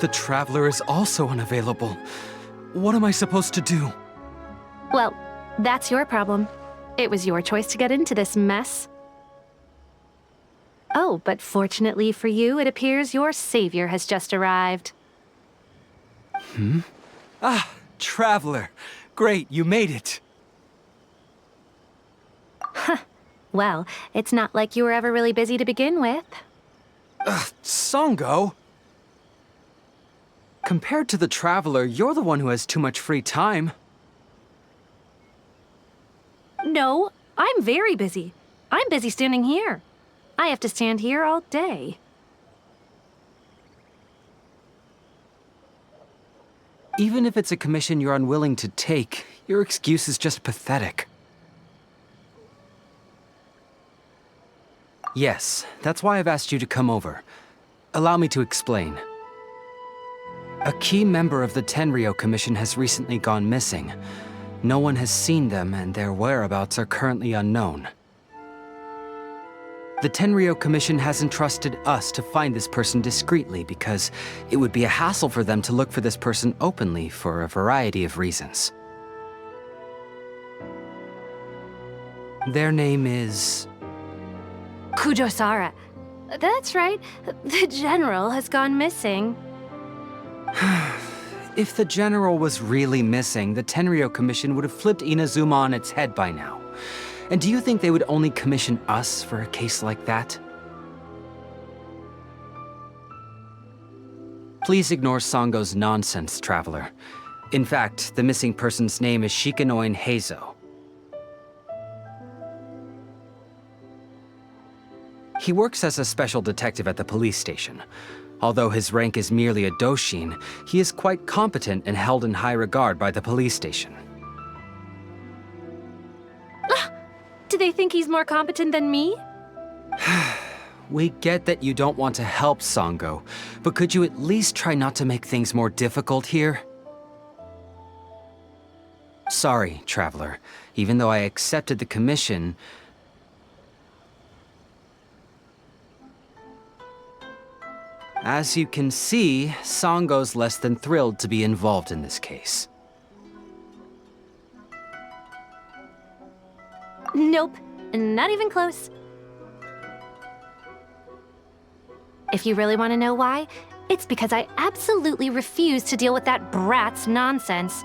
the traveler is also unavailable? What am I supposed to do? Well, that's your problem. It was your choice to get into this mess. Oh, but fortunately for you, it appears your savior has just arrived. Ah, traveler. Great, you made it. Well, it's not like you were ever really busy to begin with. Songo? Compared to the traveler, you're the one who has too much free time. No, I'm very busy. I'm busy standing here. I have to stand here all day. Even if it's a commission you're unwilling to take, your excuse is just pathetic. Yes, that's why I've asked you to come over. Allow me to explain. A key member of the Tenryou Commission has recently gone missing. No one has seen them, and their whereabouts are currently unknown. The Tenryou Commission has entrusted us to find this person discreetly because it would be a hassle for them to look for this person openly for a variety of reasons. Their name is... Kujosara. That's right. The general has gone missing. If the general was really missing, the Tenryou Commission would have flipped Inazuma on its head by now. And do you think they would only commission us for a case like that? Please ignore Songo's nonsense, traveler. In fact, the missing person's name is Shikanoin Heizo. He works as a special detective at the police station. Although his rank is merely a doshin, he is quite competent and held in high regard by the police station. Do they think he's more competent than me? We get that you don't want to help Songo, but could you at least try not to make things more difficult here? Sorry, traveler. Even though I accepted the commission... As you can see, Songo's less than thrilled to be involved in this case. Nope, not even close. If you really want to know why, it's because I absolutely refuse to deal with that brat's nonsense.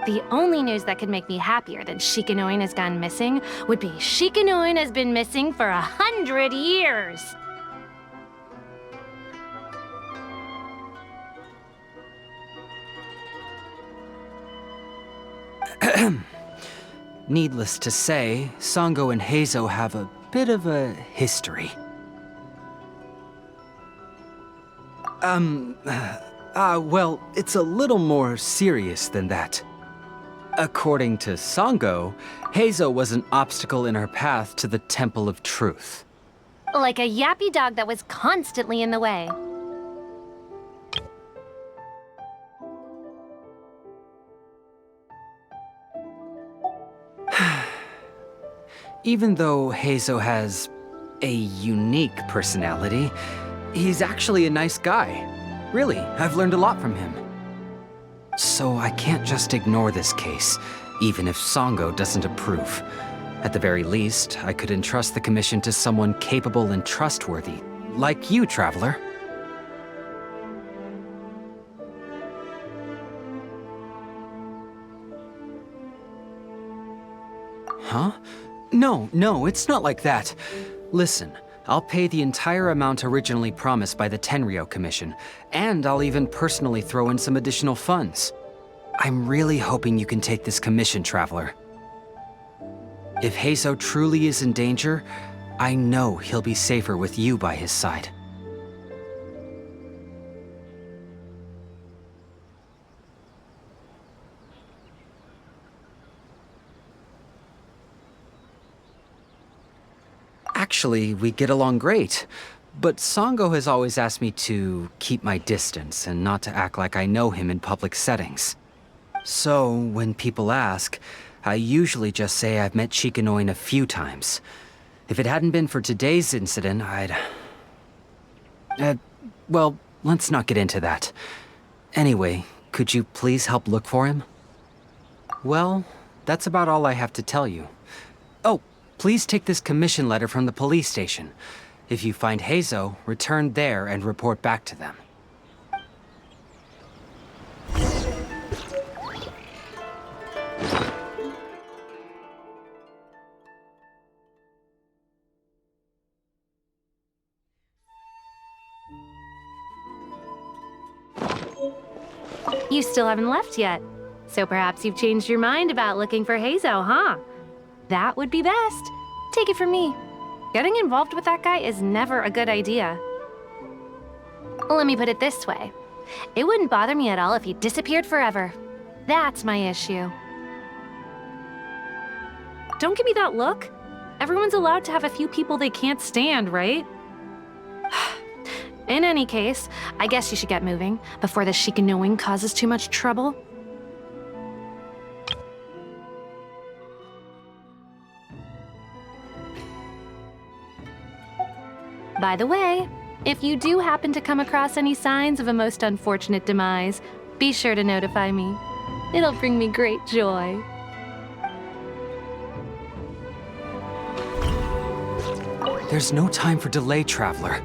The only news that could make me happier than Shikanoin has gone missing would be Shikanoin has been missing for 100 years. Needless to say, Songo and Heizo have a bit of a history. Well, it's a little more serious than that. According to Songo, Heizo was an obstacle in her path to the Temple of Truth. Like a yappy dog that was constantly in the way. Even though Heizo has a unique personality, he's actually a nice guy. Really, I've learned a lot from him. So I can't just ignore this case, even if Songo doesn't approve. At the very least, I could entrust the commission to someone capable and trustworthy, like you, traveler. Huh? No, it's not like that. Listen, I'll pay the entire amount originally promised by the Tenryou Commission, and I'll even personally throw in some additional funds. I'm really hoping you can take this commission, traveler. If Heizo truly is in danger, I know he'll be safer with you by his side. Actually, we get along great, but Songo has always asked me to keep my distance and not to act like I know him in public settings. So, when people ask, I usually just say I've met Shikanoin a few times. If it hadn't been for today's incident, well, let's not get into that. Anyway, could you please help look for him? Well, that's about all I have to tell you. Oh, please take this commission letter from the police station. If you find Heizo, return there and report back to them. You still haven't left yet, so perhaps you've changed your mind about looking for Heizo, huh? That would be best. Take it from me. Getting involved with that guy is never a good idea. Let me put it this way. It wouldn't bother me at all if he disappeared forever. That's my issue. Don't give me that look. Everyone's allowed to have a few people they can't stand, right? In any case, I guess you should get moving before the Shikanoing causes too much trouble. By the way, if you do happen to come across any signs of a most unfortunate demise, be sure to notify me. It'll bring me great joy. There's no time for delay, traveler.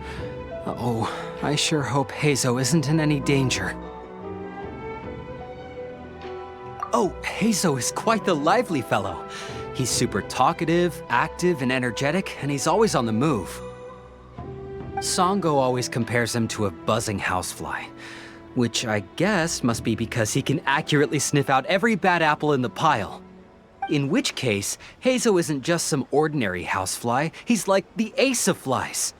Oh, I sure hope Heizo isn't in any danger. Oh, Heizo is quite the lively fellow. He's super talkative, active, and energetic, and he's always on the move. Songo always compares him to a buzzing housefly, which I guess must be because he can accurately sniff out every bad apple in the pile. In which case, Heizo isn't just some ordinary housefly, he's like the ace of flies.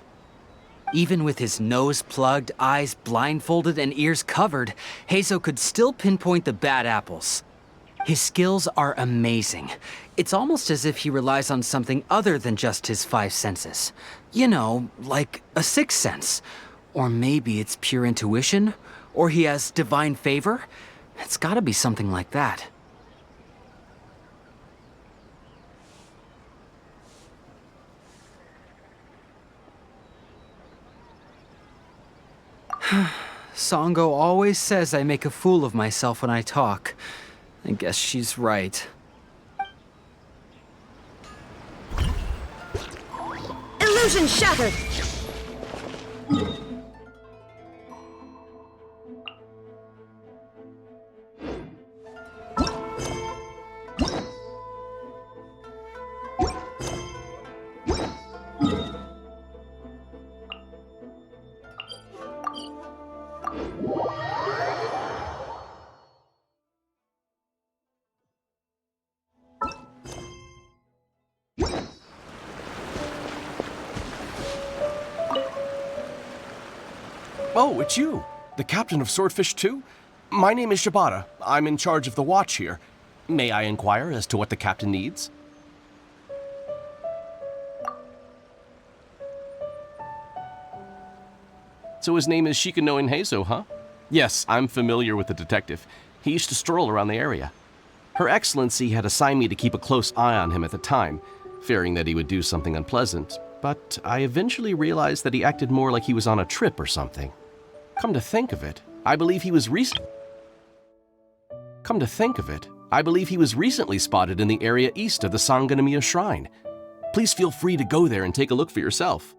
Even with his nose plugged, eyes blindfolded, and ears covered, Heizo could still pinpoint the bad apples. His skills are amazing. It's almost as if he relies on something other than just his five senses. You know, like a sixth sense. Or maybe it's pure intuition? Or he has divine favor? It's gotta be something like that. Songo always says I make a fool of myself when I talk. I guess she's right. Illusion shattered! Oh, it's you, the captain of Swordfish 2? My name is Shibata. I'm in charge of the watch here. May I inquire as to what the captain needs? So his name is Shikanoin Heizo, huh? Yes, I'm familiar with the detective. He used to stroll around the area. Her Excellency had assigned me to keep a close eye on him at the time, fearing that he would do something unpleasant, but I eventually realized that he acted more like he was on a trip or something. Come to think of it, I believe he was recently spotted in the area east of the Sanganamiya Shrine. Please feel free to go there and take a look for yourself.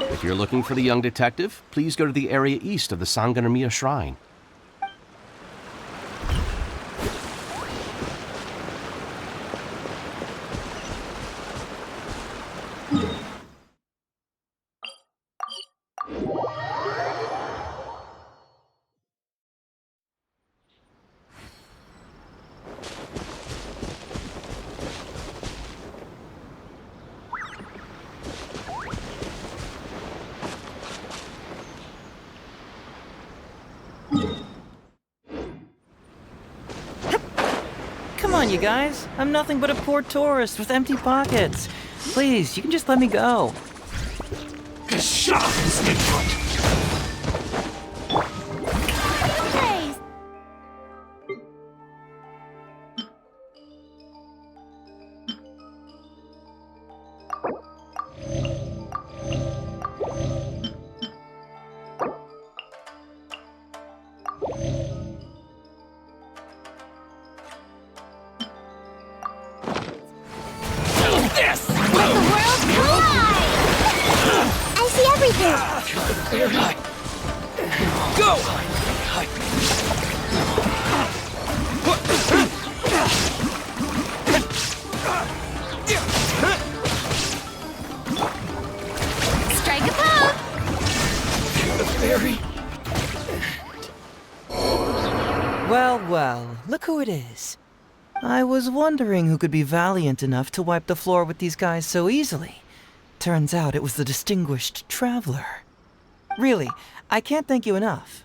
If you're looking for the young detective, please go to the area east of the Sanganamiya Shrine. Come on, you guys. I'm nothing but a poor tourist with empty pockets. Please, you can just let me go. well, look who it is. I was wondering who could be valiant enough to wipe the floor with these guys so easily. Turns out it was the distinguished traveler. Really, I can't thank you enough.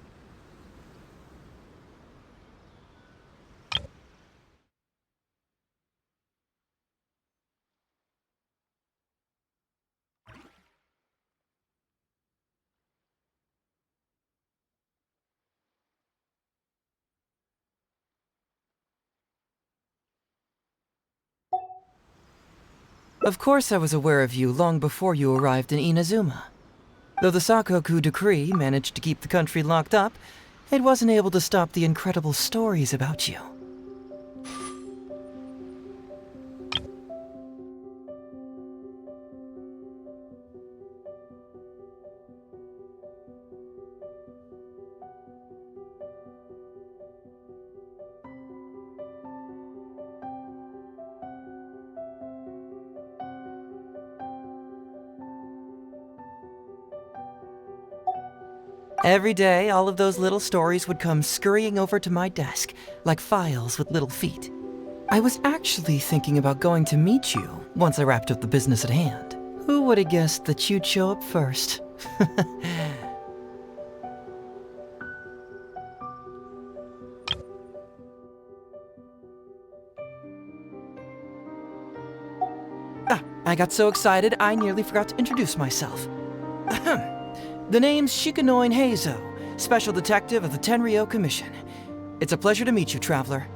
Of course I was aware of you long before you arrived in Inazuma. Though the Sakoku decree managed to keep the country locked up, it wasn't able to stop the incredible stories about you. Every day, all of those little stories would come scurrying over to my desk, like files with little feet. I was actually thinking about going to meet you once I wrapped up the business at hand. Who would have guessed that you'd show up first? I got so excited I nearly forgot to introduce myself. The name's Shikanoin Heizo, Special Detective of the Tenryou Commission. It's a pleasure to meet you, Traveler.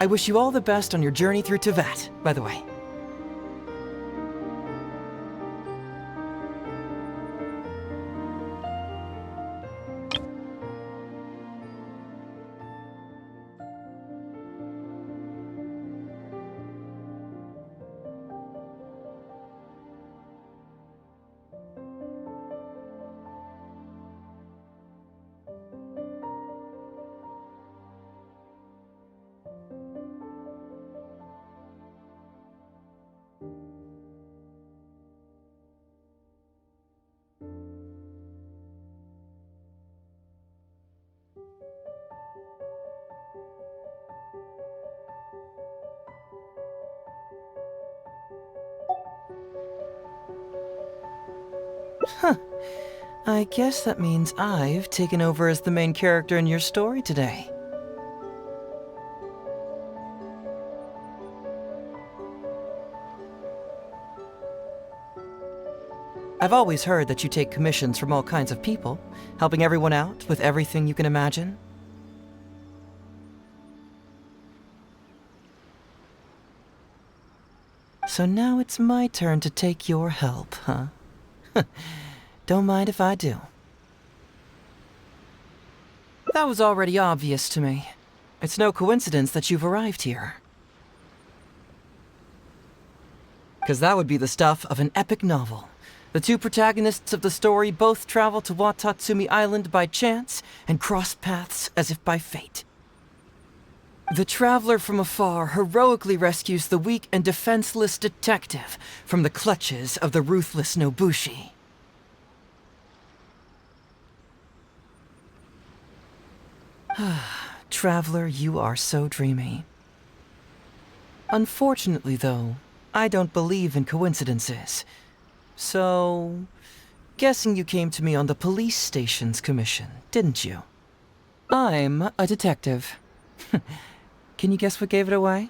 I wish you all the best on your journey through Teyvat, by the way. Huh. I guess that means I've taken over as the main character in your story today. I've always heard that you take commissions from all kinds of people, helping everyone out with everything you can imagine. So now it's my turn to take your help, huh? Don't mind if I do. That was already obvious to me. It's no coincidence that you've arrived here. 'Cause that would be the stuff of an epic novel. The two protagonists of the story both travel to Watatsumi Island by chance and cross paths as if by fate. The traveler from afar heroically rescues the weak and defenseless detective from the clutches of the ruthless Nobushi. Traveler, you are so dreamy. Unfortunately, though, I don't believe in coincidences. So, guessing you came to me on the police station's commission, didn't you? I'm a detective. Can you guess what gave it away?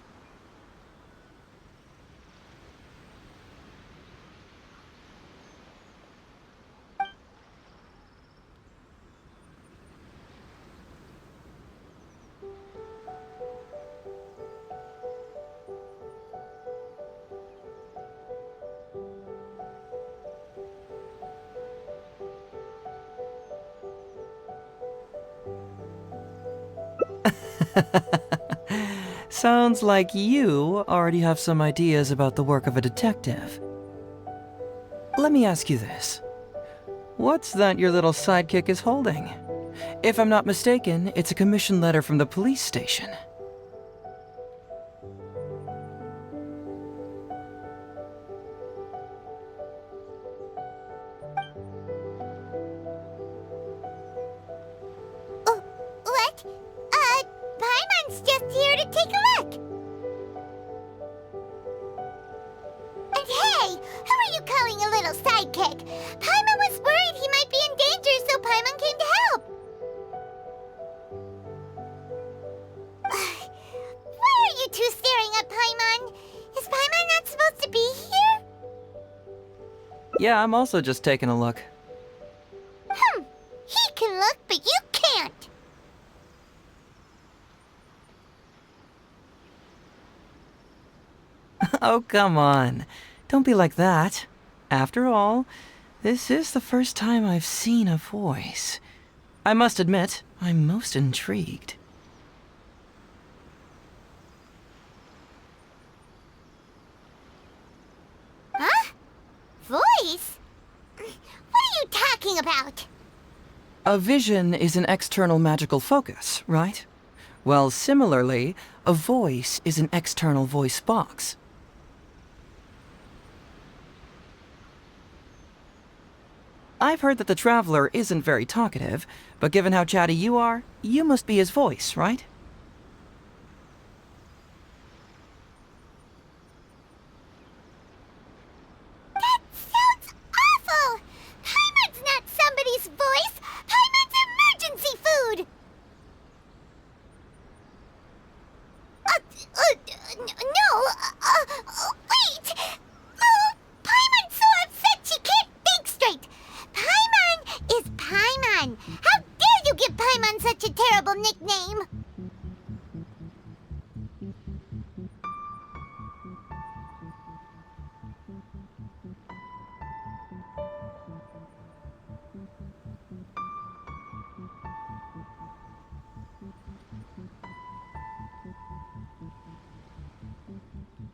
Sounds like you already have some ideas about the work of a detective. Let me ask you this. What's that your little sidekick is holding? If I'm not mistaken, it's a commission letter from the police station. What? Paimon just here to take a look. And hey, who are you calling a little sidekick? Paimon was worried he might be in danger, so Paimon came to help. Why are you two staring at Paimon? Is Paimon not supposed to be here? Yeah, I'm also just taking a look. He can look, but you can't. Oh, come on. Don't be like that. After all, this is the first time I've seen a voice. I must admit, I'm most intrigued. Huh? Voice? What are you talking about? A vision is an external magical focus, right? Well, similarly, a voice is an external voice box. I've heard that the Traveler isn't very talkative, but given how chatty you are, you must be his voice, right? That sounds awful! Paimon's not somebody's voice! Paimon's emergency food! Wait! Paimon's so upset she can't think straight! Paimon is Paimon! How dare you give Paimon such a terrible nickname?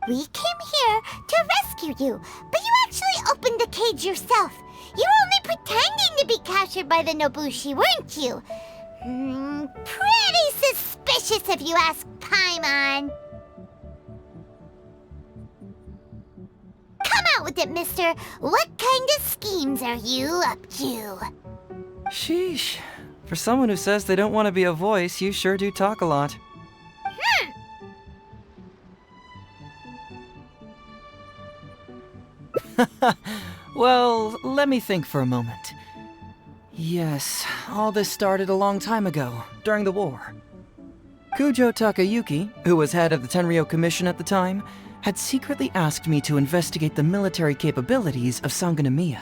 We came here to rescue you, but you actually opened the cage yourself. You were only pretending to be captured by the Nobushi, weren't you? Pretty suspicious if you ask Paimon. Come out with it, mister. What kind of schemes are you up to? Sheesh. For someone who says they don't want to be a voice, you sure do talk a lot. Well, let me think for a moment. Yes, all this started a long time ago, during the war. Kujo Takayuki, who was head of the Tenryou Commission at the time, had secretly asked me to investigate the military capabilities of Sangonomiya.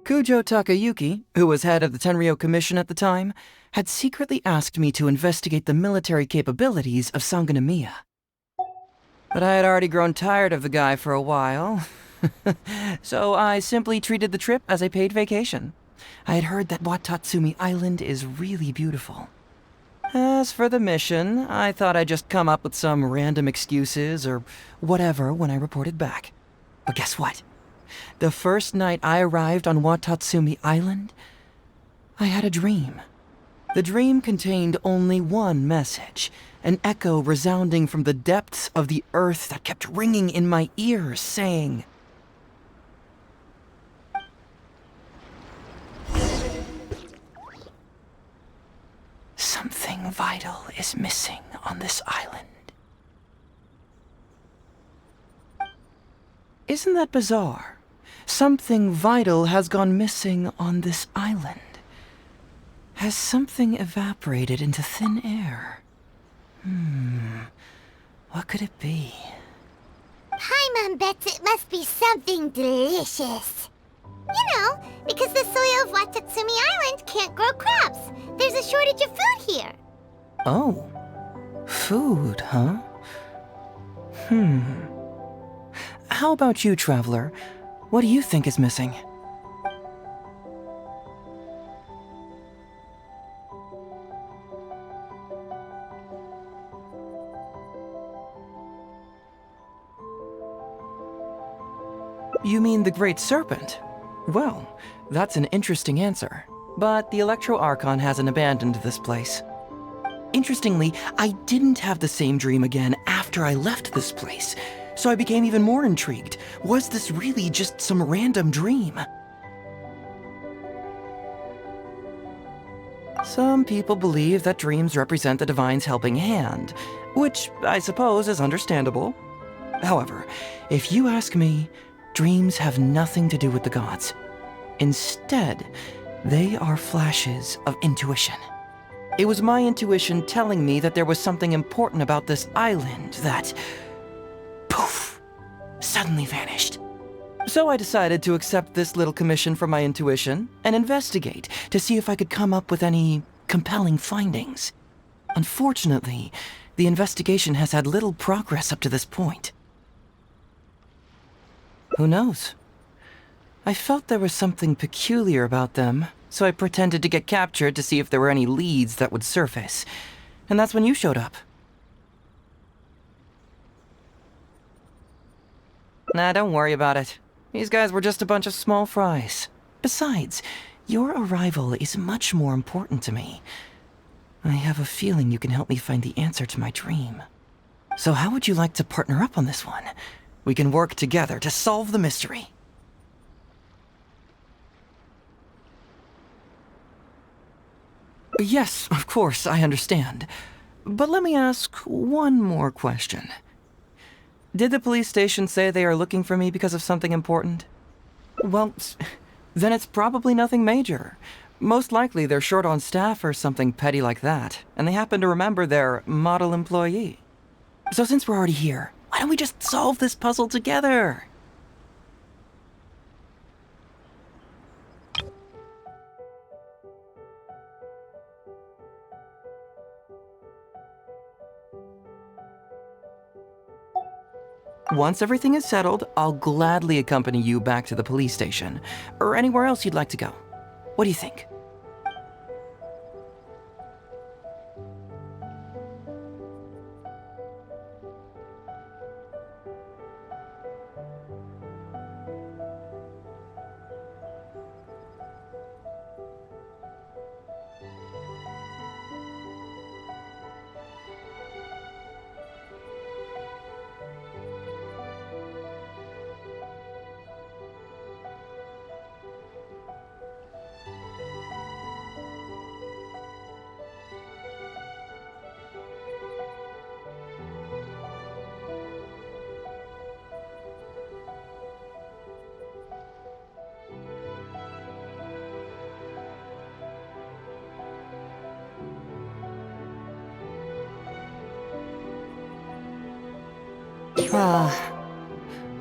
Kujo Takayuki, who was head of the Tenryou Commission at the time, had secretly asked me to investigate the military capabilities of Sangonomiya. But I had already grown tired of the guy for a while, so I simply treated the trip as a paid vacation. I had heard that Watatsumi Island is really beautiful. As for the mission, I thought I'd just come up with some random excuses or whatever when I reported back. But guess what? The first night I arrived on Watatsumi Island, I had a dream. The dream contained only one message, an echo resounding from the depths of the earth that kept ringing in my ears, saying, "Something vital is missing on this island." Isn't that bizarre? Something vital has gone missing on this island. Has something evaporated into thin air? What could it be? Paimon bets it must be something delicious. You know, because the soil of Watatsumi Island can't grow crops. There's a shortage of food here. Oh. Food, huh? How about you, Traveler? What do you think is missing? You mean the Great Serpent? Well, that's an interesting answer. But the Electro Archon hasn't abandoned this place. Interestingly, I didn't have the same dream again after I left this place. so I became even more intrigued. Was this really just some random dream? Some people believe that dreams represent the divine's helping hand, which I suppose is understandable. However, if you ask me, dreams have nothing to do with the gods. Instead, they are flashes of intuition. It was my intuition telling me that there was something important about this island that, poof, suddenly vanished. So I decided to accept this little commission from my intuition and investigate to see if I could come up with any compelling findings. Unfortunately, the investigation has had little progress up to this point. Who knows? I felt there was something peculiar about them, so I pretended to get captured to see if there were any leads that would surface. And that's when you showed up. Nah, don't worry about it. These guys were just a bunch of small fries. Besides, your arrival is much more important to me. I have a feeling you can help me find the answer to my dream. So how would you like to partner up on this one? We can work together to solve the mystery. Yes, of course, I understand. But let me ask one more question. Did the police station say they are looking for me because of something important? Well, then it's probably nothing major. Most likely they're short on staff or something petty like that, and they happen to remember their model employee. So since we're already here, why don't we just solve this puzzle together? Once everything is settled, I'll gladly accompany you back to the police station, or anywhere else you'd like to go. What do you think?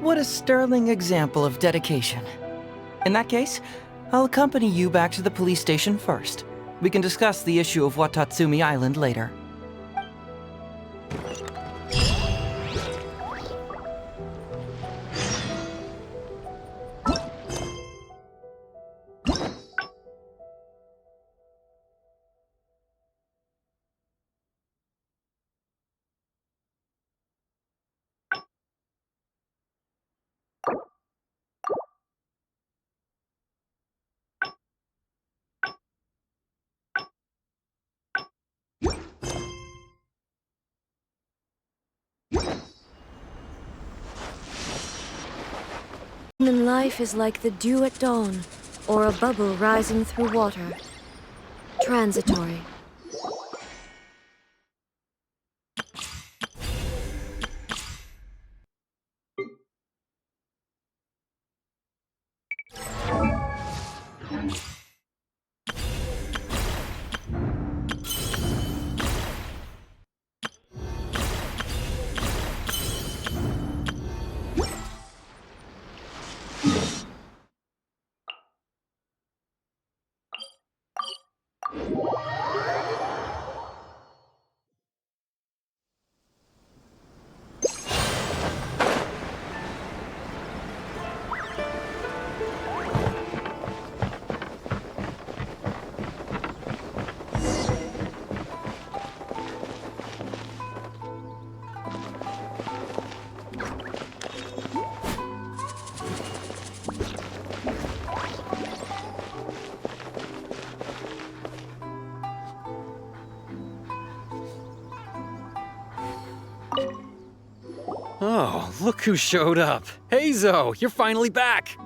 What a sterling example of dedication. In that case, I'll accompany you back to the police station first. We can discuss the issue of Watatsumi Island later. Human life is like the dew at dawn, or a bubble rising through water. Transitory. Oh, look who showed up. Hazo, you're finally back.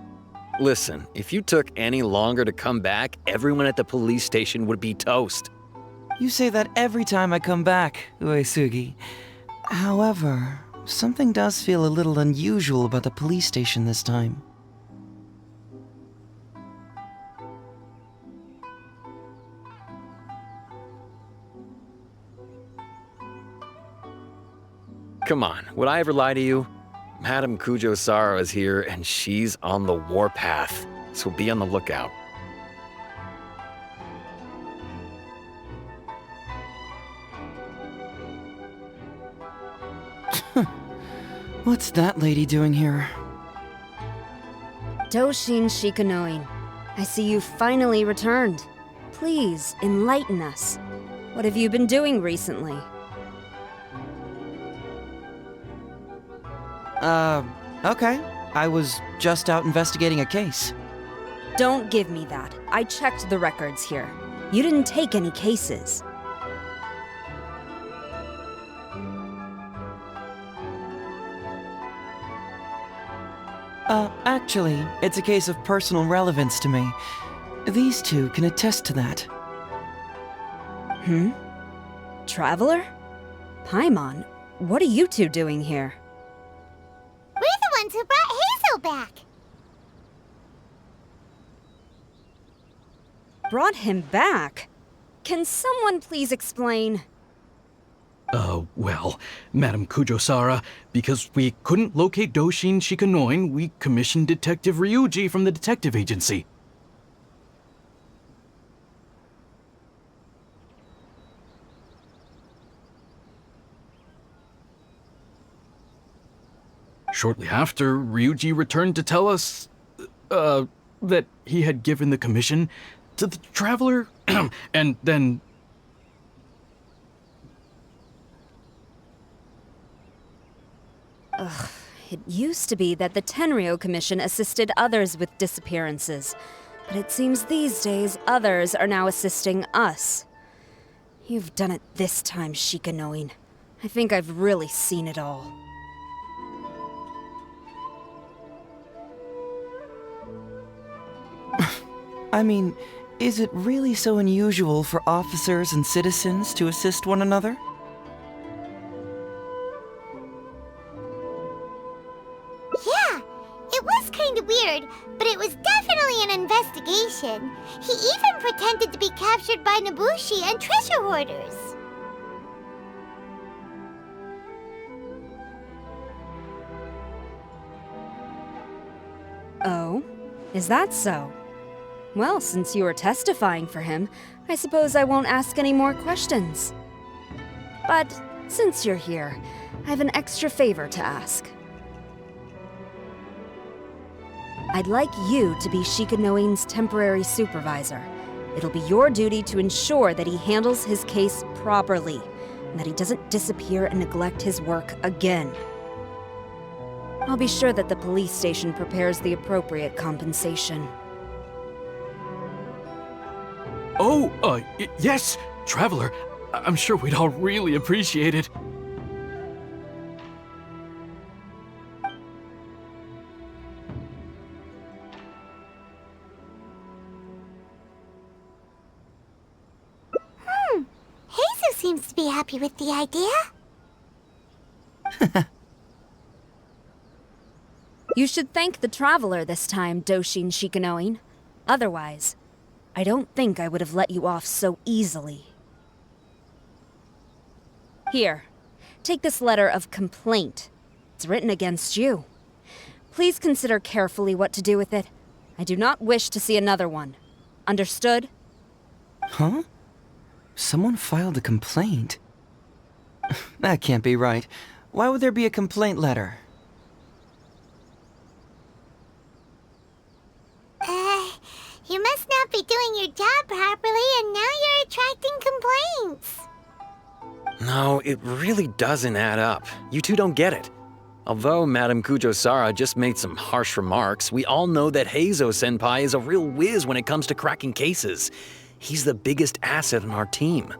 Listen, if you took any longer to come back, everyone at the police station would be toast. You say that every time I come back, Uesugi. However, something does feel a little unusual about the police station this time. Come on, would I ever lie to you? Madame Kujo-Sara is here and she's on the warpath, so be on the lookout. What's that lady doing here? Doshin Shikanoin, I see you finally returned. Please, enlighten us. What have you been doing recently? Okay. I was just out investigating a case. Don't give me that. I checked the records here. You didn't take any cases. Actually, it's a case of personal relevance to me. These two can attest to that. Traveler? Paimon, what are you two doing here? We're the ones who brought Hazel back. Brought him back? Can someone please explain? Well, Madame Kujo-Sara, because we couldn't locate Doshin Shikanoin, we commissioned Detective Ryuji from the detective agency. Shortly after, Ryuji returned to tell us, that he had given the commission to the Traveler, and then... It used to be that the Tenryo Commission assisted others with disappearances, but it seems these days others are now assisting us. You've done it this time, Shikanoin. I think I've really seen it all. I mean, is it really so unusual for officers and citizens to assist one another? Yeah, it was kind of weird, but it was definitely an investigation. He even pretended to be captured by Nobushi and treasure hoarders. Oh? Is that so? Well, since you are testifying for him, I suppose I won't ask any more questions. But since you're here, I have an extra favor to ask. I'd like you to be Shikanoin's temporary supervisor. It'll be your duty to ensure that he handles his case properly, and that he doesn't disappear and neglect his work again. I'll be sure that the police station prepares the appropriate compensation. Oh, yes, Traveler. I'm sure we'd all really appreciate it. Hazel seems to be happy with the idea. You should thank the Traveler this time, Doshin Shikanoin. Otherwise, I don't think I would have let you off so easily. Here, take this letter of complaint. It's written against you. Please consider carefully what to do with it. I do not wish to see another one. Understood? Huh? Someone filed a complaint? That can't be right. Why would there be a complaint letter? You must not be doing your job properly, and now you're attracting complaints. No, it really doesn't add up. You two don't get it. Although Madame Kujo-Sara just made some harsh remarks, we all know that Heizo-senpai is a real whiz when it comes to cracking cases. He's the biggest asset on our team.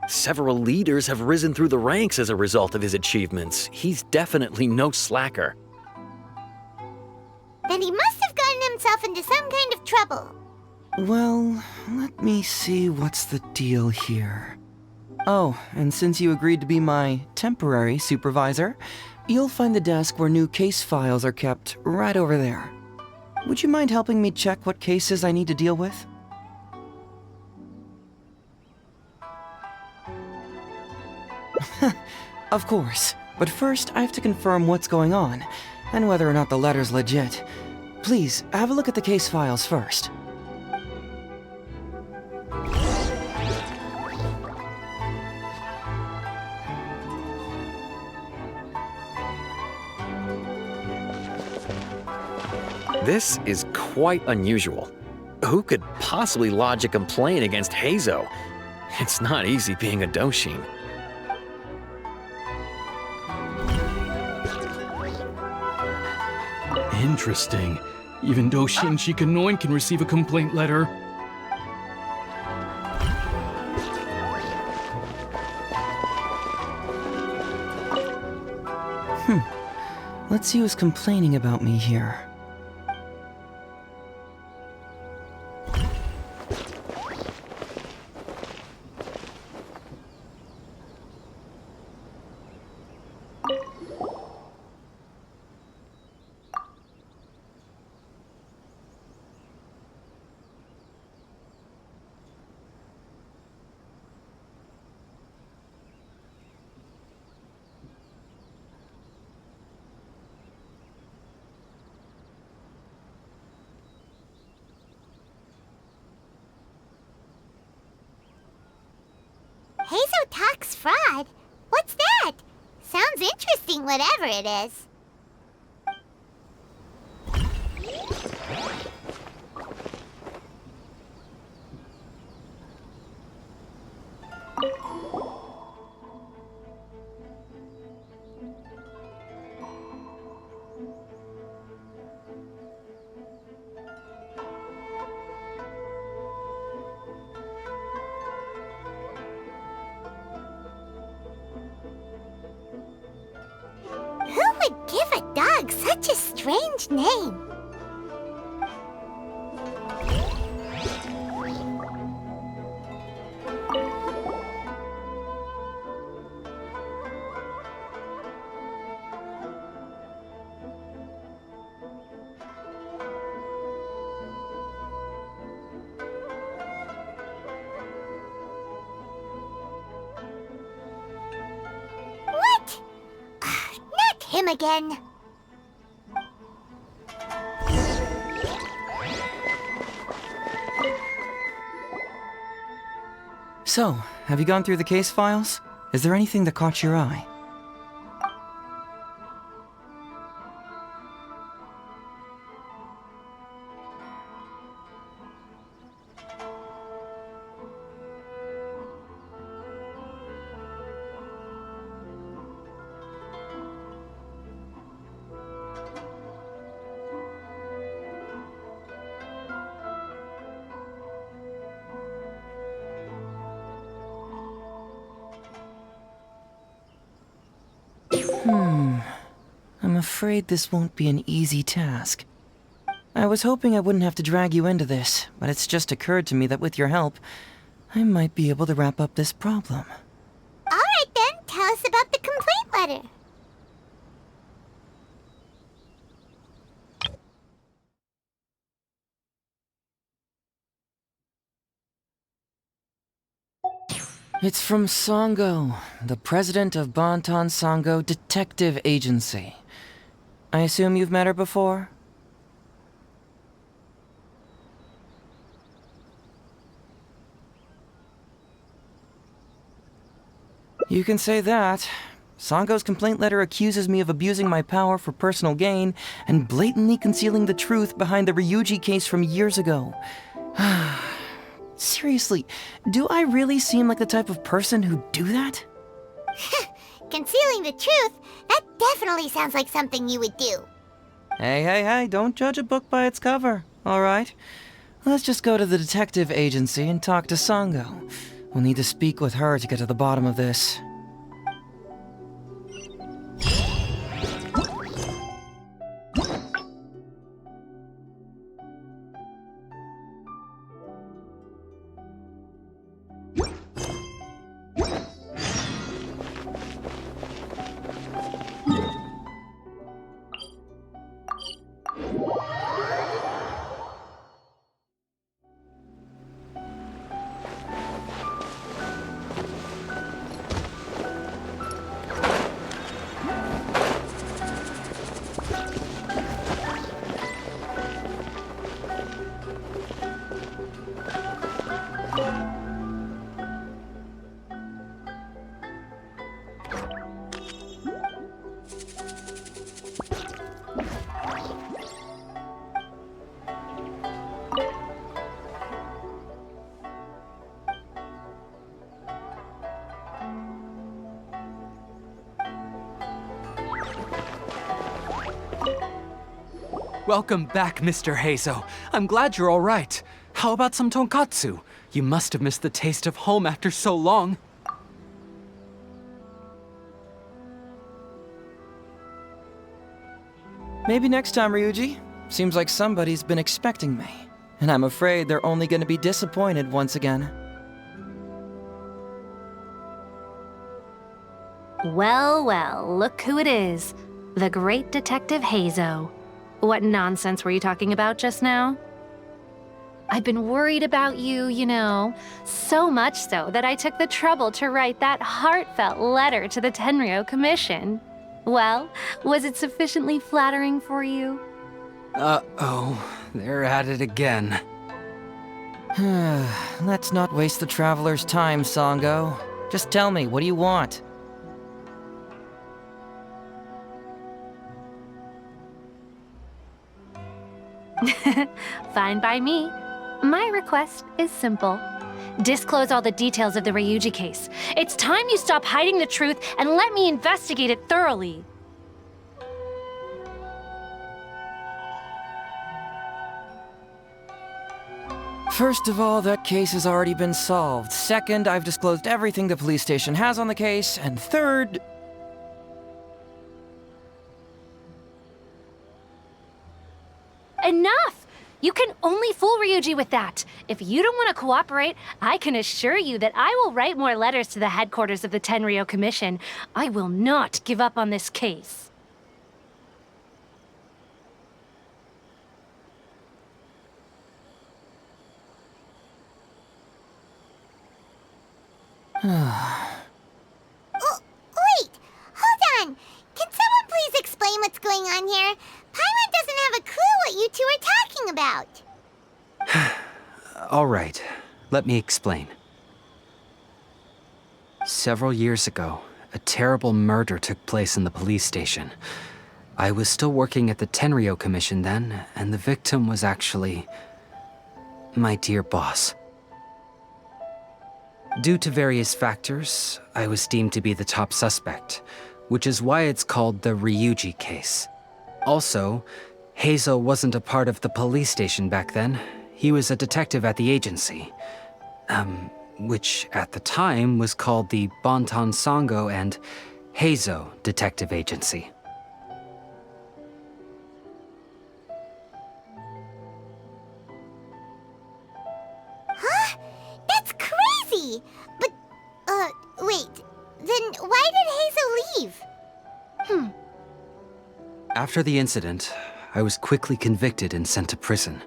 Several leaders have risen through the ranks as a result of his achievements. He's definitely no slacker. Then he must have gotten himself into some kind of trouble. Well, let me see what's the deal here. Oh, and since you agreed to be my temporary supervisor, you'll find the desk where new case files are kept right over there. Would you mind helping me check what cases I need to deal with? Of course, but first I have to confirm what's going on, and whether or not the letter's legit. Please, have a look at the case files first. This is quite unusual. Who could possibly lodge a complaint against Heizo? It's not easy being a Doshin. Interesting. Even Doshin Shikanoin can receive a complaint letter. Let's see who's complaining about me here. Heizo talks fraud? What's that? Sounds interesting, whatever it is. Who would give a dog such a strange name? What? Not him again. So, have you gone through the case files? Is there anything that caught your eye? I'm afraid this won't be an easy task. I was hoping I wouldn't have to drag you into this, but it's just occurred to me that with your help, I might be able to wrap up this problem. Alright then, tell us about the complaint letter. It's from Sango, the president of Bantan Sango Detective Agency. I assume you've met her before? You can say that. Sango's complaint letter accuses me of abusing my power for personal gain and blatantly concealing the truth behind the Ryuji case from years ago. Seriously, do I really seem like the type of person who'd do that? Concealing the truth? That definitely sounds like something you would do. Hey, don't judge a book by its cover, alright? Let's just go to the detective agency and talk to Sango. We'll need to speak with her to get to the bottom of this. Welcome back, Mr. Heizo. I'm glad you're all right. How about some tonkatsu? You must have missed the taste of home after so long. Maybe next time, Ryuji. Seems like somebody's been expecting me. And I'm afraid they're only gonna be disappointed once again. Well, well, look who it is. The great Detective Heizo. What nonsense were you talking about just now? I've been worried about you, you know. So much so that I took the trouble to write that heartfelt letter to the Tenryou Commission. Well, was it sufficiently flattering for you? Uh-oh, they're at it again. Let's not waste the traveler's time, Sango. Just tell me, what do you want? Fine by me. My request is simple. Disclose all the details of the Ryuji case. It's time you stop hiding the truth and let me investigate it thoroughly. First of all, that case has already been solved. Second, I've disclosed everything the police station has on the case. And third... Enough! You can only fool Ryuji with that. If you don't want to cooperate, I can assure you that I will write more letters to the headquarters of the Tenryou Commission. I will not give up on this case. Wait! Hold on! Can someone please explain what's going on here? Paimon doesn't have a clue what you two are talking about. All right, let me explain. Several years ago, a terrible murder took place in the police station. I was still working at the Tenryou Commission then, and the victim was actually my dear boss. Due to various factors, I was deemed to be the top suspect, which is why it's called the Ryuji case. Also, Heizo wasn't a part of the police station back then. He was a detective at the agency, which at the time was called the Bonton Sango and Heizo Detective Agency. Huh? That's crazy! But, wait. Then why did Heizo leave? After the incident, I was quickly convicted and sent to prison.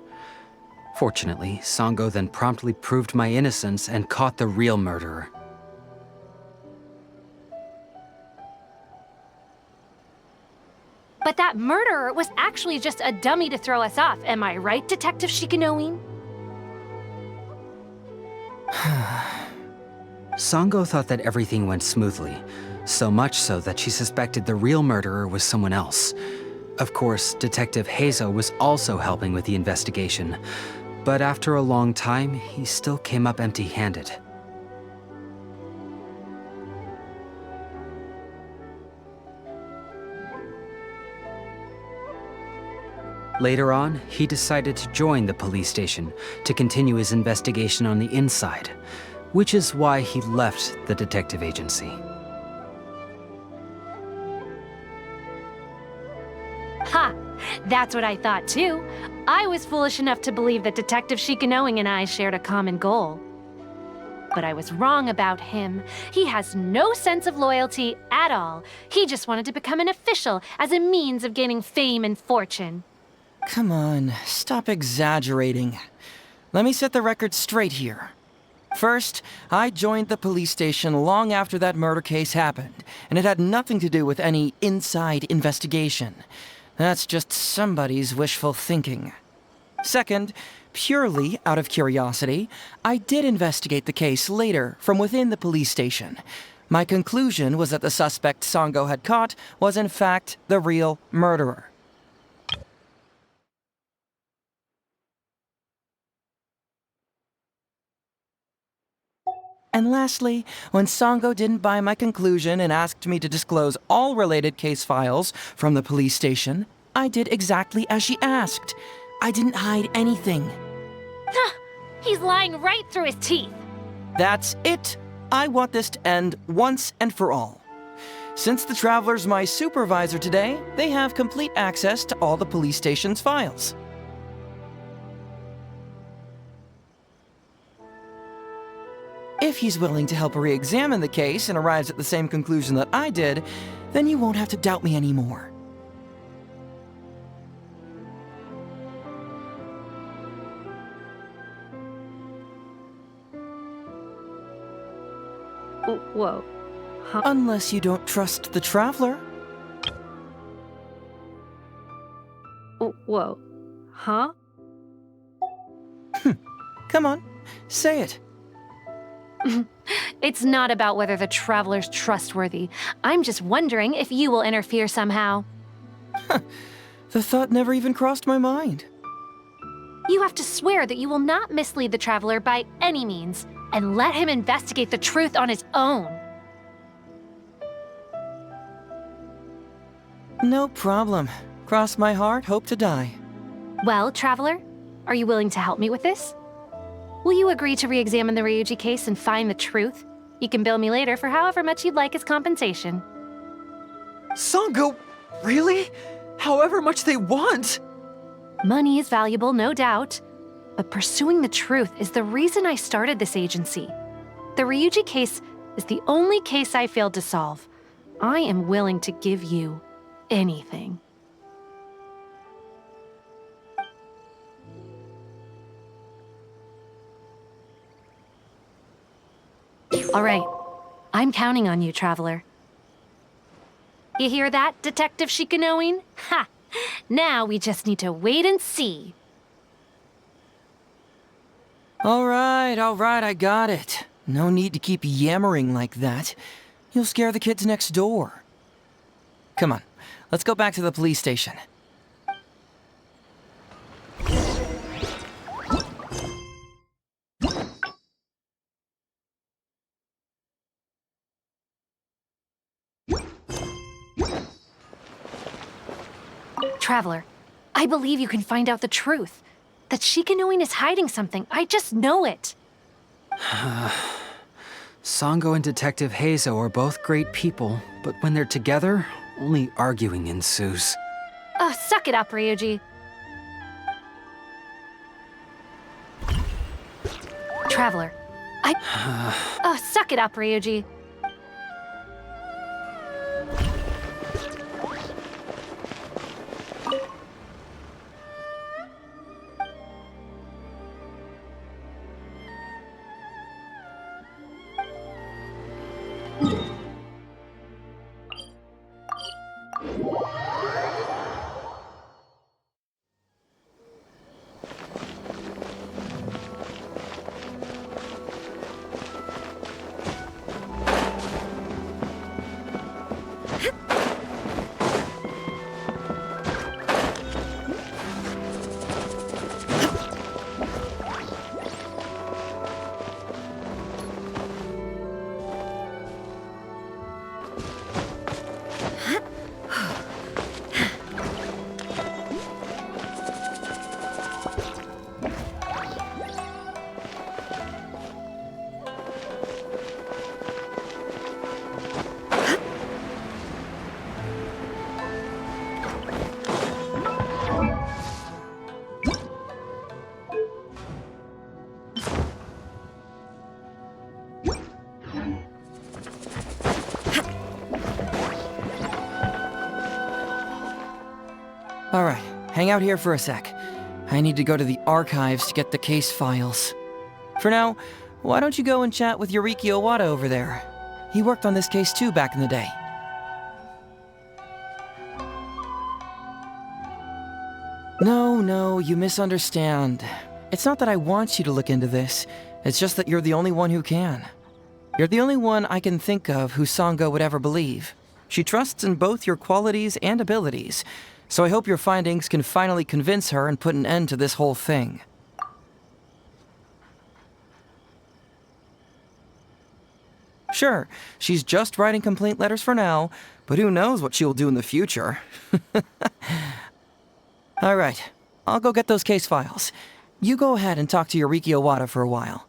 Fortunately, Sango then promptly proved my innocence and caught the real murderer. But that murderer was actually just a dummy to throw us off, am I right, Detective Shikanoin? Sango thought that everything went smoothly, so much so that she suspected the real murderer was someone else. Of course, Detective Heizo was also helping with the investigation, but after a long time, he still came up empty-handed. Later on, he decided to join the police station to continue his investigation on the inside. which is why he left the detective agency. Ha! That's what I thought too. I was foolish enough to believe that Detective Shikanoing and I shared a common goal. But I was wrong about him. He has no sense of loyalty at all. He just wanted to become an official as a means of gaining fame and fortune. Come on, stop exaggerating. Let me set the record straight here. First, I joined the police station long after that murder case happened, and it had nothing to do with any inside investigation. That's just somebody's wishful thinking. Second, purely out of curiosity, I did investigate the case later from within the police station. My conclusion was that the suspect Sango had caught was in fact the real murderer. And lastly, when Sango didn't buy my conclusion and asked me to disclose all related case files from the police station, I did exactly as she asked. I didn't hide anything. He's lying right through his teeth. That's it. I want this to end once and for all. Since the Traveler's my supervisor today, they have complete access to all the police station's files. If he's willing to help re-examine the case and arrives at the same conclusion that I did, then you won't have to doubt me anymore. Whoa. Huh? Unless you don't trust the Traveler. Whoa. Huh? Come on, say it. It's not about whether the Traveler's trustworthy. I'm just wondering if you will interfere somehow. The thought never even crossed my mind. You have to swear that you will not mislead the Traveler by any means, and let him investigate the truth on his own. No problem. Cross my heart, hope to die. Well, Traveler, are you willing to help me with this? Will you agree to re-examine the Ryuji case and find the truth? You can bill me later for however much you'd like as compensation. Sango, really? However much they want? Money is valuable, no doubt. But pursuing the truth is the reason I started this agency. The Ryuji case is the only case I failed to solve. I am willing to give you anything. All right. I'm counting on you, Traveler. You hear that, Detective Shikanoing? Ha! Now we just need to wait and see. All right, I got it. No need to keep yammering like that. You'll scare the kids next door. Come on, let's go back to the police station. Traveler, I believe you can find out the truth. That Shikanoing is hiding something. I just know it. Sango and Detective Heizo are both great people, but when they're together, only arguing ensues. Oh, suck it up, Ryuji. Traveler, Oh, suck it up, Ryuji. Alright, hang out here for a sec. I need to go to the archives to get the case files. For now, why don't you go and chat with Yoriki Owada over there? He worked on this case too back in the day. No, you misunderstand. It's not that I want you to look into this. It's just that you're the only one who can. You're the only one I can think of who Sango would ever believe. She trusts in both your qualities and abilities, so I hope your findings can finally convince her and put an end to this whole thing. Sure, she's just writing complaint letters for now, but who knows what she'll do in the future. Alright, I'll go get those case files. You go ahead and talk to Yoriki Owada for a while.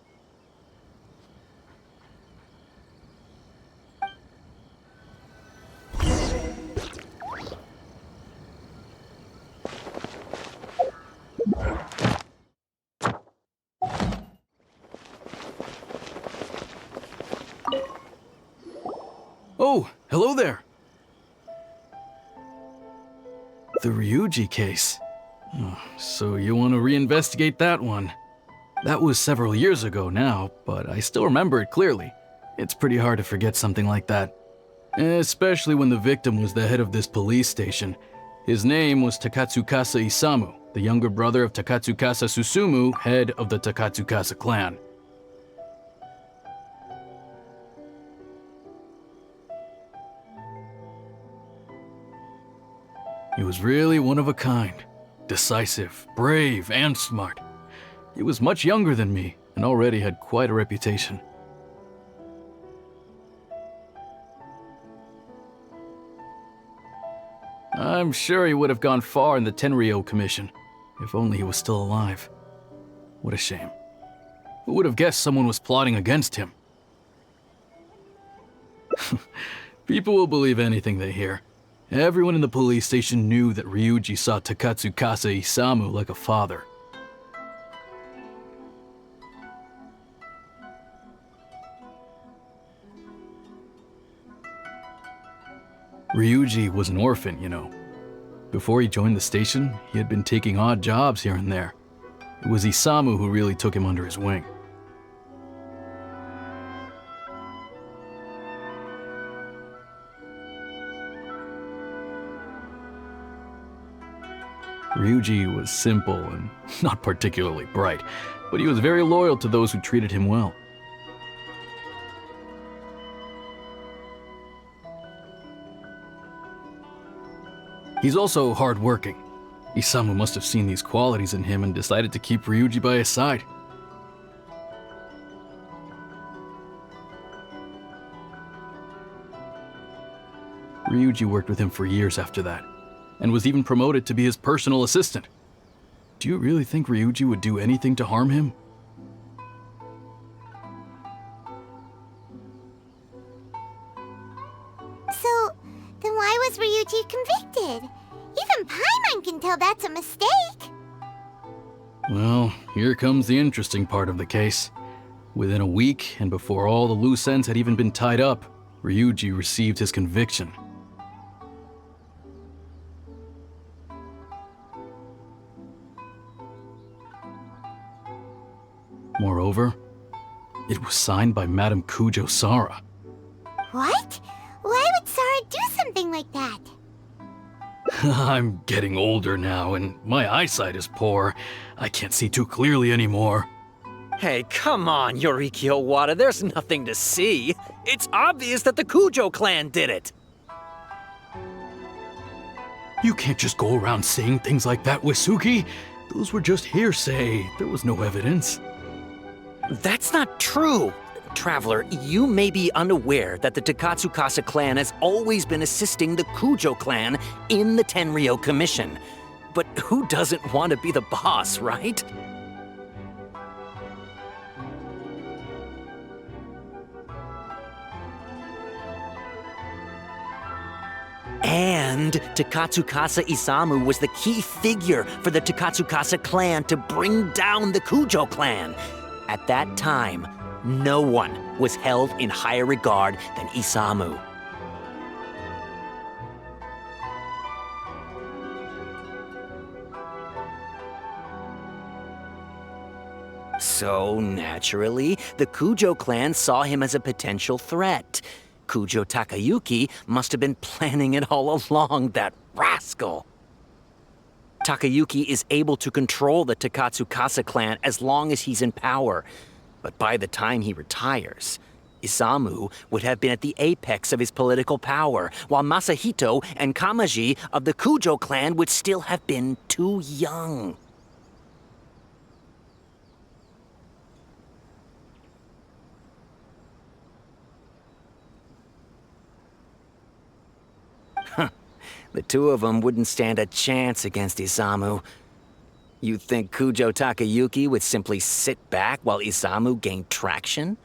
Oh, hello there. The Ryuji case. Oh, so you want to reinvestigate that one? That was several years ago now, but I still remember it clearly. It's pretty hard to forget something like that. Especially when the victim was the head of this police station. His name was Takatsukasa Isamu, the younger brother of Takatsukasa Susumu, head of the Takatsukasa clan. He was really one of a kind. Decisive, brave, and smart. He was much younger than me, and already had quite a reputation. I'm sure he would have gone far in the Tenryou Commission, if only he was still alive. What a shame. Who would have guessed someone was plotting against him? People will believe anything they hear. Everyone in the police station knew that Ryuji saw Takatsukasa Isamu like a father. Ryuji was an orphan, you know. Before he joined the station, he had been taking odd jobs here and there. It was Isamu who really took him under his wing. Ryuji was simple and not particularly bright, but he was very loyal to those who treated him well. He's also hardworking. Isamu must have seen these qualities in him and decided to keep Ryuji by his side. Ryuji worked with him for years after that, and was even promoted to be his personal assistant. Do you really think Ryuji would do anything to harm him? So, then why was Ryuji convicted? Even Paimon can tell that's a mistake. Well, here comes the interesting part of the case. Within a week, and before all the loose ends had even been tied up, Ryuji received his conviction. Moreover, it was signed by Madame Kujo Sara. What? Why would Sara do something like that? I'm getting older now, and my eyesight is poor. I can't see too clearly anymore. Hey, come on, Yoriki Owada, there's nothing to see. It's obvious that the Kujo clan did it. You can't just go around saying things like that, Wisuki. Those were just hearsay. There was no evidence. That's not true. Traveler, you may be unaware that the Takatsukasa clan has always been assisting the Kujo clan in the Tenryou Commission. But who doesn't want to be the boss, right? And Takatsukasa Isamu was the key figure for the Takatsukasa clan to bring down the Kujo clan. At that time, no one was held in higher regard than Isamu. So, naturally, the Kujo clan saw him as a potential threat. Kujo Takayuki must have been planning it all along, that rascal. Takayuki is able to control the Takatsukasa clan as long as he's in power. But by the time he retires, Isamu would have been at the apex of his political power, while Masahito and Kamaji of the Kujo clan would still have been too young. The two of them wouldn't stand a chance against Isamu. You think Kujo Takayuki would simply sit back while Isamu gained traction?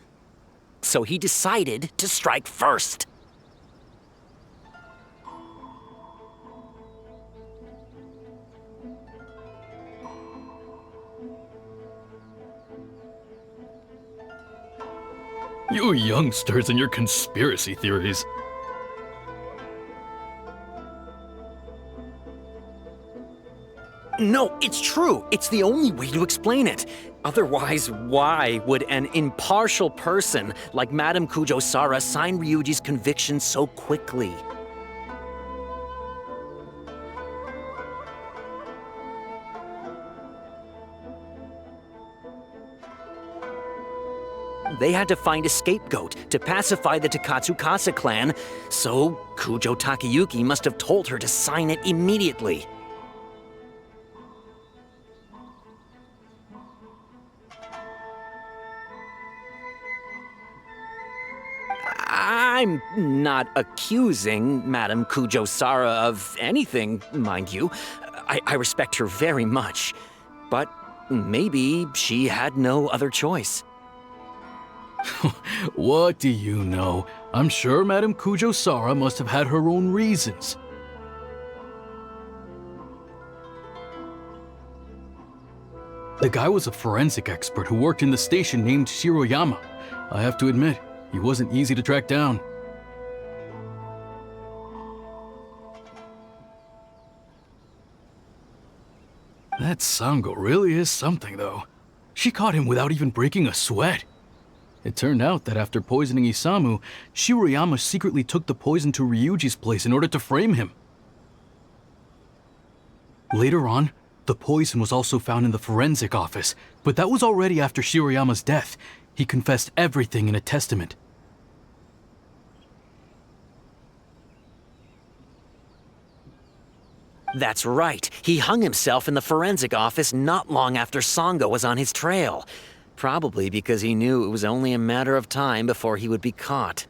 So he decided to strike first. You youngsters and your conspiracy theories. No, it's true. It's the only way to explain it. Otherwise, why would an impartial person like Madame Kujo-Sara sign Ryuji's conviction so quickly? They had to find a scapegoat to pacify the Takatsukasa clan, so Kujo Takayuki must have told her to sign it immediately. I'm not accusing Madame Kujo-Sara of anything, mind you. I respect her very much. But maybe she had no other choice. What do you know? I'm sure Madame Kujo-Sara must have had her own reasons. The guy was a forensic expert who worked in the station named Shiroyama. I have to admit, he wasn't easy to track down. That Sango really is something, though. She caught him without even breaking a sweat. It turned out that after poisoning Isamu, Shiroyama secretly took the poison to Ryuji's place in order to frame him. Later on, the poison was also found in the forensic office, but that was already after Shiroyama's death. He confessed everything in a testament. That's right. He hung himself in the forensic office not long after Sango was on his trail. Probably because he knew it was only a matter of time before he would be caught.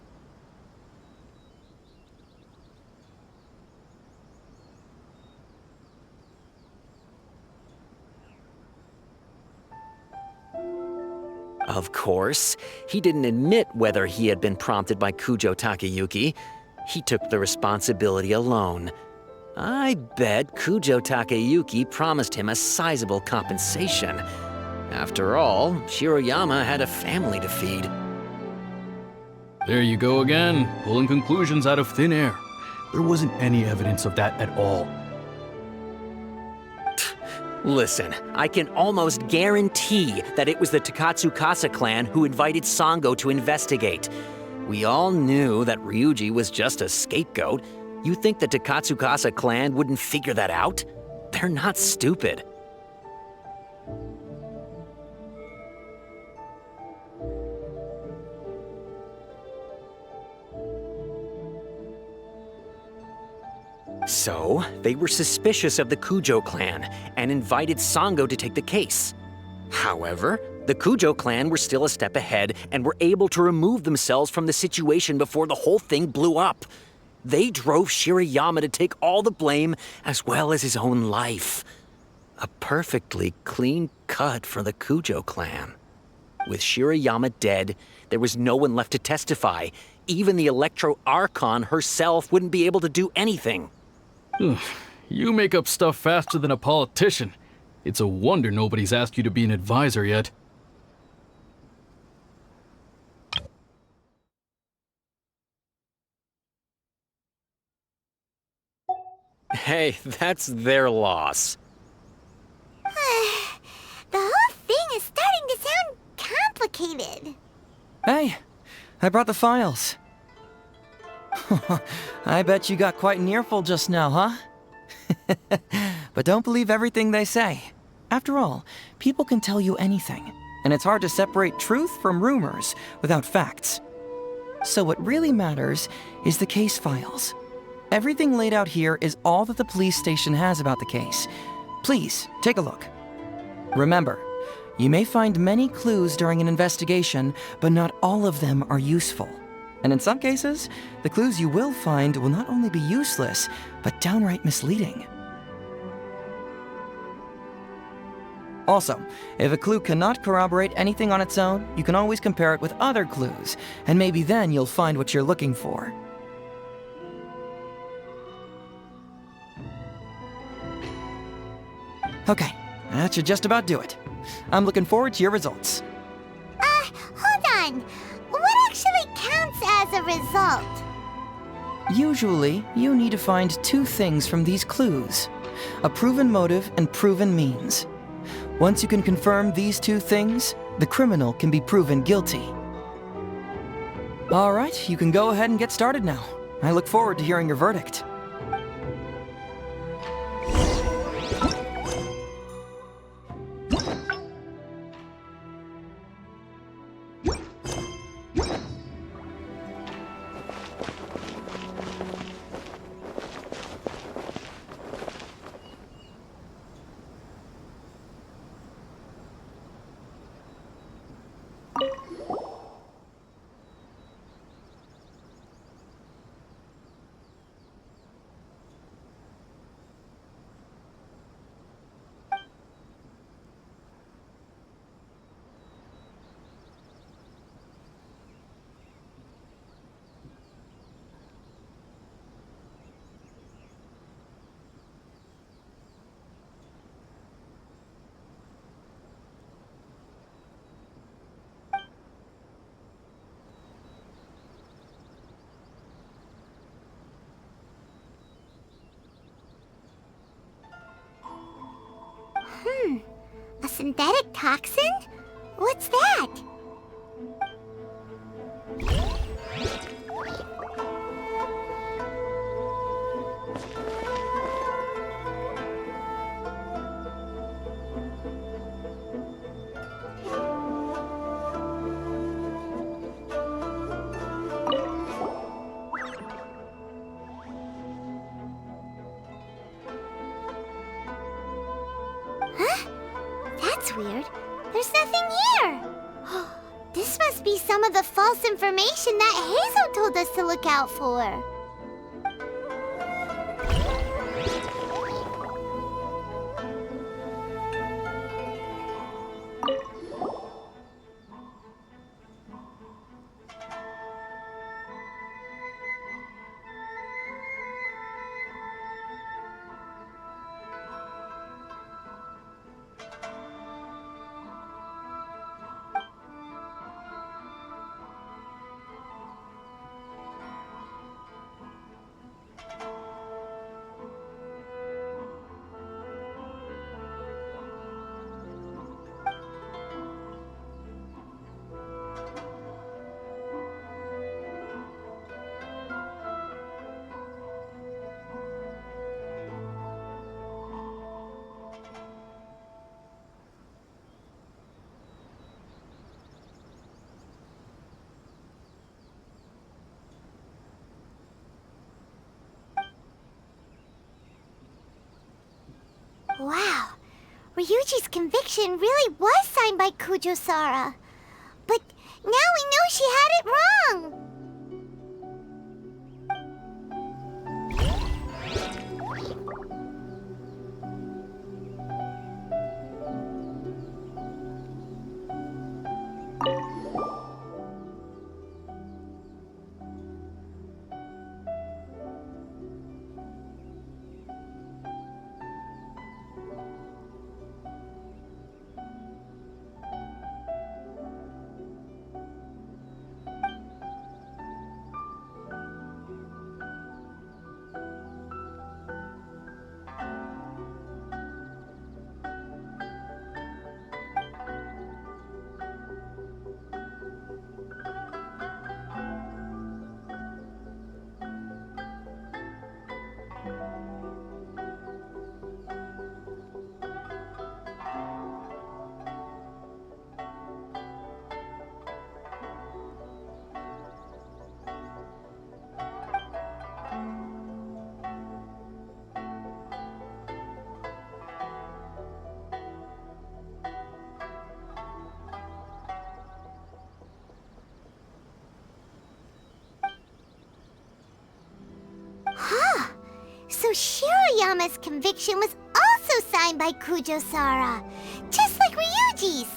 Of course, he didn't admit whether he had been prompted by Kujo Takayuki. He took the responsibility alone. I bet Kujo Takayuki promised him a sizable compensation. After all, Shiroyama had a family to feed. There you go again, pulling conclusions out of thin air. There wasn't any evidence of that at all. Listen, I can almost guarantee that it was the Takatsukasa clan who invited Sango to investigate. We all knew that Ryuji was just a scapegoat. You think the Takatsukasa clan wouldn't figure that out? They're not stupid. So, they were suspicious of the Kujo clan and invited Sango to take the case. However, the Kujo clan were still a step ahead and were able to remove themselves from the situation before the whole thing blew up. They drove Shiroyama to take all the blame as well as his own life. A perfectly clean cut for the Kujo clan. With Shiroyama dead, there was no one left to testify. Even the Electro Archon herself wouldn't be able to do anything. You make up stuff faster than a politician. It's a wonder nobody's asked you to be an advisor yet. Hey, that's their loss. The whole thing is starting to sound complicated. Hey, I brought the files. I bet you got quite an earful just now, huh? But don't believe everything they say. After all, people can tell you anything, and it's hard to separate truth from rumors without facts. So what really matters is the case files. Everything laid out here is all that the police station has about the case. Please, take a look. Remember, you may find many clues during an investigation, but not all of them are useful. And in some cases, the clues you will find will not only be useless, but downright misleading. Also, if a clue cannot corroborate anything on its own, you can always compare it with other clues, and maybe then you'll find what you're looking for. Okay, that should just about do it. I'm looking forward to your results. Hold on. What actually counts as a result? Usually, you need to find two things from these clues: a proven motive and proven means. Once you can confirm these two things, the criminal can be proven guilty. All right, you can go ahead and get started now. I look forward to hearing your verdict. A synthetic toxin? What's that? That's weird. There's nothing here. This must be some of the false information that Hazel told us to look out for. Wow, Ryuji's conviction really was signed by Kujo-Sara. But now we know she had it wrong. Shiroyama's conviction was also signed by Kujo-Sara, just like Ryuji's.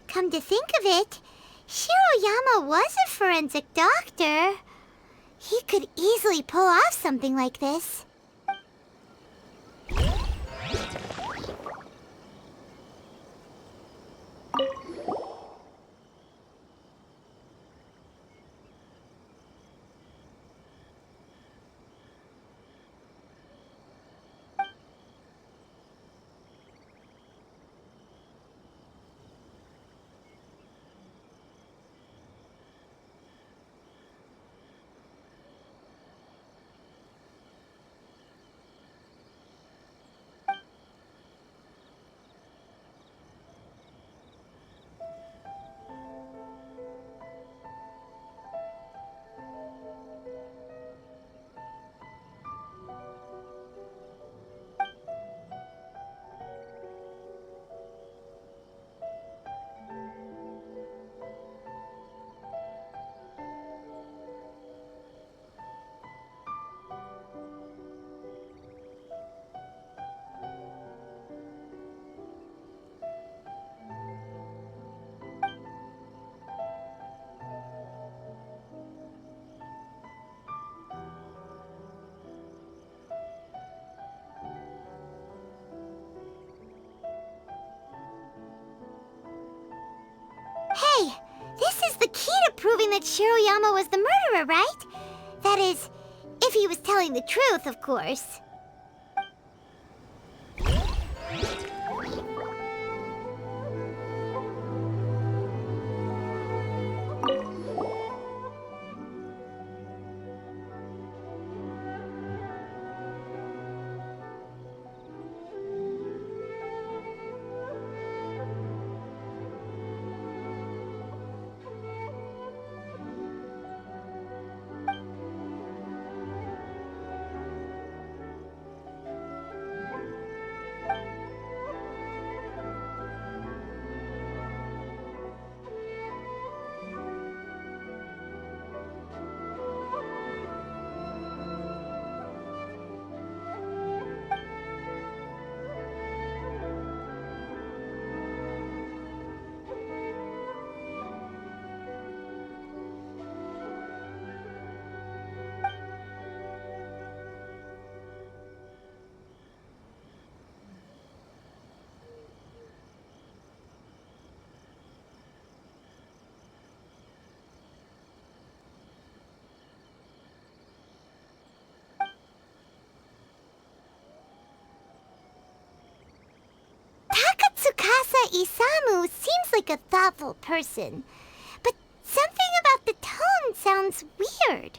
Come to think of it, Shiroyama was a forensic doctor. He could easily pull off something like this. Hey, this is the key to proving that Shiroyama was the murderer, right? That is, if he was telling the truth, of course. Isamu seems like a thoughtful person, but something about the tone sounds weird.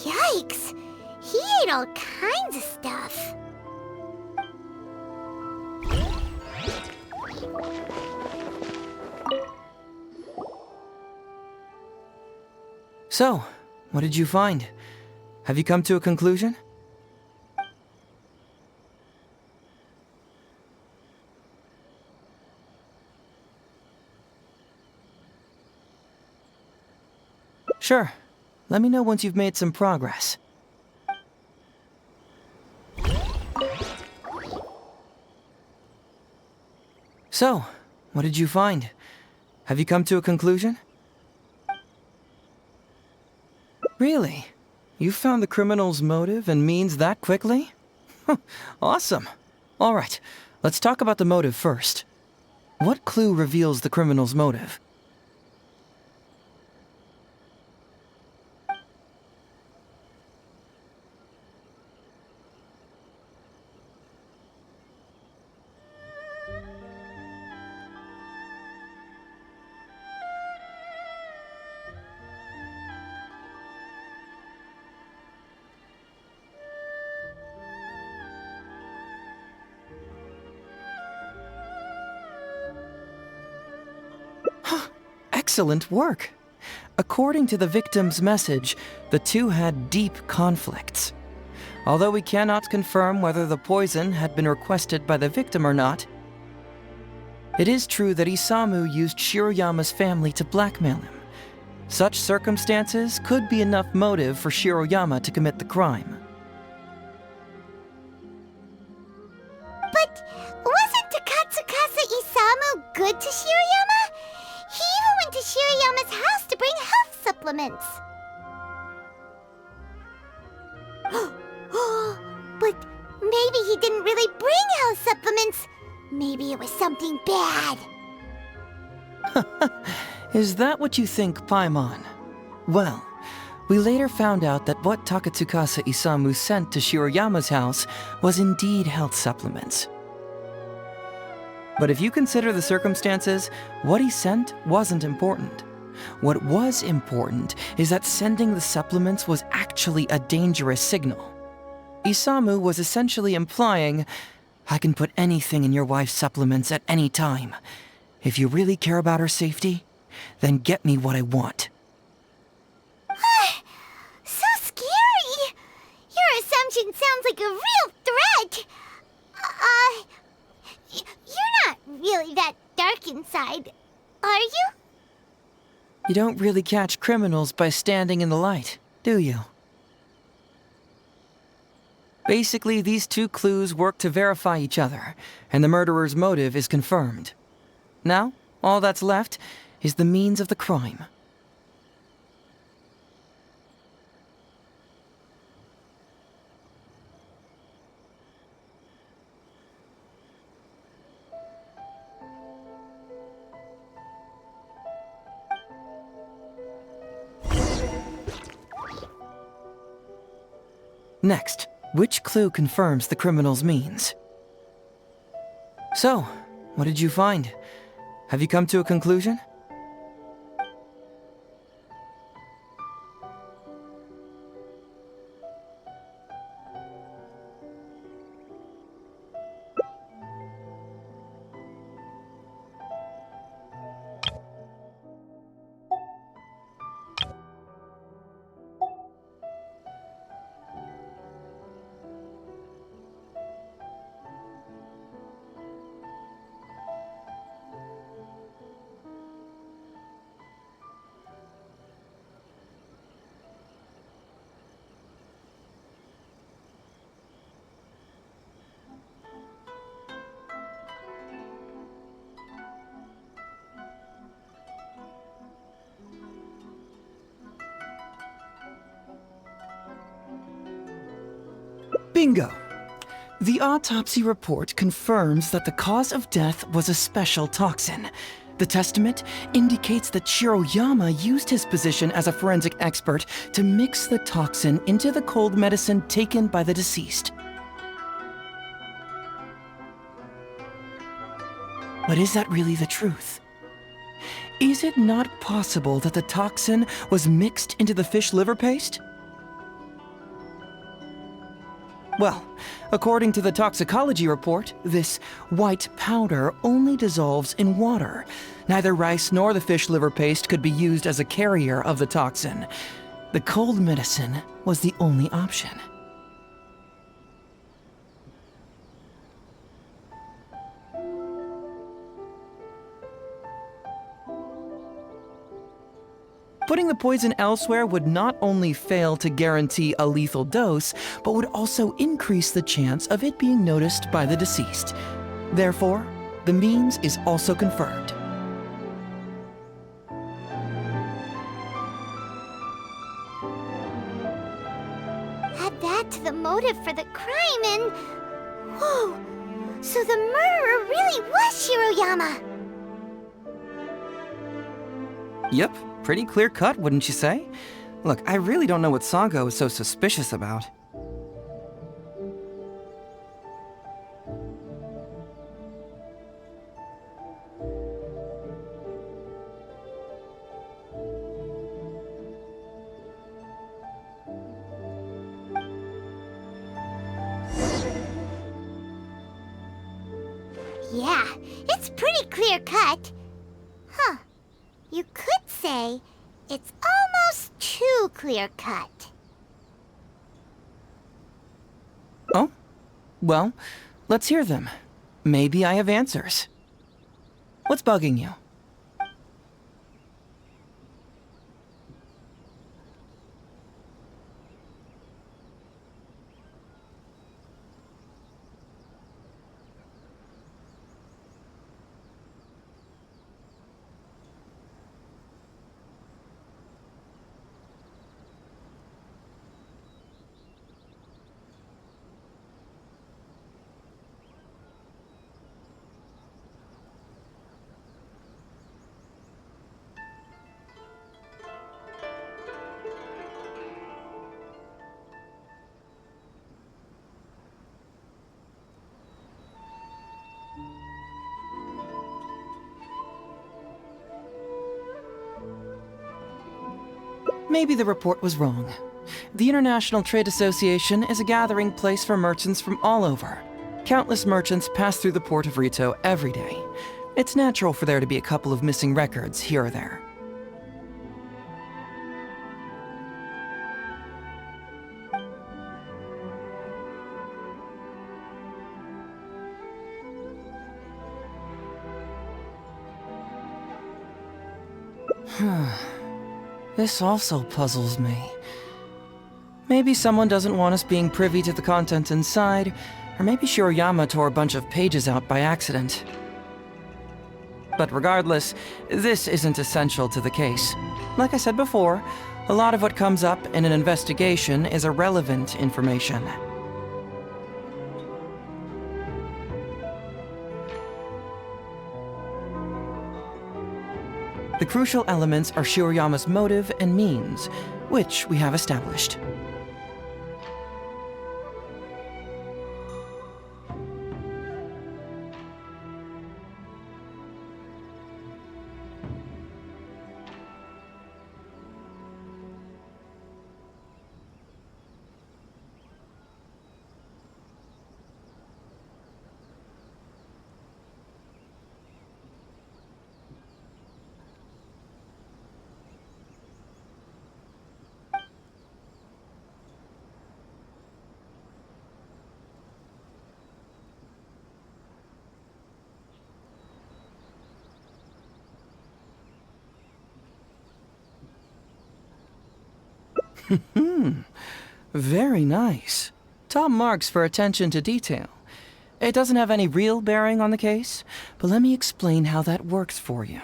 Yikes! He ate all kinds of stuff. So, what did you find? Have you come to a conclusion? Sure. Let me know once you've made some progress. So, what did you find? Have you come to a conclusion? Really? You found the criminal's motive and means that quickly? Awesome. All right, let's talk about the motive first. What clue reveals the criminal's motive? Excellent work. According to the victim's message, the two had deep conflicts. Although we cannot confirm whether the poison had been requested by the victim or not, it is true that Isamu used Shiroyama's family to blackmail him. Such circumstances could be enough motive for Shiroyama to commit the crime. But wasn't Takatsukasa Isamu good to Shiroyama? He even went to Shiroyama's house to bring health supplements. But maybe he didn't really bring health supplements. Maybe it was something bad. Is that what you think, Paimon? Well, we later found out that what Takatsukasa Isamu sent to Shiroyama's house was indeed health supplements. But if you consider the circumstances, what he sent wasn't important. What was important is that sending the supplements was actually a dangerous signal. Isamu was essentially implying, I can put anything in your wife's supplements at any time. If you really care about her safety, then get me what I want. So scary! Your assumption sounds like a real threat! You're not really that dark inside, are you? You don't really catch criminals by standing in the light, do you? Basically, these two clues work to verify each other, and the murderer's motive is confirmed. Now, all that's left is the means of the crime. Next, which clue confirms the criminal's means? So, what did you find? Have you come to a conclusion? Bingo! The autopsy report confirms that the cause of death was a special toxin. The testament indicates that Shiroyama used his position as a forensic expert to mix the toxin into the cold medicine taken by the deceased. But is that really the truth? Is it not possible that the toxin was mixed into the fish liver paste? Well, according to the toxicology report, this white powder only dissolves in water. Neither rice nor the fish liver paste could be used as a carrier of the toxin. The cold medicine was the only option. Putting the poison elsewhere would not only fail to guarantee a lethal dose, but would also increase the chance of it being noticed by the deceased. Therefore, the means is also confirmed. Add that to the motive for the crime and... Whoa! So the murderer really was Shiroyama! Yep, pretty clear cut, wouldn't you say? Look, I really don't know what Sango is so suspicious about. Yeah, it's pretty clear cut. Huh. You could say it's almost too clear cut. Oh? Well, let's hear them. Maybe I have answers. What's bugging you? Maybe the report was wrong. The International Trade Association is a gathering place for merchants from all over. Countless merchants pass through the port of Rito every day. It's natural for there to be a couple of missing records here or there. This also puzzles me. Maybe someone doesn't want us being privy to the content inside, or maybe Shiroyama tore a bunch of pages out by accident. But regardless, this isn't essential to the case. Like I said before, a lot of what comes up in an investigation is irrelevant information. The crucial elements are Shiroyama's motive and means, which we have established. Very nice. Top marks for attention to detail. It doesn't have any real bearing on the case, but let me explain how that works for you.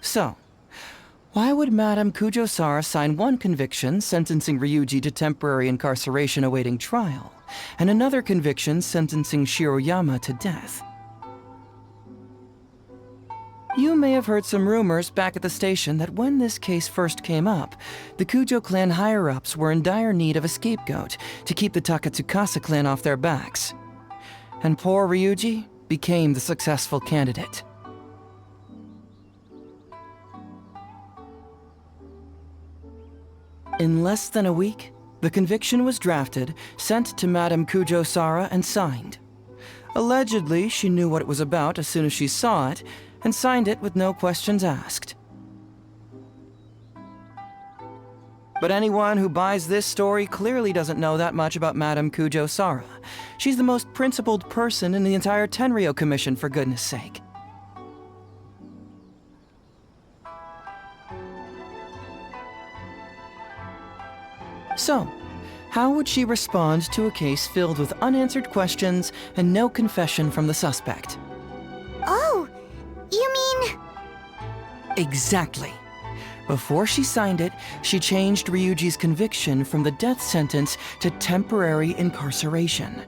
So, why would Madame Kujo-Sara sign one conviction sentencing Ryuji to temporary incarceration awaiting trial, and another conviction sentencing Shiroyama to death. You may have heard some rumors back at the station that when this case first came up, the Kujo clan higher-ups were in dire need of a scapegoat to keep the Takatsukasa clan off their backs. And poor Ryuji became the successful candidate. In less than a week, the conviction was drafted, sent to Madame Kujo Sara, and signed. Allegedly, she knew what it was about as soon as she saw it, and signed it with no questions asked. But anyone who buys this story clearly doesn't know that much about Madame Kujo Sara. She's the most principled person in the entire Tenryou Commission, for goodness sake. So, how would she respond to a case filled with unanswered questions and no confession from the suspect? Oh, you mean... Exactly. Before she signed it, she changed Ryuji's conviction from the death sentence to temporary incarceration.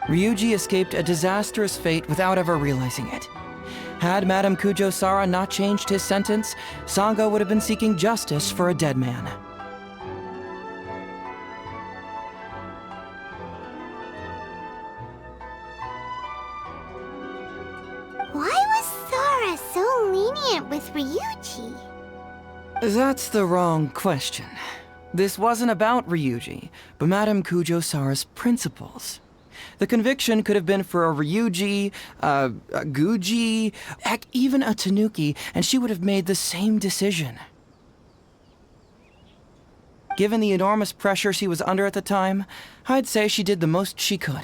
Ryuji escaped a disastrous fate without ever realizing it. Had Madame Kujo Sara not changed his sentence, Sango would have been seeking justice for a dead man. Why was Sara so lenient with Ryuji? That's the wrong question. This wasn't about Ryuji, but Madame Kujo Sara's principles. The conviction could have been for a Ryuji, a Guji, heck, even a Tanuki, and she would have made the same decision. Given the enormous pressure she was under at the time, I'd say she did the most she could.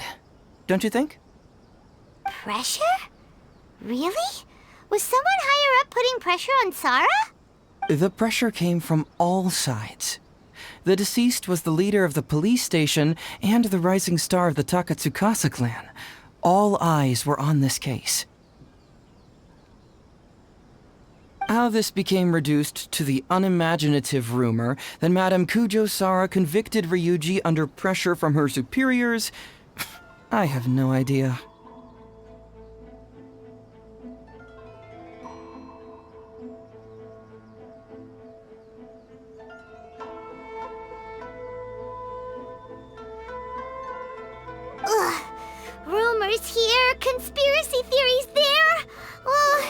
Don't you think? Pressure? Really? Was someone higher up putting pressure on Sara? The pressure came from all sides. The deceased was the leader of the police station and the rising star of the Takatsukasa clan. All eyes were on this case. How this became reduced to the unimaginative rumor that Madame Kujo Sara convicted Ryuji under pressure from her superiors, I have no idea. Ugh. Rumors here, conspiracy theories there. Ugh.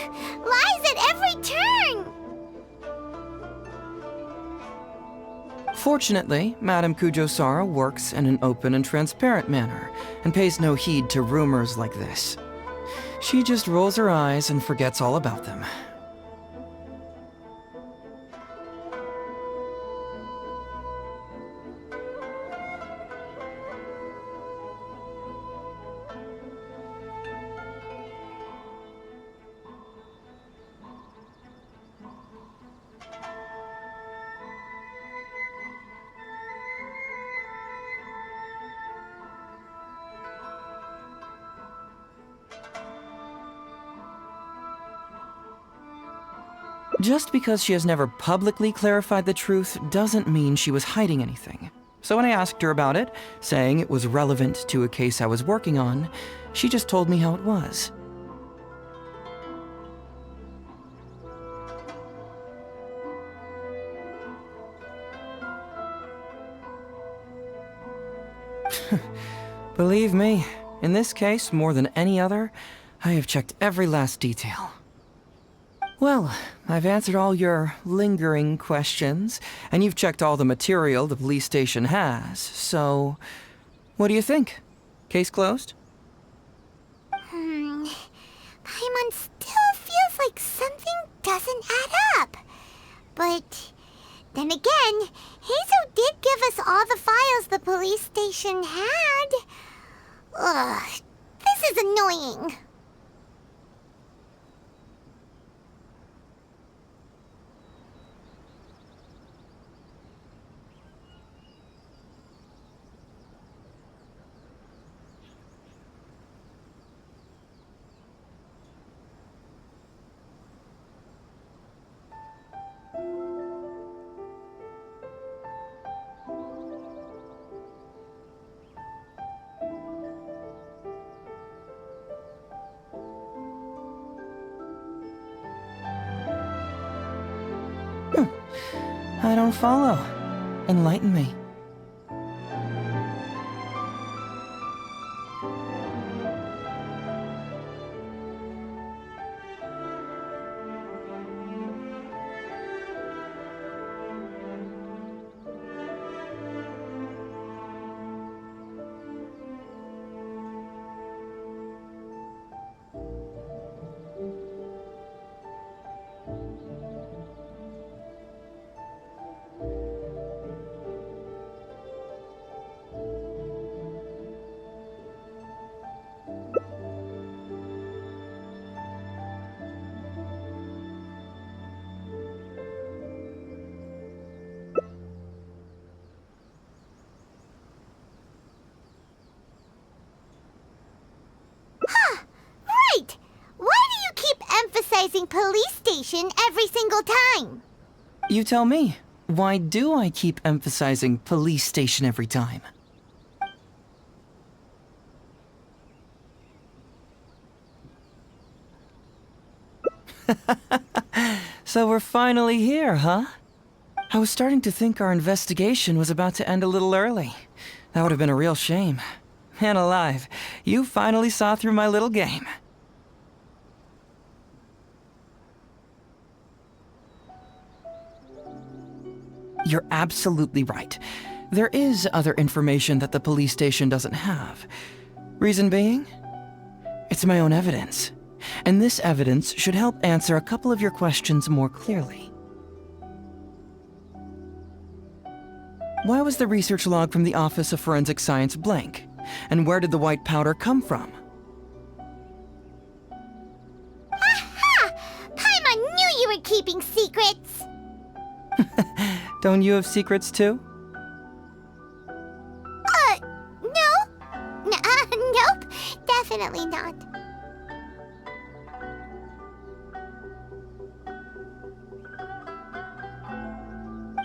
Lies at every turn. Fortunately, Madame Kujo Sara works in an open and transparent manner and pays no heed to rumors like this. She just rolls her eyes and forgets all about them. Just because she has never publicly clarified the truth doesn't mean she was hiding anything. So when I asked her about it, saying it was relevant to a case I was working on, she just told me how it was. Believe me, in this case, more than any other, I have checked every last detail. Well, I've answered all your lingering questions, and you've checked all the material the police station has, so... what do you think? Case closed? Paimon still feels like something doesn't add up. But then again, Heizo did give us all the files the police station had. Ugh, this is annoying. I don't follow. Enlighten me. Right! Why do you keep emphasizing police station every single time? You tell me. Why do I keep emphasizing police station every time? So we're finally here, huh? I was starting to think our investigation was about to end a little early. That would have been a real shame. Man alive, you finally saw through my little game. You're absolutely right. There is other information that the police station doesn't have. Reason being? It's my own evidence. And this evidence should help answer a couple of your questions more clearly. Why was the research log from the Office of Forensic Science blank? And where did the white powder come from? Aha! Paimon knew you were keeping secrets! Don't you have secrets too? No? Nope. Definitely not.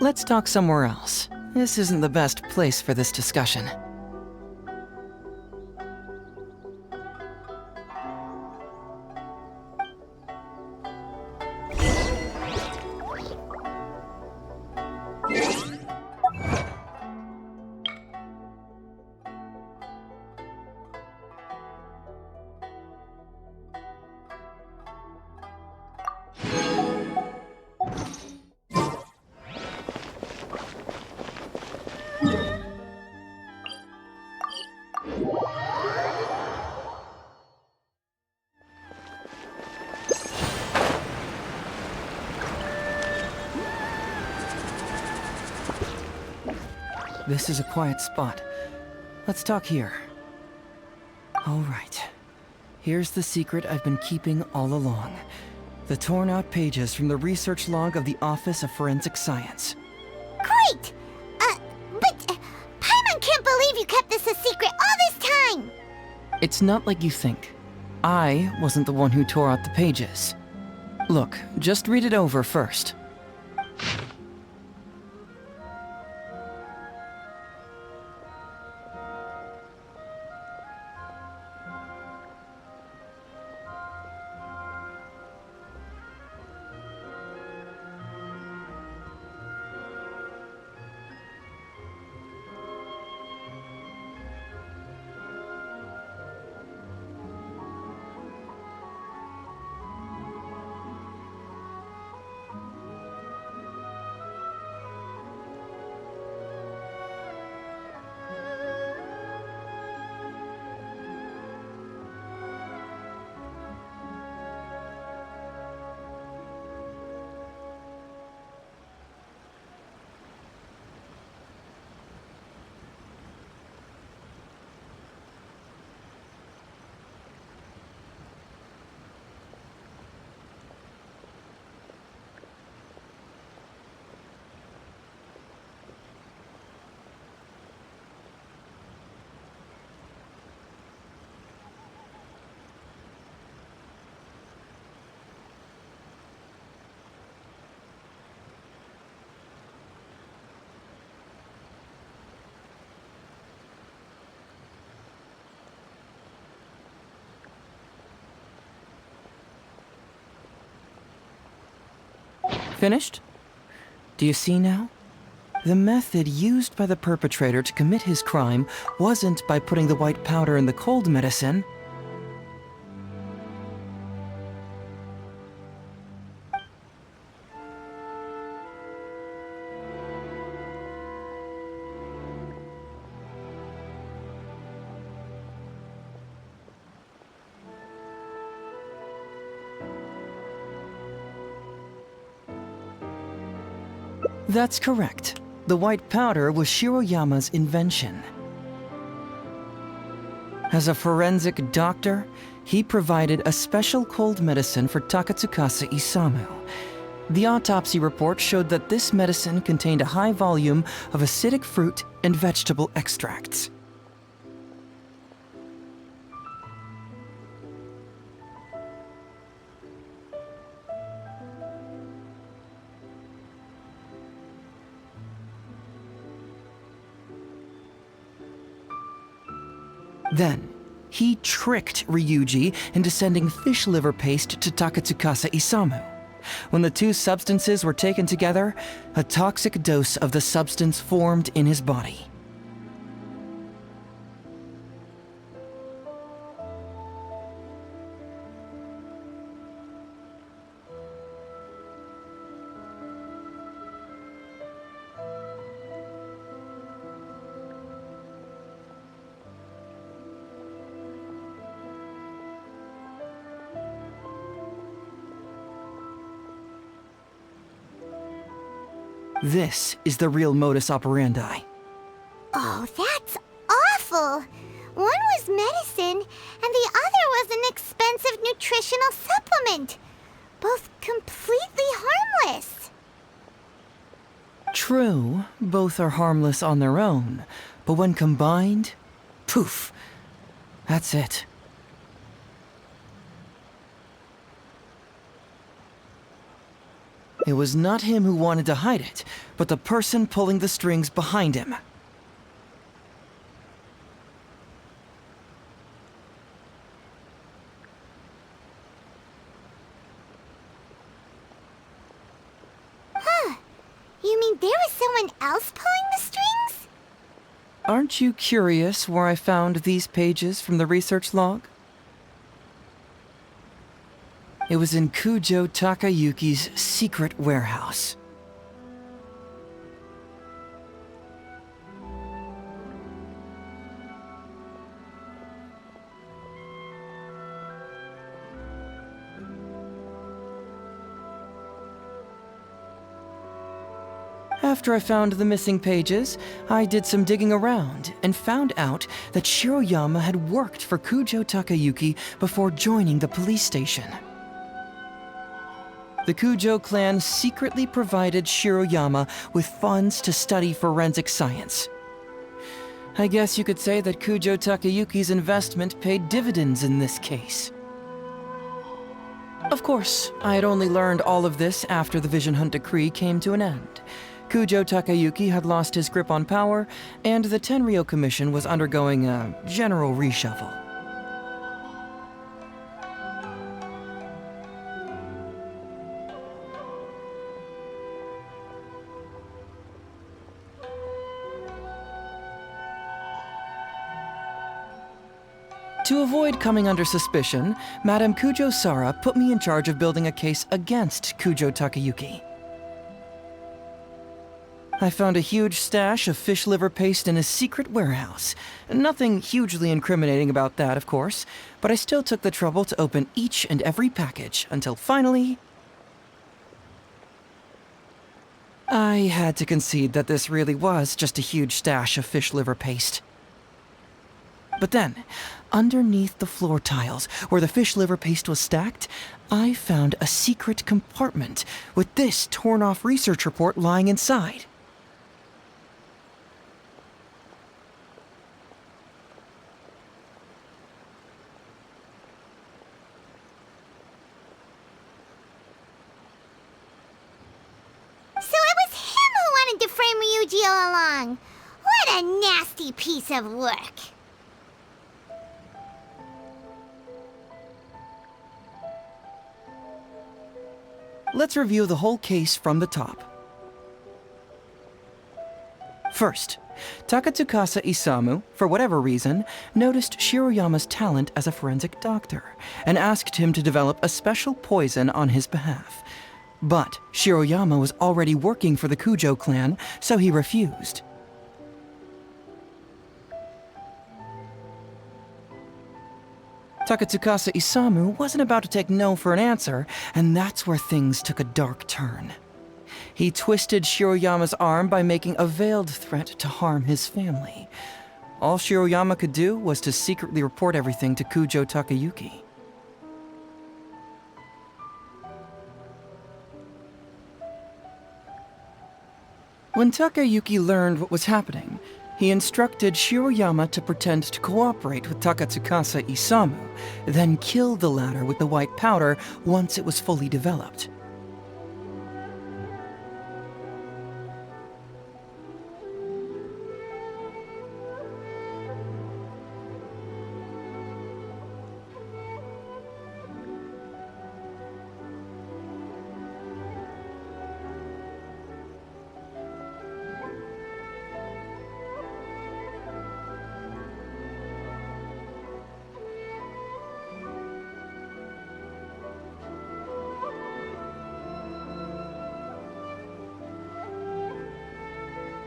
Let's talk somewhere else. This isn't the best place for this discussion. This is a quiet spot. Let's talk here. All right. Here's the secret I've been keeping all along. The torn out pages from the research log of the Office of Forensic Science. Great! But Paimon can't believe you kept this a secret all this time! It's not like you think. I wasn't the one who tore out the pages. Look, just read it over first. Finished? Do you see now? The method used by the perpetrator to commit his crime wasn't by putting the white powder in the cold medicine. That's correct. The white powder was Shiroyama's invention. As a forensic doctor, he provided a special cold medicine for Takatsukasa Isamu. The autopsy report showed that this medicine contained a high volume of acidic fruit and vegetable extracts. Then, he tricked Ryuji into sending fish liver paste to Takatsukasa Isamu. When the two substances were taken together, a toxic dose of the substance formed in his body. This is the real modus operandi. Oh, that's awful! One was medicine, and the other was an expensive nutritional supplement. Both completely harmless. True, both are harmless on their own, but when combined, poof, that's it. It was not him who wanted to hide it, but the person pulling the strings behind him. Huh. You mean there was someone else pulling the strings? Aren't you curious where I found these pages from the research log? It was in Kujo Takayuki's secret warehouse. After I found the missing pages, I did some digging around and found out that Shiroyama had worked for Kujo Takayuki before joining the police station. The Kujo clan secretly provided Shiroyama with funds to study forensic science. I guess you could say that Kujo Takayuki's investment paid dividends in this case. Of course, I had only learned all of this after the Vision Hunt decree came to an end. Kujo Takayuki had lost his grip on power, and the Tenryou Commission was undergoing a general reshuffle. To avoid coming under suspicion, Madame Kujo Sara put me in charge of building a case against Kujo Takayuki. I found a huge stash of fish liver paste in his secret warehouse. Nothing hugely incriminating about that, of course, but I still took the trouble to open each and every package until finally... I had to concede that this really was just a huge stash of fish liver paste. But then, underneath the floor tiles, where the fish liver paste was stacked, I found a secret compartment with this torn-off research report lying inside. So it was him who wanted to frame Ryuji all along. What a nasty piece of work. Let's review the whole case from the top. First, Takatsukasa Isamu, for whatever reason, noticed Shiroyama's talent as a forensic doctor and asked him to develop a special poison on his behalf. But Shiroyama was already working for the Kujo clan, so he refused. Takatsukasa Isamu wasn't about to take no for an answer, and that's where things took a dark turn. He twisted Shiroyama's arm by making a veiled threat to harm his family. All Shiroyama could do was to secretly report everything to Kujo Takayuki. When Takayuki learned what was happening, he instructed Shiroyama to pretend to cooperate with Takatsukasa Isamu, then kill the latter with the white powder once it was fully developed.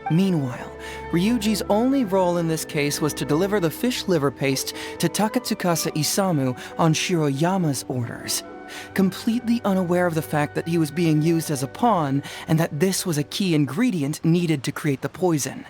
Meanwhile, Ryuji's only role in this case was to deliver the fish liver paste to Takatsukasa Isamu on Shiroyama's orders, completely unaware of the fact that he was being used as a pawn and that this was a key ingredient needed to create the poison.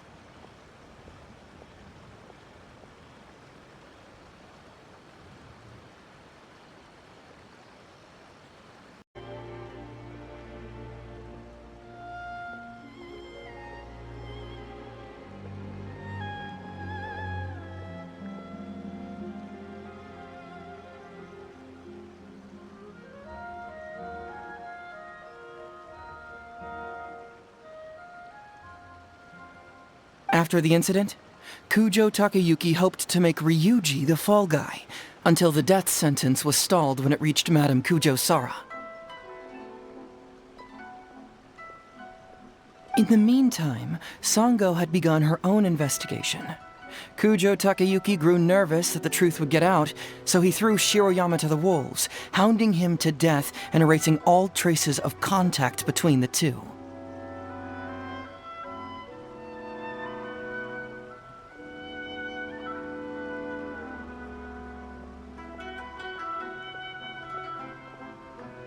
After the incident, Kujo Takayuki hoped to make Ryuji the fall guy, until the death sentence was stalled when it reached Madame Kujo Sara. In the meantime, Sango had begun her own investigation. Kujo Takayuki grew nervous that the truth would get out, so he threw Shiroyama to the wolves, hounding him to death and erasing all traces of contact between the two.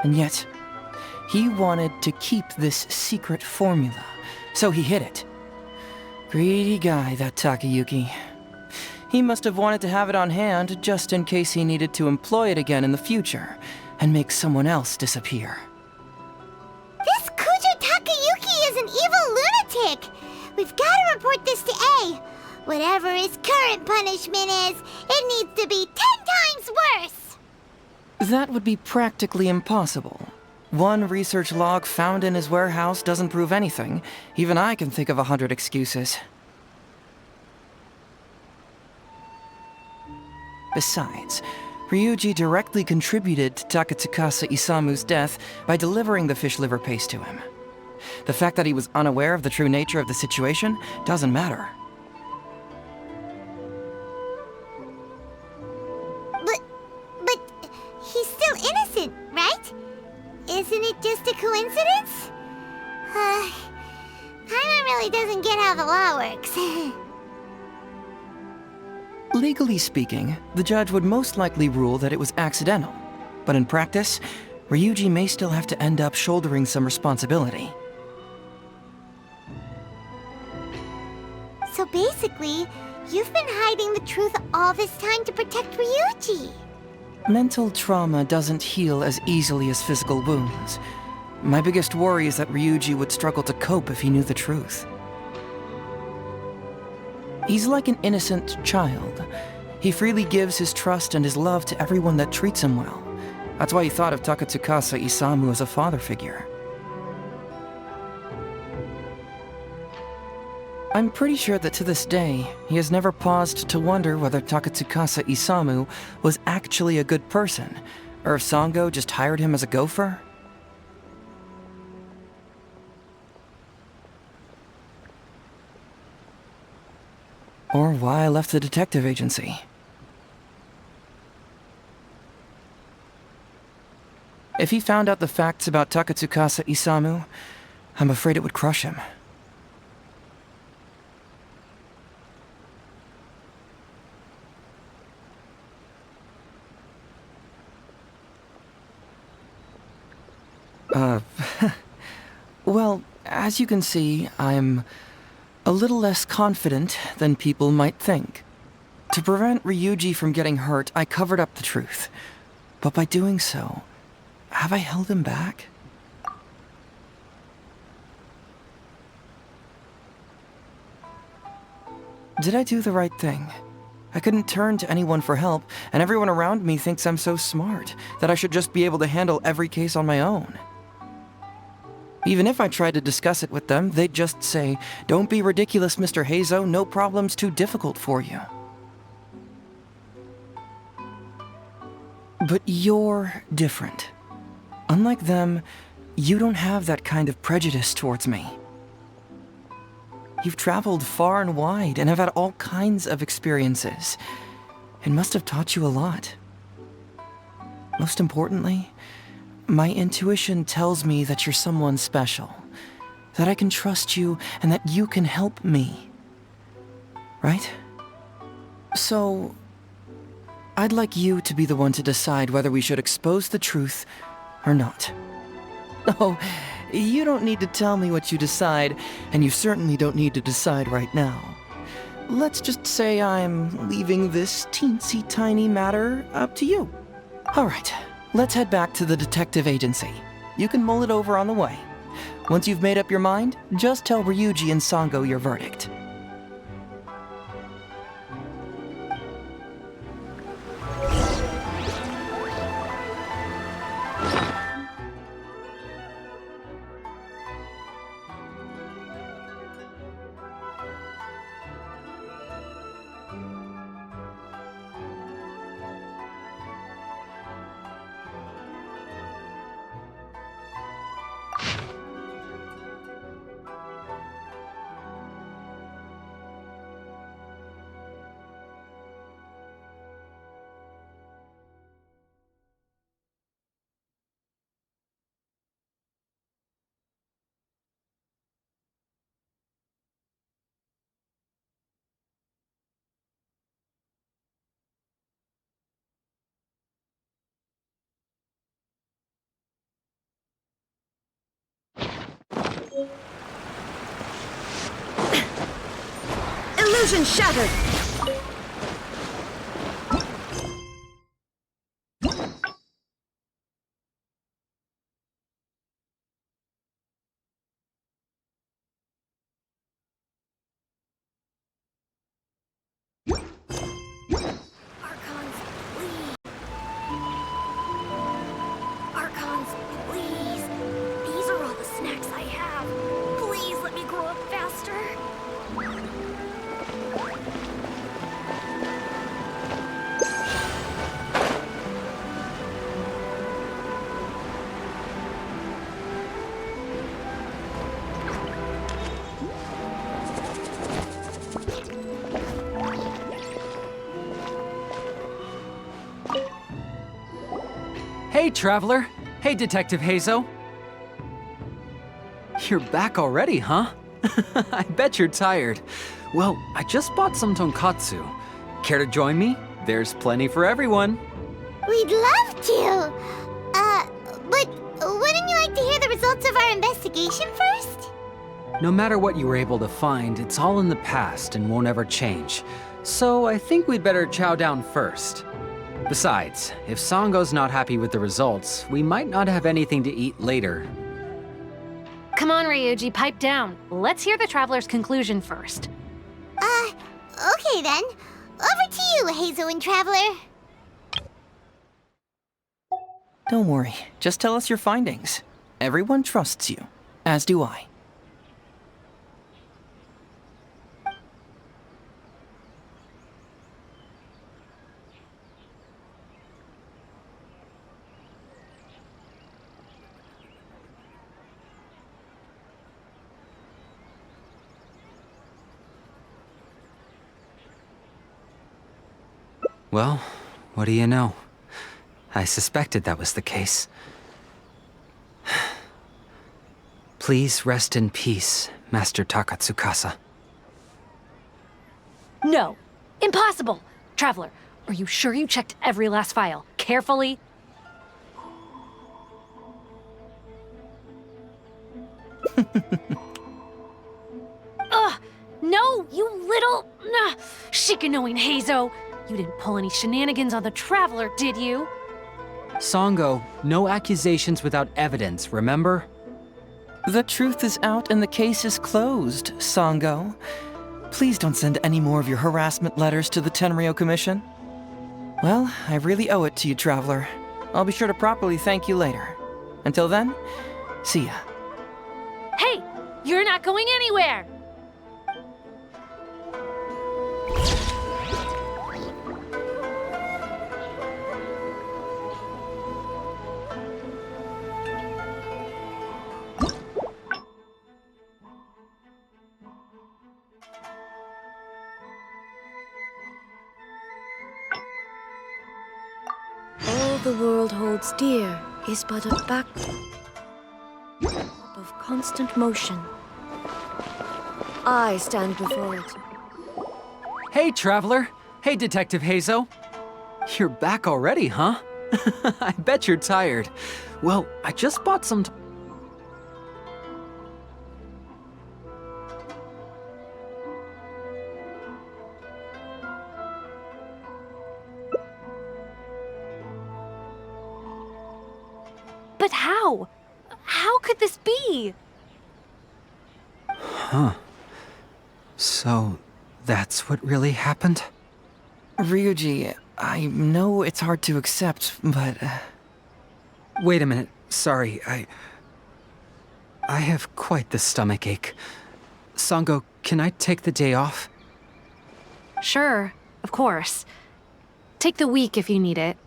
And yet, he wanted to keep this secret formula, so he hid it. Greedy guy, that Takayuki. He must have wanted to have it on hand just in case he needed to employ it again in the future, and make someone else disappear. This Kujo Takayuki is an evil lunatic! We've got to report this to A. Whatever his current punishment is, it needs to be 10 times worse! That would be practically impossible. One research log found in his warehouse doesn't prove anything. Even I can think of 100 excuses. Besides, Ryuji directly contributed to Takatsukasa Isamu's death by delivering the fish liver paste to him. The fact that he was unaware of the true nature of the situation doesn't matter. He's still innocent, right? Isn't it just a coincidence? Paimon really doesn't get how the law works. Legally speaking, the judge would most likely rule that it was accidental. But in practice, Ryuji may still have to end up shouldering some responsibility. So basically, you've been hiding the truth all this time to protect Ryuji. Mental trauma doesn't heal as easily as physical wounds. My biggest worry is that Ryuji would struggle to cope if he knew the truth. He's like an innocent child. He freely gives his trust and his love to everyone that treats him well. That's why he thought of Takatsukasa Isamu as a father figure. I'm pretty sure that to this day, he has never paused to wonder whether Takatsukasa Isamu was actually a good person, or if Sango just hired him as a gopher. or why I left the detective agency. If he found out the facts about Takatsukasa Isamu, I'm afraid it would crush him. Well, as you can see, I'm a little less confident than people might think. To prevent Ryuji from getting hurt, I covered up the truth. But by doing so, have I held him back? Did I do the right thing? I couldn't turn to anyone for help, and everyone around me thinks I'm so smart that I should just be able to handle every case on my own. Even if I tried to discuss it with them, they'd just say, "Don't be ridiculous, Mr. Heizo, no problem's too difficult for you." But you're different. Unlike them, you don't have that kind of prejudice towards me. You've traveled far and wide and have had all kinds of experiences. It must have taught you a lot. Most importantly, my intuition tells me that you're someone special, that I can trust you and that you can help me. Right? So, I'd like you to be the one to decide whether we should expose the truth or not. Oh, you don't need to tell me what you decide, and you certainly don't need to decide right now. Let's just say I'm leaving this teensy tiny matter up to you. All right, let's head back to the detective agency. You can mull it over on the way. Once you've made up your mind, just tell Ryuji and Sango your verdict. Illusion shattered! Archons, please. These are all the snacks I have. Please let me grow up faster. Hey, Traveler! Hey, Detective Heizo! You're back already, huh? I bet you're tired. Well, I just bought some tonkatsu. Care to join me? There's plenty for everyone. We'd love to. But wouldn't you like to hear the results of our investigation first? No matter what you were able to find, it's all in the past and won't ever change. So I think we'd better chow down first. Besides, if Sango's not happy with the results, we might not have anything to eat later. Come on, Ryuji, pipe down. Let's hear the Traveler's conclusion first. Okay then. Over to you, Heizo and Traveler. Don't worry, just tell us your findings. Everyone trusts you, as do I. Well, what do you know? I suspected that was the case. Please rest in peace, Master Takatsukasa. No! Impossible! Traveler, are you sure you checked every last file? Carefully? Ugh! No, you little... Shikanoing Heizo! You didn't pull any shenanigans on the Traveler, did you? Songo, no accusations without evidence, remember? The truth is out and the case is closed, Songo. Please don't send any more of your harassment letters to the Tenryo Commission. Well, I really owe it to you, Traveler. I'll be sure to properly thank you later. Until then, see ya. Hey! You're not going anywhere! All the world holds dear is but a backdrop of constant motion. I stand before it. Hey, Traveler! Hey, Detective Heizo! You're back already, huh? I bet you're tired. Well, I just bought some... But how? How could this be? Huh. So, that's what really happened? Ryuji, I know it's hard to accept, but... Wait a minute. Sorry, I have quite the stomach ache. Songo, can I take the day off? Sure, of course. Take the week if you need it.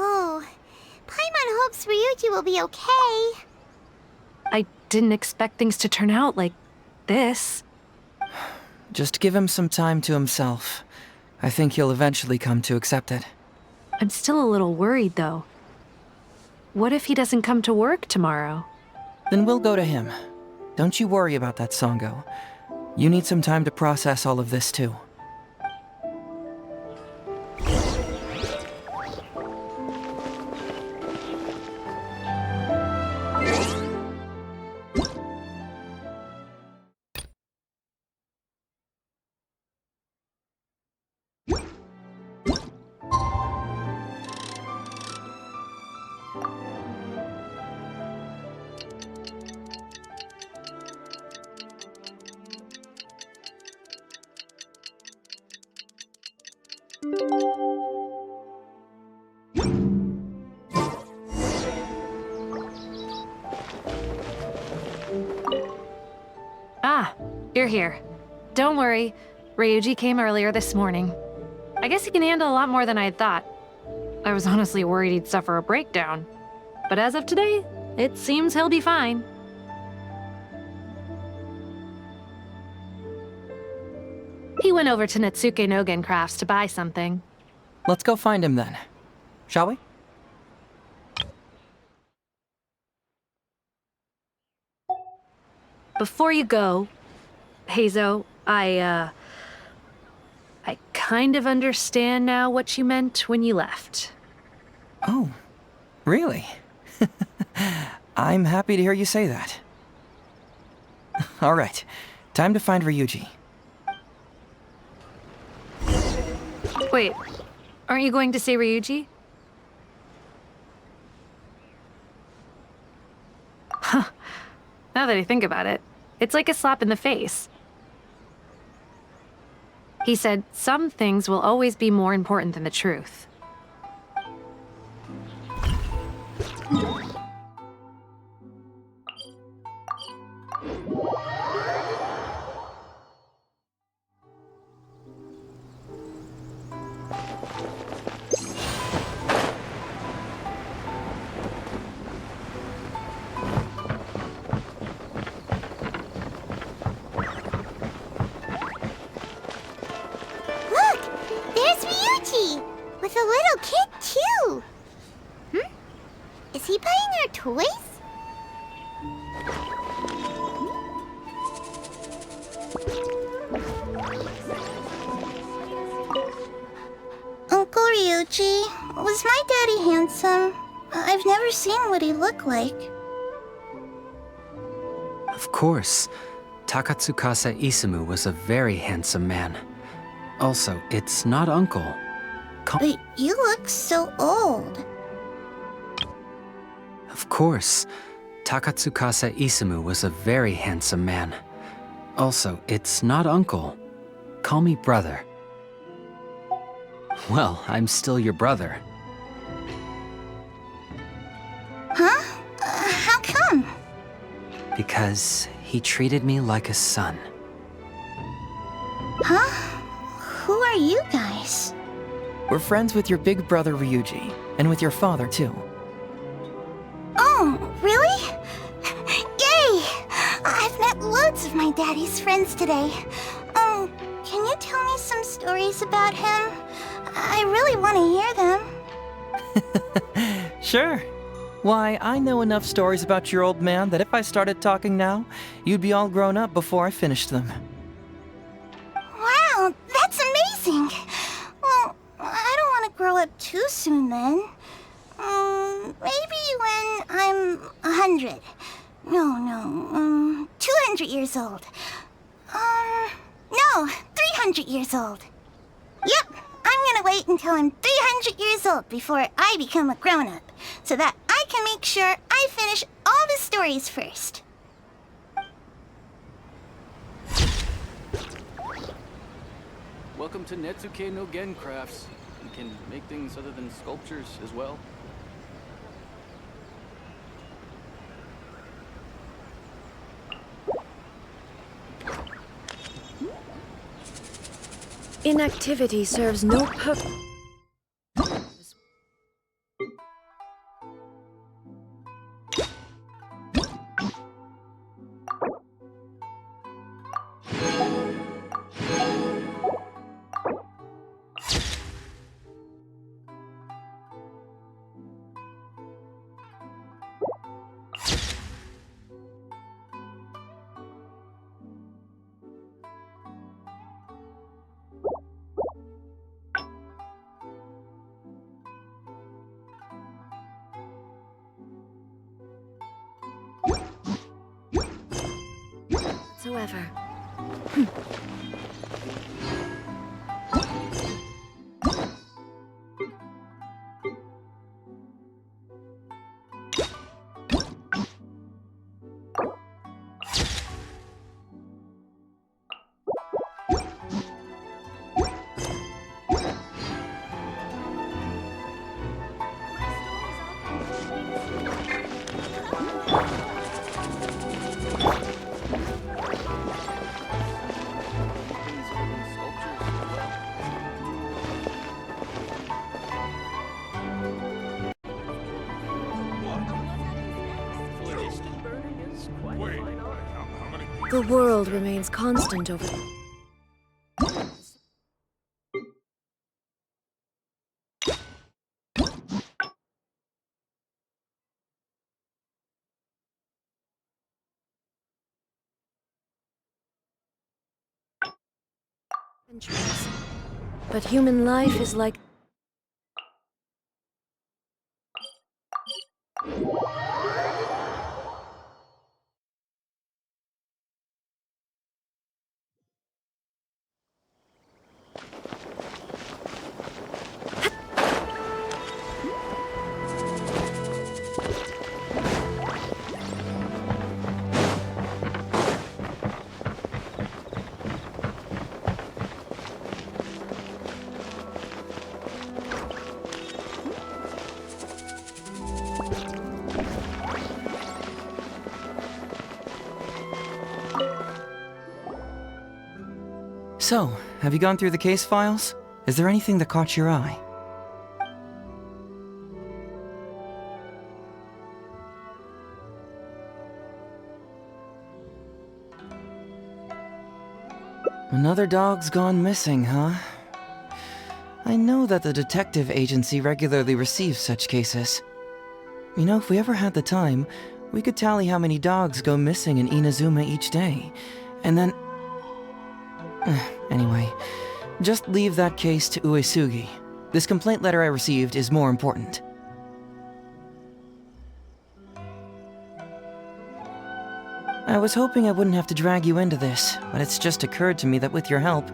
Oh, Paimon hopes Ryuji will be okay. I didn't expect things to turn out like this. Just give him some time to himself. I think he'll eventually come to accept it. I'm still a little worried, though. What if he doesn't come to work tomorrow? Then we'll go to him. Don't you worry about that, Songo. You need some time to process all of this, too. Ah, you're here. Don't worry. Ryuji came earlier this morning. I guess he can handle a lot more than I had thought. I was honestly worried he'd suffer a breakdown. But as of today, it seems he'll be fine. He went over to Natsuke Nogen Crafts to buy something. Let's go find him then. Shall we? Before you go, Heizo, I kind of understand now what you meant when you left. Oh, really? I'm happy to hear you say that. All right, time to find Ryuji. Wait, aren't you going to say Ryuji? Huh. Now that I think about it, it's like a slap in the face. He said, some things will always be more important than the truth. Ryuji, was my daddy handsome? I've never seen what he looked like. Of course. Takatsukasa Isamu was a very handsome man. Also, it's not uncle. But you look so old. Of course. Takatsukasa Isamu was a very handsome man. Also, it's not uncle. Call me brother. Well, I'm still your brother. Huh? How come? Because he treated me like a son. Huh? Who are you guys? We're friends with your big brother Ryuji, and with your father too. Oh, really? Yay! I've met loads of my daddy's friends today. Can you tell me some stories about him? I really want to hear them. Sure. Why, I know enough stories about your old man that if I started talking now, you'd be all grown up before I finished them. Wow, that's amazing! Well, I don't want to grow up too soon then. Maybe when I'm 100. No, 200 years old. No, 300 years old. Yep, I'm gonna wait until I'm 300 years old before I become a grown-up, so that I can make sure I finish all the stories first. Welcome to Netsuke no Gen Crafts. You can make things other than sculptures as well. Inactivity serves no purpose. Whatsoever. The world remains constant over. Centuries. But human life is like. So, have you gone through the case files? Is there anything that caught your eye? Another dog's gone missing, huh? I know that the detective agency regularly receives such cases. You know, if we ever had the time, we could tally how many dogs go missing in Inazuma each day, and then... Anyway, just leave that case to Uesugi. This complaint letter I received is more important. I was hoping I wouldn't have to drag you into this, but it's just occurred to me that with your help,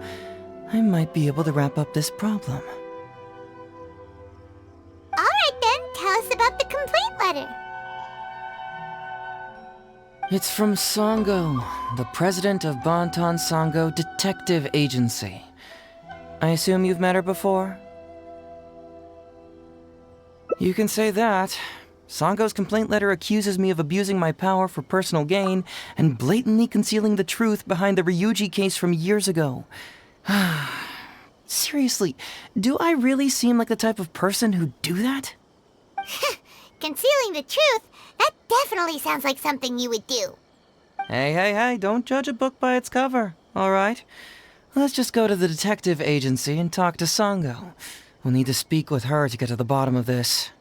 I might be able to wrap up this problem. Alright then, tell us about the complaint letter. It's from Sango, the president of Bantan Sango Detective Agency. I assume you've met her before? You can say that. Sango's complaint letter accuses me of abusing my power for personal gain and blatantly concealing the truth behind the Ryuji case from years ago. Seriously, do I really seem like the type of person who'd do that? Concealing the truth? That definitely sounds like something you would do. Hey, don't judge a book by its cover, alright? Let's just go to the detective agency and talk to Sango. We'll need to speak with her to get to the bottom of this.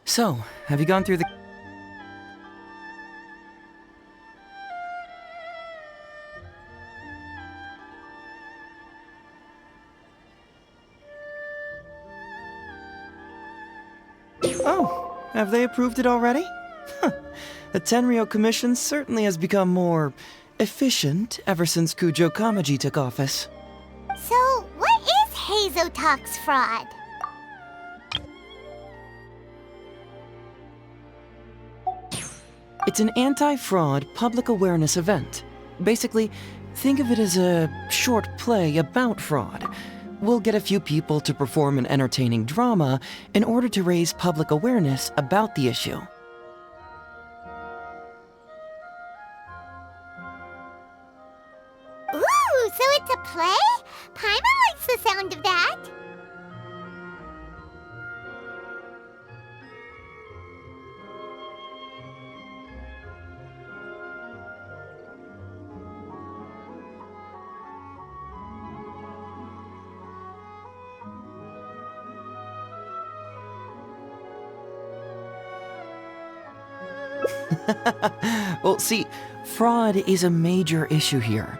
So, have you gone through the... Oh, have they approved it already? Huh. The Tenryo Commission certainly has become more efficient ever since Kujo Kamaji took office. So, what is Hazotalk's fraud? It's an anti-fraud public awareness event. Basically, think of it as a short play about fraud. We'll get a few people to perform an entertaining drama in order to raise public awareness about the issue. Ooh, so it's a play? Paimon likes the sound of that. Well, see, fraud is a major issue here.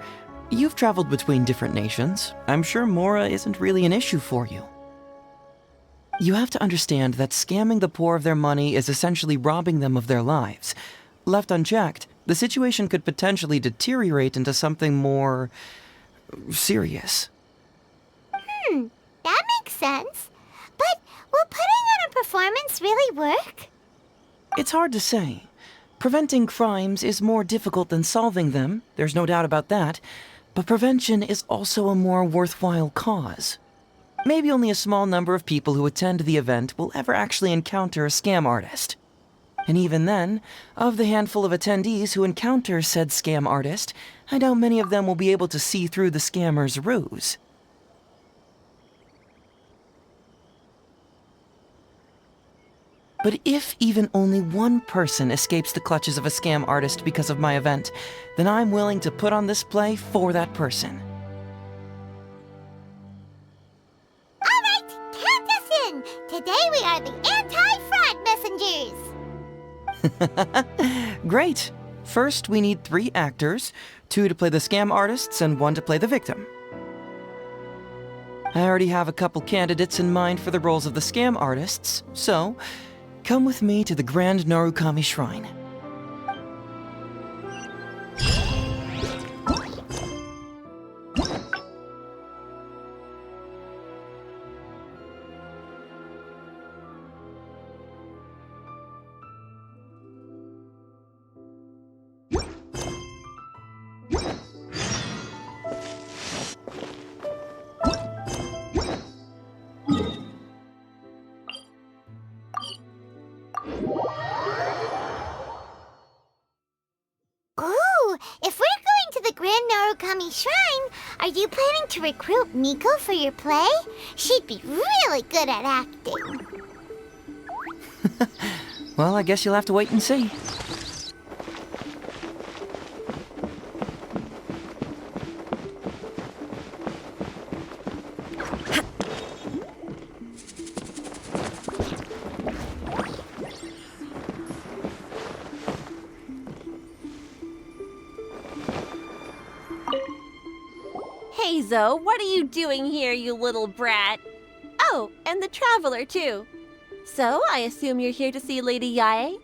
You've traveled between different nations. I'm sure Mora isn't really an issue for you. You have to understand that scamming the poor of their money is essentially robbing them of their lives. Left unchecked, the situation could potentially deteriorate into something more... serious. That makes sense. But will putting on a performance really work? It's hard to say. Preventing crimes is more difficult than solving them, there's no doubt about that, but prevention is also a more worthwhile cause. Maybe only a small number of people who attend the event will ever actually encounter a scam artist. And even then, of the handful of attendees who encounter said scam artist, I doubt many of them will be able to see through the scammer's ruse. But if even only one person escapes the clutches of a scam artist because of my event, then I'm willing to put on this play for that person. Alright, count us in! Today we are the anti-fraud messengers! Great! First, we need 3 actors, 2 to play the scam artists and 1 to play the victim. I already have a couple candidates in mind for the roles of the scam artists, so... come with me to the Grand Narukami Shrine. Shrine, are you planning to recruit Miko for your play? She'd be really good at acting. Well, I guess you'll have to wait and see. Hazo, what are you doing here, you little brat? Oh, and the Traveler, too. So, I assume you're here to see Lady Yae?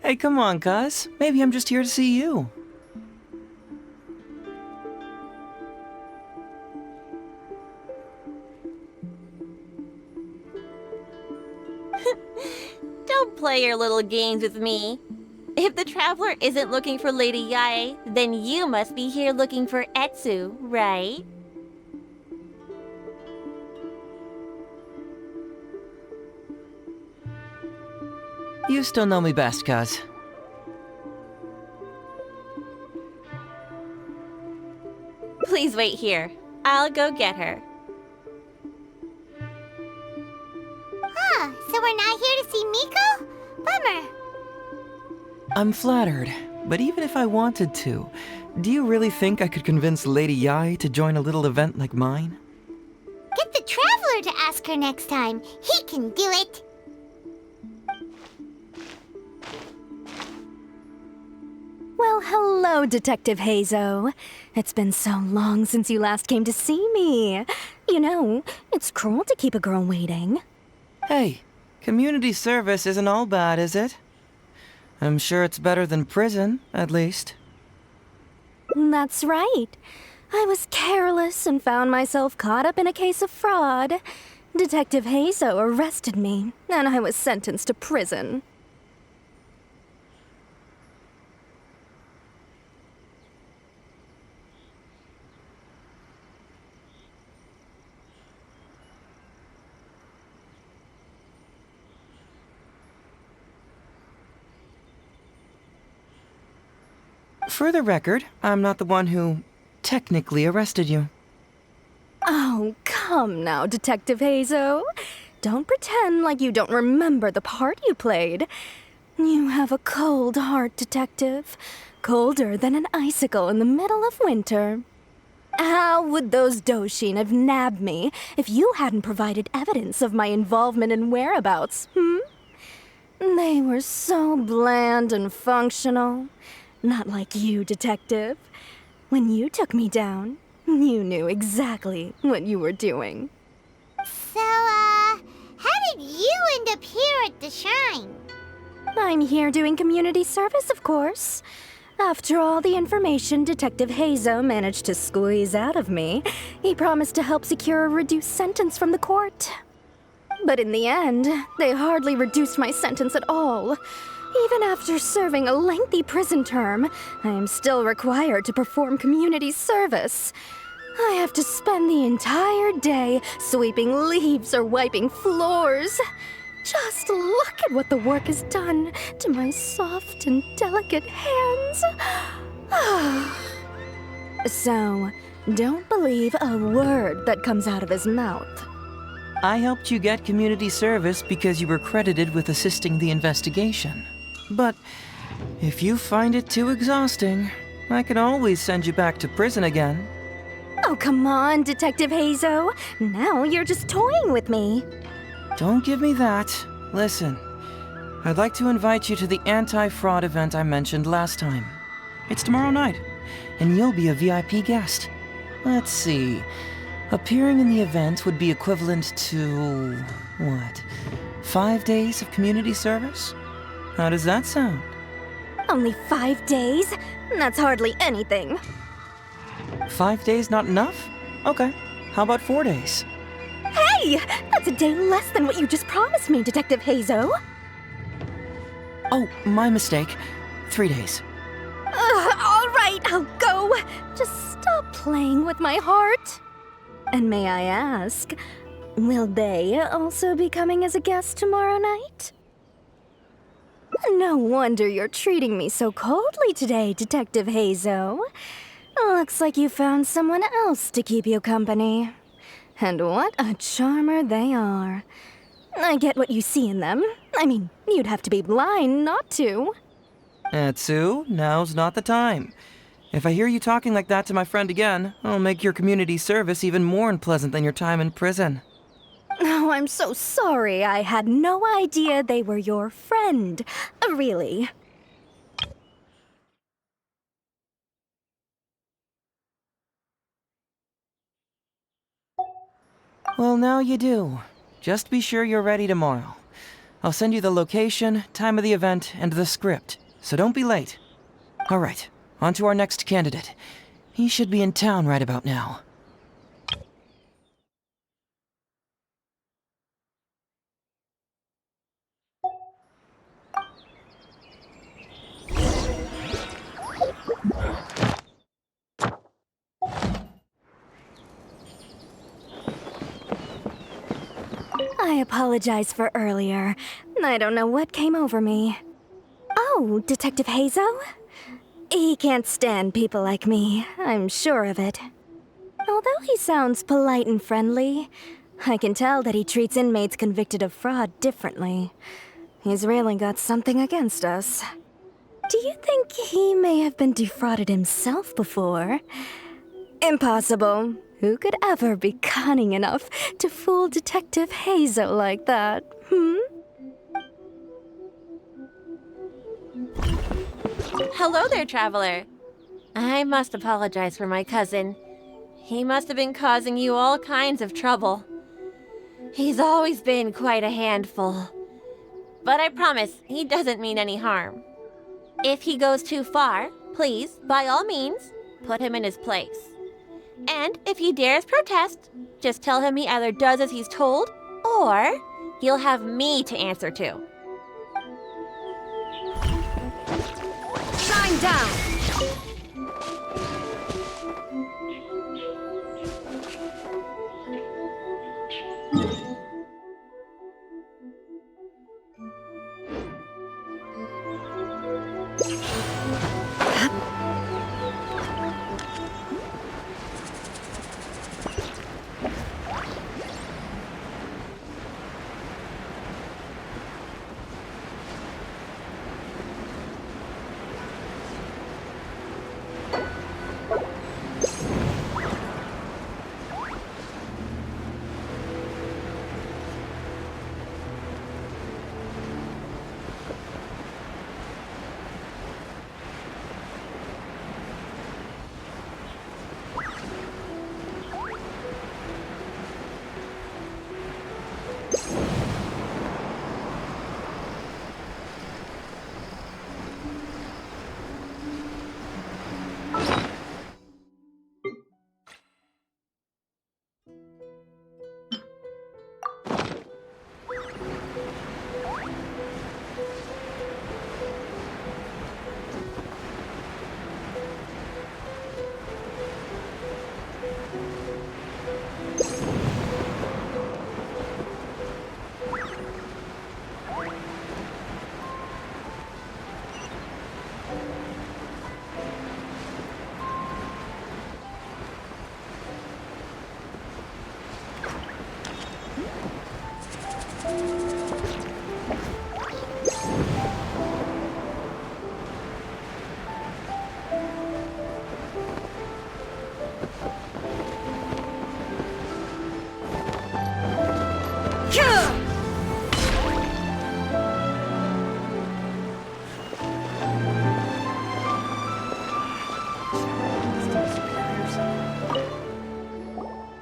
Hey, come on, cuz. Maybe I'm just here to see you. Don't play your little games with me. If the Traveler isn't looking for Lady Yae, then you must be here looking for Etsu, right? You still know me best, cuz. Please wait here. I'll go get her. Huh, so we're not here to see Miko? Bummer. I'm flattered, but even if I wanted to, do you really think I could convince Lady Yae to join a little event like mine? Get the Traveler to ask her next time. He can do it. Well, hello, Detective Hazo. It's been so long since you last came to see me. You know, it's cruel to keep a girl waiting. Hey, community service isn't all bad, is it? I'm sure it's better than prison, at least. That's right. I was careless and found myself caught up in a case of fraud. Detective Hazo arrested me, and I was sentenced to prison. For the record, I'm not the one who technically arrested you. Oh, come now, Detective Hazo. Don't pretend like you don't remember the part you played. You have a cold heart, Detective. Colder than an icicle in the middle of winter. How would those Doshin have nabbed me if you hadn't provided evidence of my involvement and whereabouts, They were so bland and functional. Not like you, Detective. When you took me down, you knew exactly what you were doing. So, how did you end up here at the Shrine? I'm here doing community service, of course. After all the information Detective Hazo managed to squeeze out of me, he promised to help secure a reduced sentence from the court. But in the end, they hardly reduced my sentence at all. Even after serving a lengthy prison term, I am still required to perform community service. I have to spend the entire day sweeping leaves or wiping floors. Just look at what the work has done to my soft and delicate hands. So, don't believe a word that comes out of his mouth. I helped you get community service because you were credited with assisting the investigation. But if you find it too exhausting, I can always send you back to prison again. Oh, come on, Detective Hazo. Now you're just toying with me. Don't give me that. Listen, I'd like to invite you to the anti-fraud event I mentioned last time. It's tomorrow night, and you'll be a VIP guest. Let's see. Appearing in the event would be equivalent to, 5 days of community service? How does that sound? Only 5 days? That's hardly anything. 5 days not enough? Okay, how about 4 days? Hey! That's a day less than what you just promised me, Detective Hazo. Oh, my mistake. 3 days. All right, I'll go. Just stop playing with my heart. And may I ask, will they also be coming as a guest tomorrow night? No wonder you're treating me so coldly today, Detective Hazo. Looks like you found someone else to keep you company. And what a charmer they are. I get what you see in them. I mean, you'd have to be blind not to. Etsu, now's not the time. If I hear you talking like that to my friend again, I'll make your community service even more unpleasant than your time in prison. Oh, I'm so sorry. I had no idea they were your friend. Really. Well, now you do. Just be sure you're ready tomorrow. I'll send you the location, time of the event, and the script, so don't be late. All right, on to our next candidate. He should be in town right about now. I apologize for earlier. I don't know what came over me. Oh, Detective Hazo? He can't stand people like me, I'm sure of it. Although he sounds polite and friendly, I can tell that he treats inmates convicted of fraud differently. He's really got something against us. Do you think he may have been defrauded himself before? Impossible. Who could ever be cunning enough to fool Detective Hazo like that, Hello there, traveler. I must apologize for my cousin. He must have been causing you all kinds of trouble. He's always been quite a handful. But I promise, he doesn't mean any harm. If he goes too far, please, by all means, put him in his place. And if he dares protest, just tell him he either does as he's told, or he'll have me to answer to. Shine down!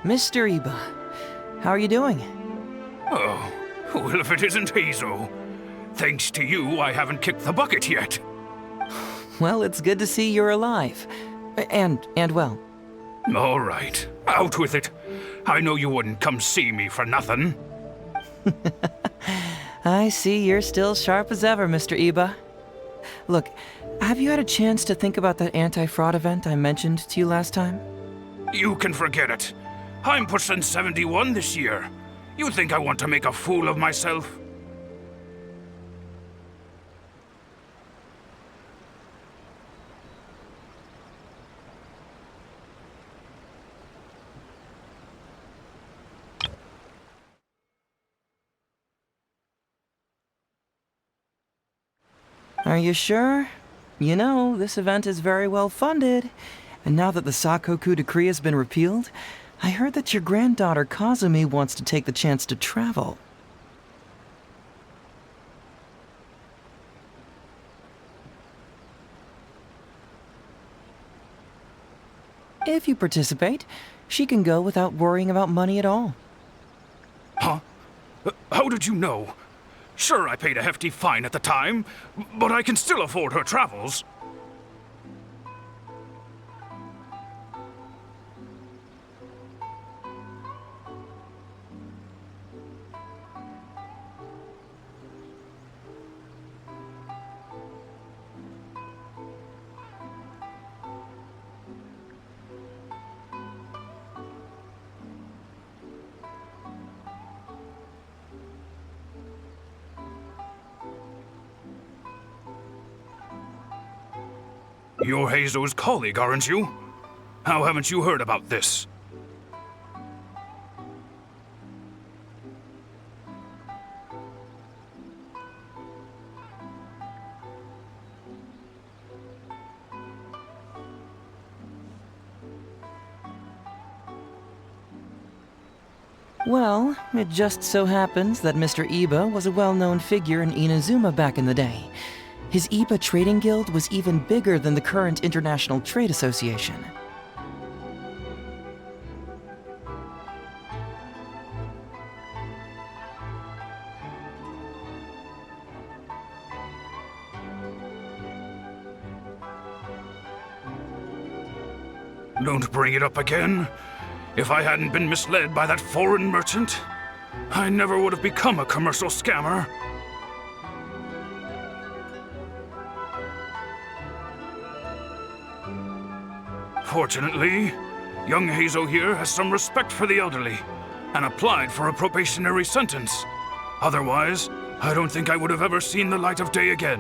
Mr. Iba, how are you doing? Oh, well, if it isn't Hazo. Thanks to you, I haven't kicked the bucket yet. Well, it's good to see you're alive. And well. All right, out with it. I know you wouldn't come see me for nothing. I see you're still sharp as ever, Mr. Iba. Look, have you had a chance to think about that anti-fraud event I mentioned to you last time? You can forget it. I'm pushing 71 this year. You think I want to make a fool of myself? Are you sure? You know, this event is very well funded. And now that the Sakoku decree has been repealed, I heard that your granddaughter Kazumi wants to take the chance to travel. If you participate, she can go without worrying about money at all. Huh? How did you know? Sure, I paid a hefty fine at the time, but I can still afford her travels. You're Heizo's colleague, aren't you? How haven't you heard about this? Well, it just so happens that Mr. Iba was a well-known figure in Inazuma back in the day. His Iba Trading Guild was even bigger than the current International Trade Association. Don't bring it up again. If I hadn't been misled by that foreign merchant, I never would have become a commercial scammer. Fortunately, young Heizo here has some respect for the elderly and applied for a probationary sentence. Otherwise, I don't think I would have ever seen the light of day again.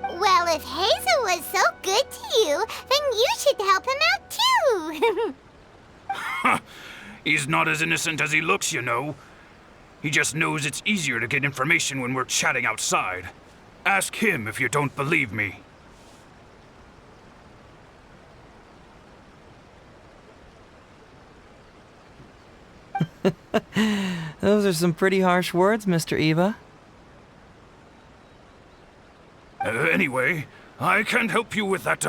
Well, if Heizo was so good to you, then you should help him out too. He's not as innocent as he looks, you know. He just knows it's easier to get information when we're chatting outside. Ask him if you don't believe me. Those are some pretty harsh words, Mr. Iba. Anyway, I can't help you with that,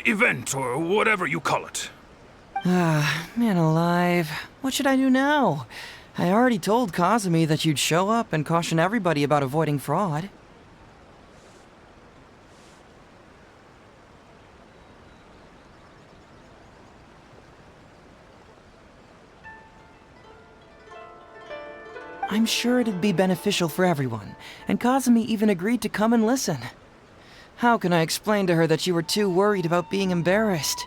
event or whatever you call it. Man alive. What should I do now? I already told Kazumi that you'd show up and caution everybody about avoiding fraud. I'm sure it'd be beneficial for everyone, and Kazumi even agreed to come and listen. How can I explain to her that you were too worried about being embarrassed?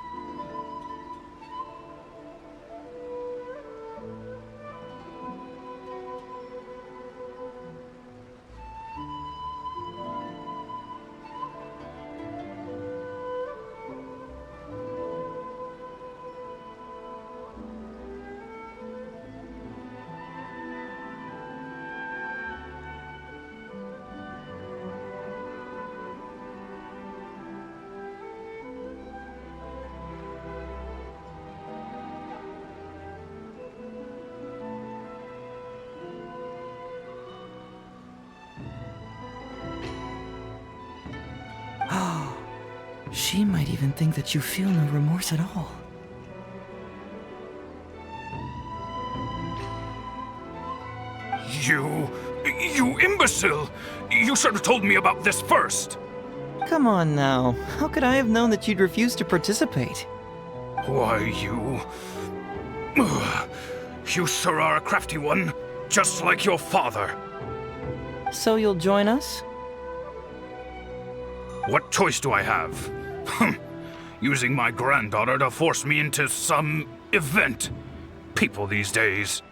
She might even think that you feel no remorse at all. You imbecile! You should have told me about this first! Come on now. How could I have known that you'd refuse to participate? Why, you... You sure are a crafty one, just like your father. So you'll join us? What choice do I have? Using my granddaughter to force me into some event. People these days.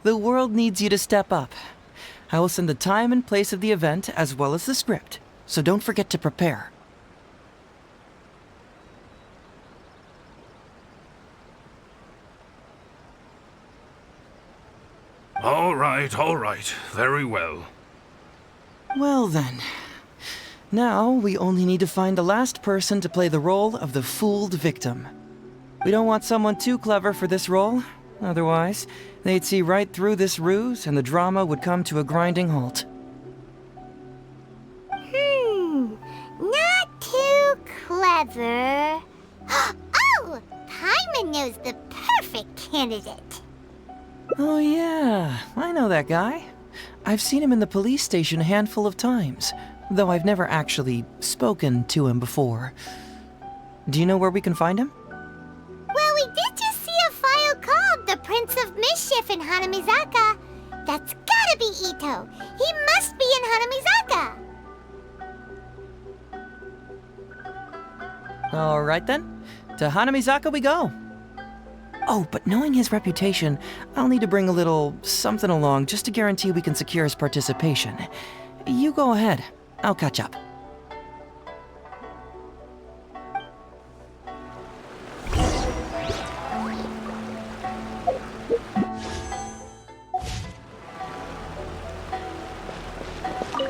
The world needs you to step up. I will send the time and place of the event as well as the script, so don't forget to prepare. All right, very well. Well then, Now, we only need to find the last person to play the role of the fooled victim. We don't want someone too clever for this role. Otherwise, they'd see right through this ruse and the drama would come to a grinding halt. Not too clever. Oh! Paimon knows the perfect candidate. Oh yeah, I know that guy. I've seen him in the police station a handful of times, though I've never actually spoken to him before. Do you know where we can find him? Well, we did just see a file called The Prince of Mischief in Hanamizaka. That's gotta be Ito. He must be in Hanamizaka. All right then. To Hanamizaka we go. Oh, but knowing his reputation, I'll need to bring a little something along just to guarantee we can secure his participation. You go ahead. I'll catch up.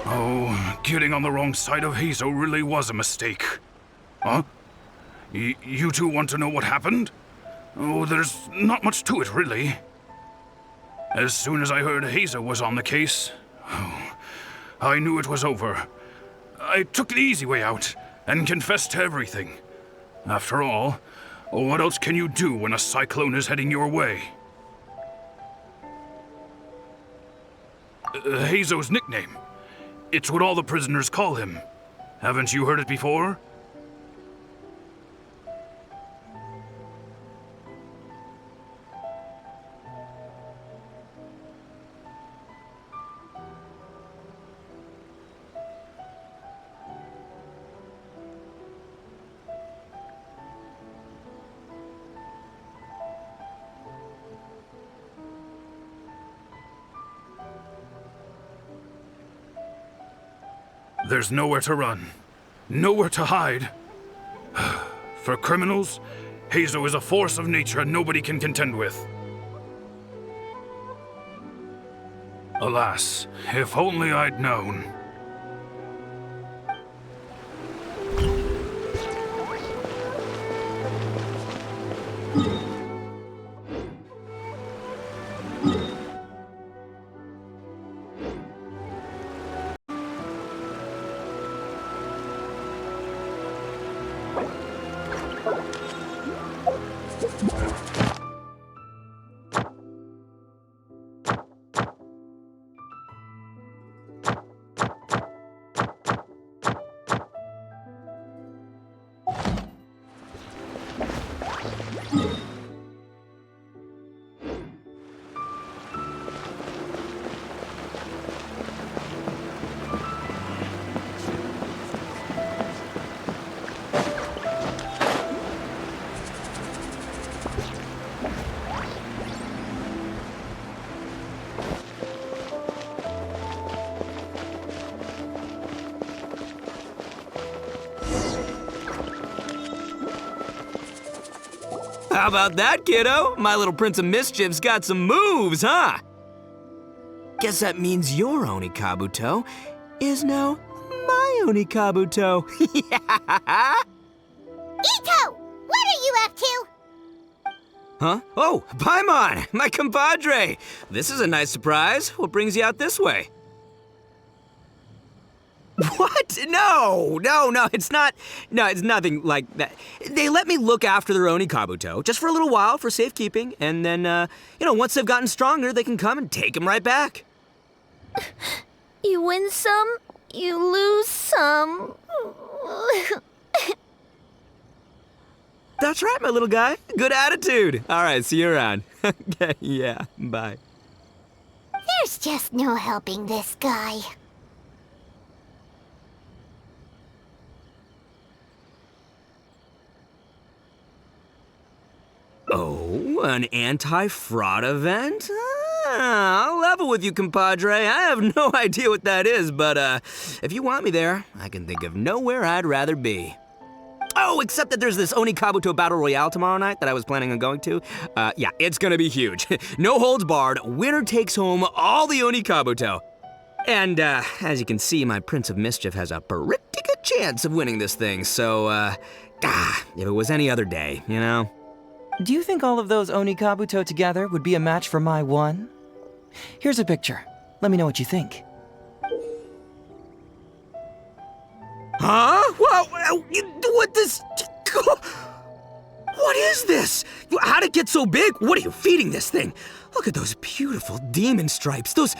Oh, getting on the wrong side of Hezo really was a mistake. Huh? You two want to know what happened? Oh, there's not much to it, really. As soon as I heard Hezo was on the case, I knew it was over. I took the easy way out and confessed to everything. After all, what else can you do when a cyclone is heading your way? Hezo's nickname. It's what all the prisoners call him. Haven't you heard it before? There's nowhere to run, nowhere to hide. For criminals, Hezo is a force of nature nobody can contend with. Alas, if only I'd known. How about that, kiddo? My little Prince of Mischief's got some moves, huh? Guess that means your Onikabuto is now my Onikabuto. Ito! What are you up to? Huh? Oh, Paimon, my compadre. This is a nice surprise. What brings you out this way? What? No, it's not. No, it's nothing like that. They let me look after their Onikabuto just for a little while for safekeeping, and then, once they've gotten stronger, they can come and take them right back. You win some, you lose some. That's right, my little guy. Good attitude. All right, see you around. Okay, yeah, bye. There's just no helping this guy. Oh, an anti-fraud event? I'll level with you, compadre. I have no idea what that is, but if you want me there, I can think of nowhere I'd rather be. Oh, except that there's this Onikabuto Battle Royale tomorrow night that I was planning on going to. Yeah, it's gonna be huge. No holds barred, winner takes home all the Onikabuto. And, as you can see, my Prince of Mischief has a pretty good chance of winning this thing, so, if it was any other day, you know? Do you think all of those Onikabuto together would be a match for my one? Here's a picture. Let me know what you think. Huh? Whoa, what this? What is this? How'd it get so big? What are you feeding this thing? Look at those beautiful demon stripes, those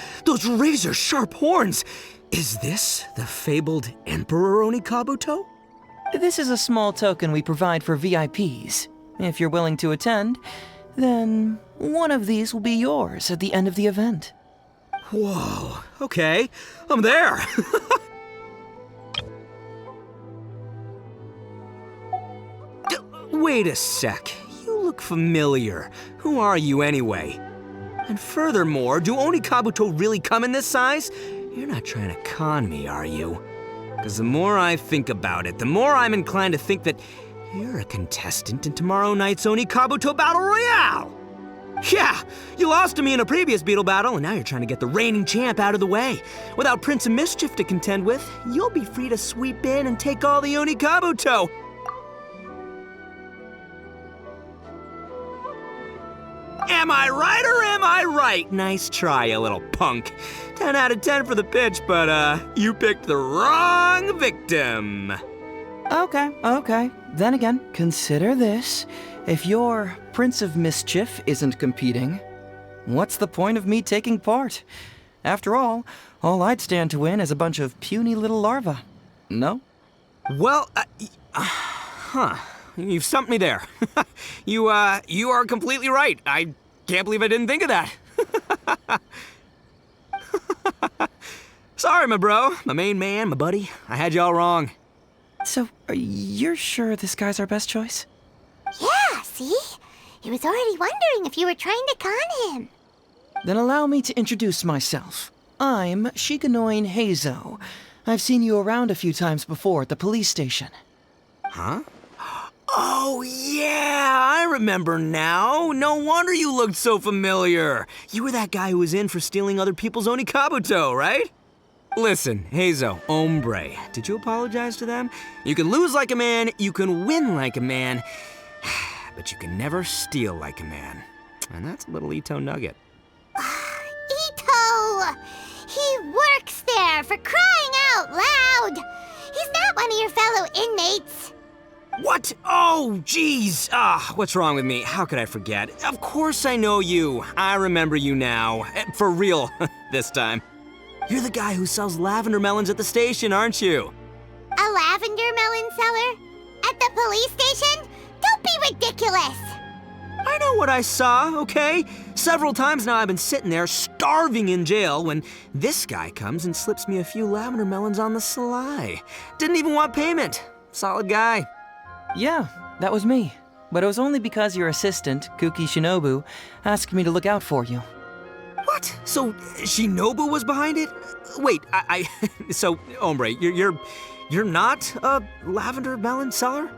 razor-sharp horns. Is this the fabled Emperor Onikabuto? This is a small token we provide for VIPs. If you're willing to attend, then one of these will be yours at the end of the event. Whoa, okay, I'm there. Wait a sec, you look familiar. Who are you anyway? And furthermore, do Onikabuto really come in this size? You're not trying to con me, are you? Because the more I think about it, the more I'm inclined to think that you're a contestant in tomorrow night's Onikabuto Battle Royale! Yeah, you lost to me in a previous Beetle battle, and now you're trying to get the reigning champ out of the way. Without Prince of Mischief to contend with, you'll be free to sweep in and take all the Onikabuto. Am I right or am I right? Nice try, you little punk. 10 out of 10 for the pitch, but, you picked the wrong victim. Okay. Then again, consider this. If your Prince of Mischief isn't competing, what's the point of me taking part? After all I'd stand to win is a bunch of puny little larvae. No? Well, you've stumped me there. You are completely right. I can't believe I didn't think of that. Sorry, my bro, my main man, my buddy. I had you all wrong. So, you're sure this guy's our best choice? Yeah, see? He was already wondering if you were trying to con him. Then allow me to introduce myself. I'm Shikanoin Heizo. I've seen you around a few times before at the police station. Huh? Oh, yeah, I remember now. No wonder you looked so familiar. You were that guy who was in for stealing other people's Onikabuto, right? Listen, Heizo, hombre, did you apologize to them? You can lose like a man, you can win like a man, but you can never steal like a man. And that's a little Ito nugget. Ito! He works there, for crying out loud! He's not one of your fellow inmates. What? Oh, geez. What's wrong with me? How could I forget? Of course I know you. I remember you now. For real, this time. You're the guy who sells lavender melons at the station, aren't you? A lavender melon seller? At the police station? Don't be ridiculous! I know what I saw, okay? Several times now I've been sitting there starving in jail when this guy comes and slips me a few lavender melons on the sly. Didn't even want payment. Solid guy. Yeah, that was me. But it was only because your assistant, Kuki Shinobu, asked me to look out for you. What? So Shinobu was behind it? Wait, so, hombre, you're not a lavender melon seller?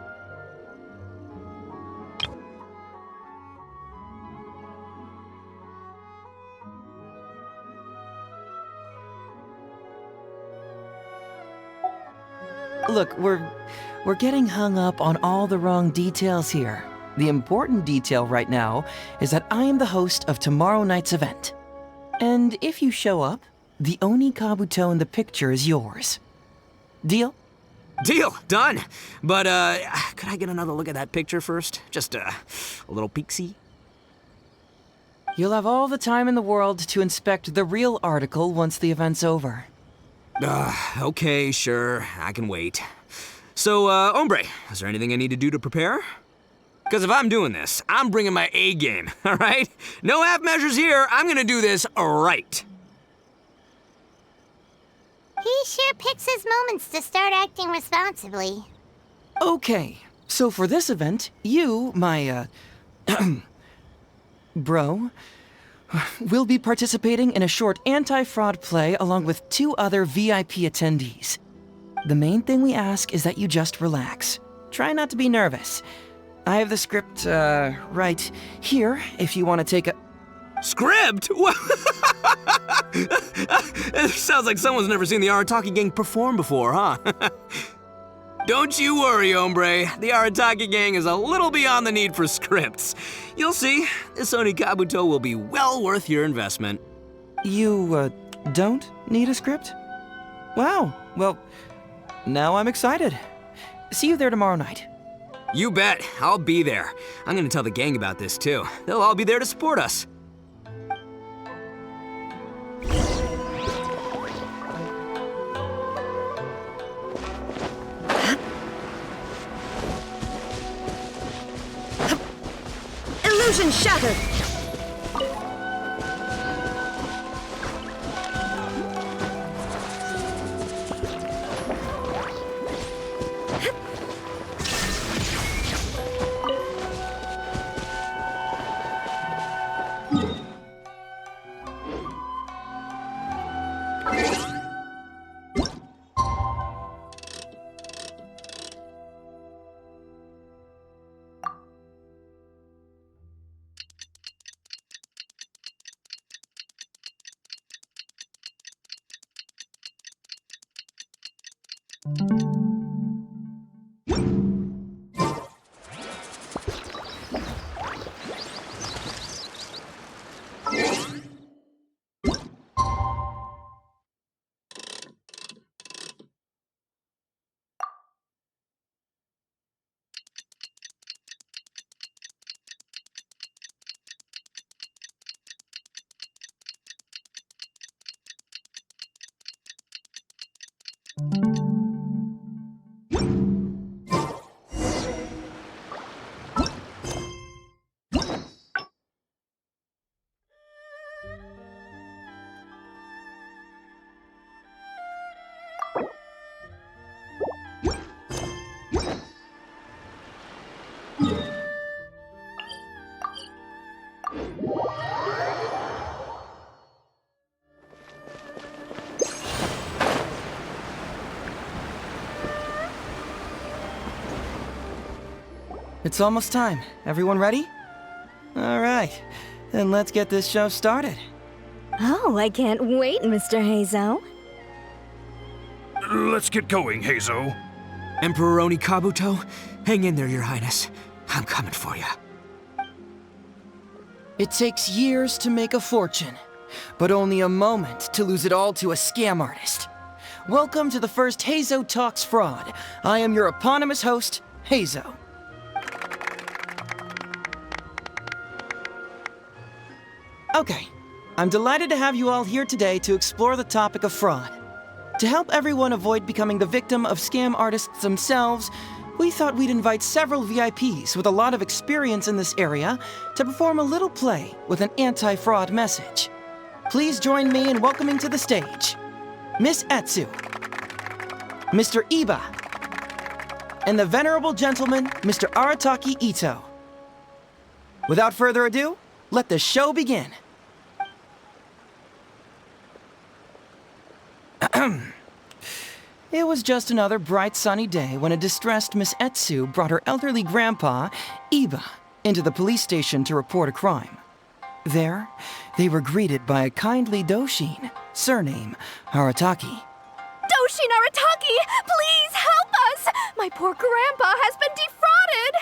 Look, we're getting hung up on all the wrong details here. The important detail right now is that I am the host of tomorrow night's event. And if you show up, the Onikabuto in the picture is yours. Deal? Deal, done. But, could I get another look at that picture first? Just, a little peek-see? You'll have all the time in the world to inspect the real article once the event's over. Okay, sure, I can wait. So, hombre, is there anything I need to do to prepare? Because if I'm doing this, I'm bringing my A game, all right? No half measures here, I'm gonna do this right. He sure picks his moments to start acting responsibly. Okay, so for this event, you, my, bro, will be participating in a short anti-fraud play along with 2 other VIP attendees. The main thing we ask is that you just relax. Try not to be nervous. I have the script, right here if you want to take a... Script? It sounds like someone's never seen the Arataki gang perform before, huh? Don't you worry, hombre. The Arataki gang is a little beyond the need for scripts. You'll see, this Onikabuto will be well worth your investment. You, don't need a script? Wow, well, now I'm excited. See you there tomorrow night. You bet. I'll be there. I'm gonna tell the gang about this, too. They'll all be there to support us. Illusion shattered! It's almost time. Everyone ready? All right, then let's get this show started. Oh, I can't wait, Mr. Heizo. Let's get going, Heizo. Emperor Onikabuto, hang in there, Your Highness. I'm coming for you. It takes years to make a fortune, but only a moment to lose it all to a scam artist. Welcome to the first Heizo Talks Fraud. I am your eponymous host, Heizo. Okay, I'm delighted to have you all here today to explore the topic of fraud. To help everyone avoid becoming the victim of scam artists themselves, we thought we'd invite several VIPs with a lot of experience in this area to perform a little play with an anti-fraud message. Please join me in welcoming to the stage Miss Etsu, Mr. Iba, and the venerable gentleman, Mr. Arataki Ito. Without further ado, let the show begin. It was just another bright sunny day when a distressed Miss Etsu brought her elderly grandpa, Iba, into the police station to report a crime. There, they were greeted by a kindly Doshin, surname Arataki. Doshin Arataki, please help us! My poor grandpa has been defrauded!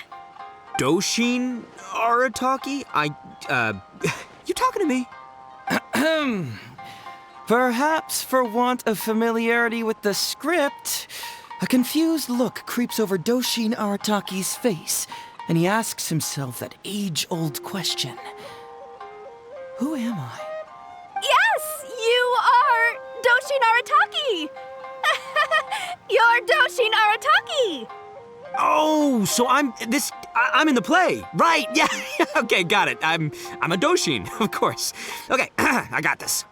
Doshin Arataki? You talking to me? Perhaps for want of familiarity with the script, a confused look creeps over Doshin Arataki's face, and he asks himself that age-old question. Who am I? Yes, you are Doshin Arataki! You're Doshin Arataki! Oh, so I'm in the play. Right, yeah. Okay, got it. I'm a Doshin, of course. Okay, I got this.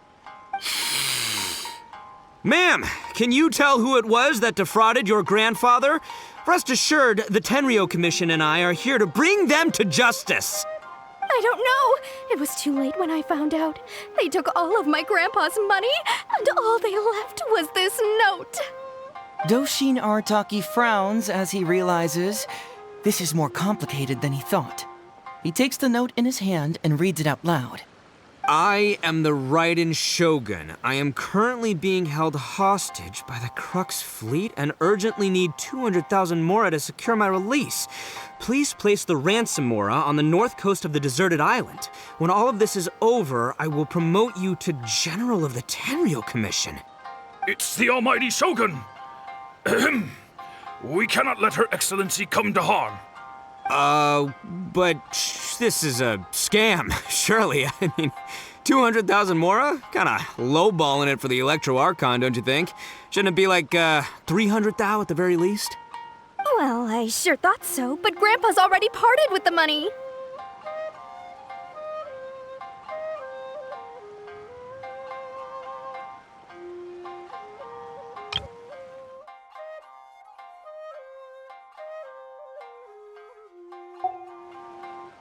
Ma'am, can you tell who it was that defrauded your grandfather? Rest assured, the Tenryo Commission and I are here to bring them to justice. I don't know. It was too late when I found out. They took all of my grandpa's money, and all they left was this note. Doshin Arataki frowns as he realizes this is more complicated than he thought. He takes the note in his hand and reads it out loud. I am the Raiden Shogun. I am currently being held hostage by the Crux fleet and urgently need 200,000 mora to secure my release. Please place the ransom mora on the north coast of the deserted island. When all of this is over, I will promote you to General of the Tenryo Commission. It's the almighty Shogun! We cannot let Her Excellency come to harm. But this is a scam, surely. I mean, 200,000 mora? Kinda lowballing it for the Electro Archon, don't you think? Shouldn't it be like, 300 thou at the very least? Well, I sure thought so, but Grandpa's already parted with the money.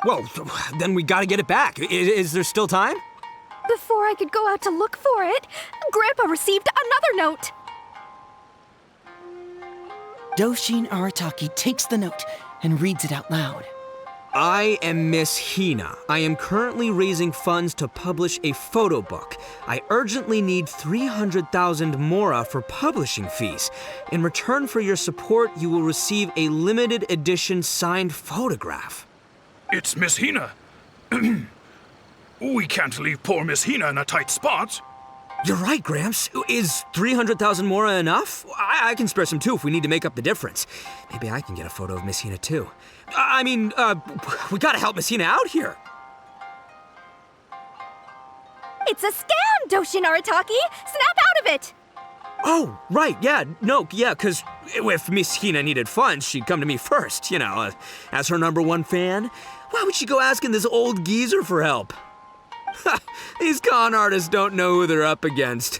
Well, then we gotta get it back. Is there still time? Before I could go out to look for it, Grandpa received another note. Doshin Arataki takes the note and reads it out loud. I am Miss Hina. I am currently raising funds to publish a photo book. I urgently need 300,000 mora for publishing fees. In return for your support, you will receive a limited edition signed photograph. It's Miss Hina. We can't leave poor Miss Hina in a tight spot. You're right, Gramps. Is 300,000 mora enough? I can spare some too if we need to make up the difference. Maybe I can get a photo of Miss Hina too. We gotta help Miss Hina out here. It's a scam, Doshin Arataki! Snap out of it! Oh, right, yeah, because if Miss Hina needed funds, she'd come to me first, as her #1 fan. Why would she go asking this old geezer for help? These con artists don't know who they're up against.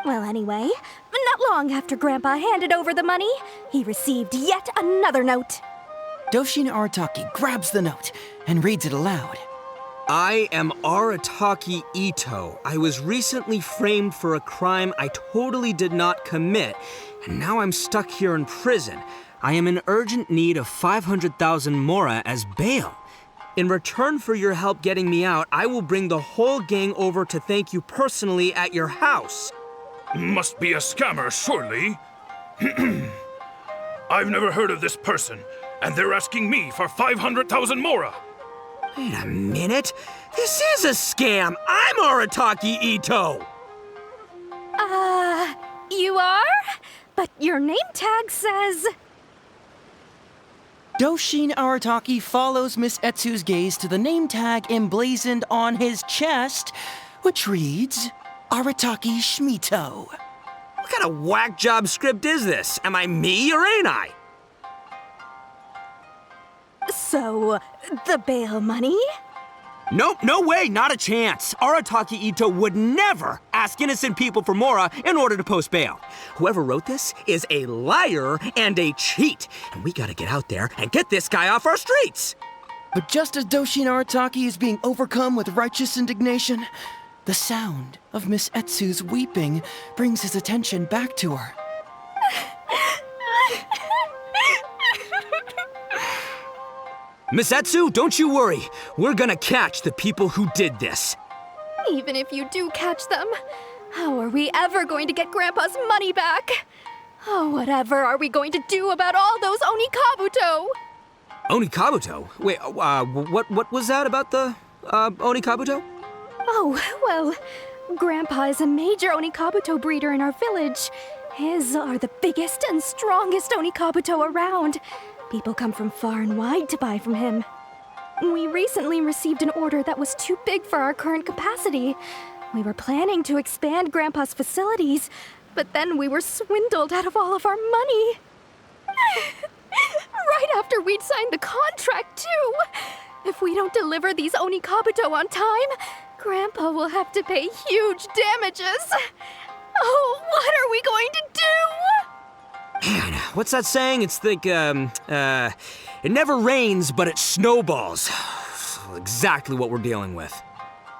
Well, anyway, not long after Grandpa handed over the money, he received yet another note. Doshin Arataki grabs the note and reads it aloud. I am Arataki Ito. I was recently framed for a crime I totally did not commit, and now I'm stuck here in prison. I am in urgent need of 500,000 mora as bail. In return for your help getting me out, I will bring the whole gang over to thank you personally at your house. Must be a scammer, surely. I've never heard of this person, and they're asking me for 500,000 mora. Wait a minute. This is a scam. I'm Arataki Ito. You are? But your name tag says... Doshin Arataki follows Miss Etsu's gaze to the name tag emblazoned on his chest, which reads, Arataki Shmito. What kind of whack job script is this? Am I me or ain't I? So, the bail money? Nope, no way, not a chance. Arataki Ito would never ask innocent people for mora in order to post bail. Whoever wrote this is a liar and a cheat, and we gotta get out there and get this guy off our streets. But just as Doshin Arataki is being overcome with righteous indignation, the sound of Miss Etsu's weeping brings his attention back to her. Miss Etsu, don't you worry. We're gonna catch the people who did this. Even if you do catch them, how are we ever going to get Grandpa's money back? Oh, whatever are we going to do about all those Onikabuto? Onikabuto? Wait, what was that about the, Onikabuto? Oh, well, Grandpa is a major Onikabuto breeder in our village. His are the biggest and strongest Onikabuto around. People come from far and wide to buy from him. We recently received an order that was too big for our current capacity. We were planning to expand Grandpa's facilities, but then we were swindled out of all of our money. Right after we'd signed the contract, too. If we don't deliver these Onikabuto on time, Grandpa will have to pay huge damages. Oh, what are we going to do? Man, what's that saying? It's like, it never rains, but it snowballs. Exactly what we're dealing with.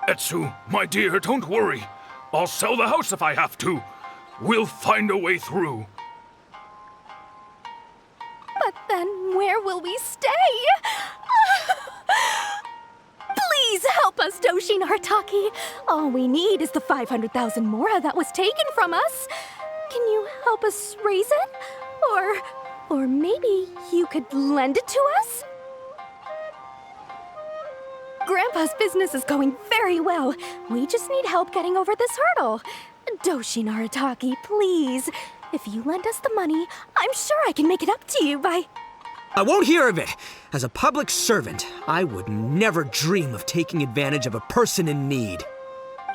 Etsu, my dear, don't worry. I'll sell the house if I have to. We'll find a way through. But then where will we stay? Please help us us, Doshin Artaki. All we need is the 500,000 mora that was taken from us. Can you help us raise it? Or maybe you could lend it to us? Grandpa's business is going very well. We just need help getting over this hurdle. Doshin Arataki, please. If you lend us the money, I'm sure I can make it up to you by... I won't hear of it. As a public servant, I would never dream of taking advantage of a person in need.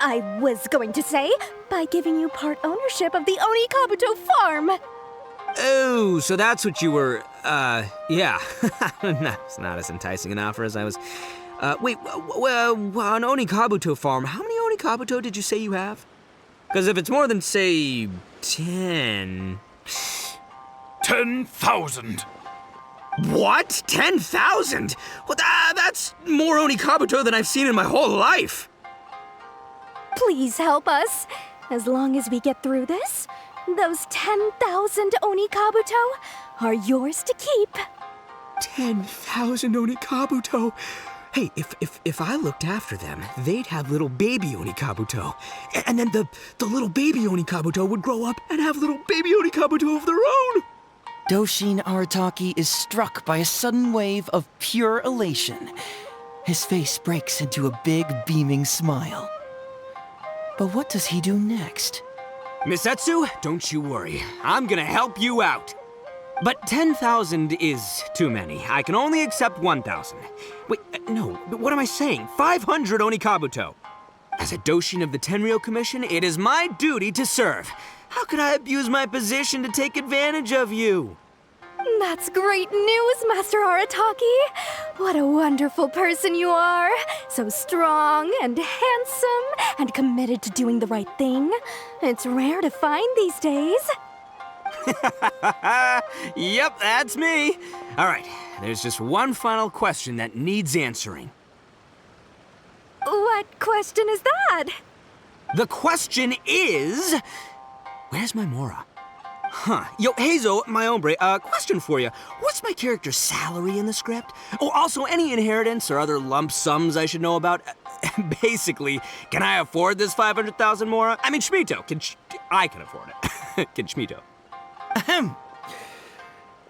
I was going to say, by giving you part ownership of the Onikabuto farm. Oh, so that's what you were, yeah. That's not as enticing an offer as I was... wait, an Onikabuto farm, how many Onikabuto did you say you have? Because if it's more than, say, 10... 10,000. What? 10,000? Well, that's more Onikabuto than I've seen in my whole life. Please help us. As long as we get through this, those 10,000 Onikabuto are yours to keep. 10,000 Onikabuto? Hey, if I looked after them, they'd have little baby Onikabuto. And then the little baby Onikabuto would grow up and have little baby Onikabuto of their own. Doshin Arataki is struck by a sudden wave of pure elation. His face breaks into a big, beaming smile. But what does he do next? Miss Etsu, don't you worry. I'm gonna help you out. But 10,000 is too many. I can only accept 1,000. Wait, no, what am I saying? 500 Onikabuto. As a Doshin of the Tenryou Commission, it is my duty to serve. How could I abuse my position to take advantage of you? That's great news, Master Arataki. What a wonderful person you are. So strong and handsome and committed to doing the right thing. It's rare to find these days. Yep, that's me. All right, there's just one final question that needs answering. What question is that? The question is... Where's my Mora? Huh. Yo, Hazel, my hombre, question for you. What's my character's salary in the script? Oh, also, any inheritance or other lump sums I should know about? Basically, can I afford this 500,000 Mora? I mean, Shmito, I can afford it. Can Shmito? Ahem.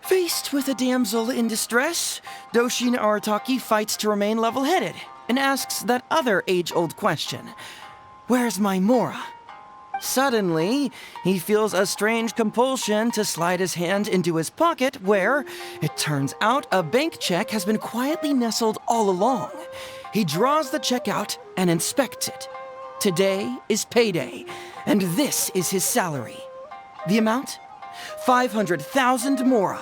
Faced with a damsel in distress, Doshin Arataki fights to remain level-headed and asks that other age-old question. Where's my Mora? Suddenly, he feels a strange compulsion to slide his hand into his pocket where, it turns out, a bank check has been quietly nestled all along. He draws the check out and inspects it. Today is payday, and this is his salary. The amount? 500,000 Mora.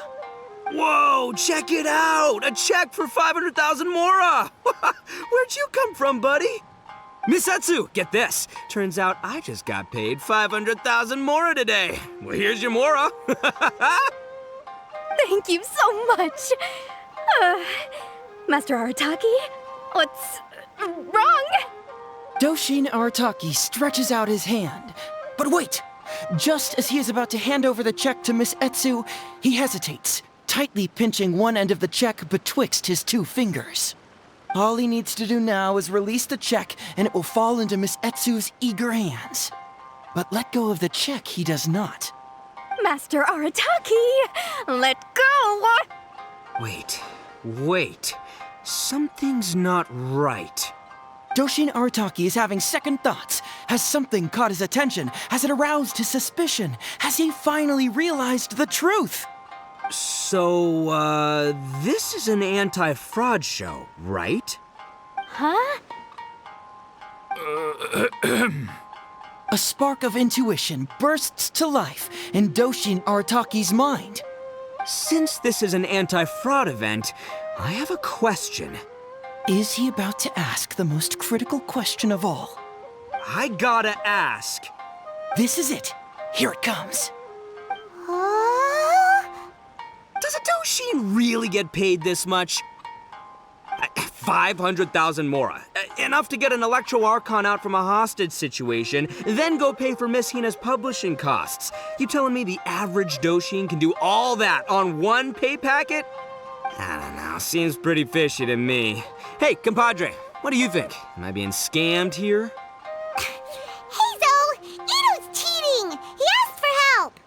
Whoa, check it out! A check for 500,000 Mora! Where'd you come from, buddy? Miss Etsu, get this. Turns out I just got paid 500,000 Mora today. Well, here's your Mora. Thank you so much. Master Arataki, what's wrong? Doshin Arataki stretches out his hand. But wait! Just as he is about to hand over the check to Miss Etsu, he hesitates, tightly pinching one end of the check betwixt his two fingers. All he needs to do now is release the check, and it will fall into Miss Etsu's eager hands. But let go of the check he does not. Master Arataki, let go! Wait. Something's not right. Doshin Arataki is having second thoughts. Has something caught his attention? Has it aroused his suspicion? Has he finally realized the truth? So, this is an anti-fraud show, right? Huh? A spark of intuition bursts to life in Doshin Arataki's mind. Since this is an anti-fraud event, I have a question. Is he about to ask the most critical question of all? I gotta ask. This is it. Here it comes. Does a Doshin really get paid this much? 500,000 Mora. Enough to get an Electro Archon out from a hostage situation, then go pay for Miss Hina's publishing costs. You telling me the average Doshin can do all that on one pay packet? I don't know, seems pretty fishy to me. Hey, compadre, What do you think? Am I being scammed here? Heizo! Ito's cheating! He asked for help!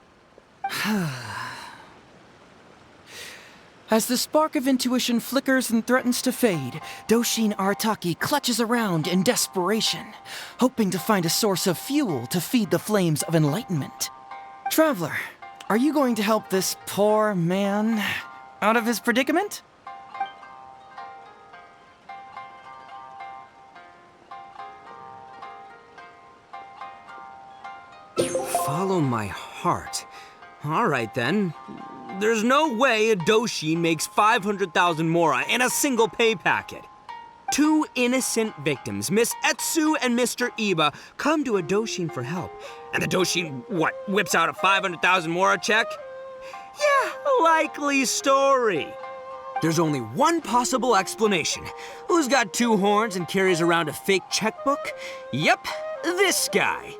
As the spark of intuition flickers and threatens to fade, Doshin Arataki clutches around in desperation, hoping to find a source of fuel to feed the flames of enlightenment. Traveler, are you going to help this poor man out of his predicament? Follow my heart. All right, then. There's no way a Doshin makes 500,000 mora in a single pay packet. Two innocent victims, Miss Etsu and Mr. Iba, come to a Doshin for help. And the Doshin, whips out a 500,000 mora check? Yeah, likely story. There's only one possible explanation. Who's got two horns and carries around a fake checkbook? Yep, this guy.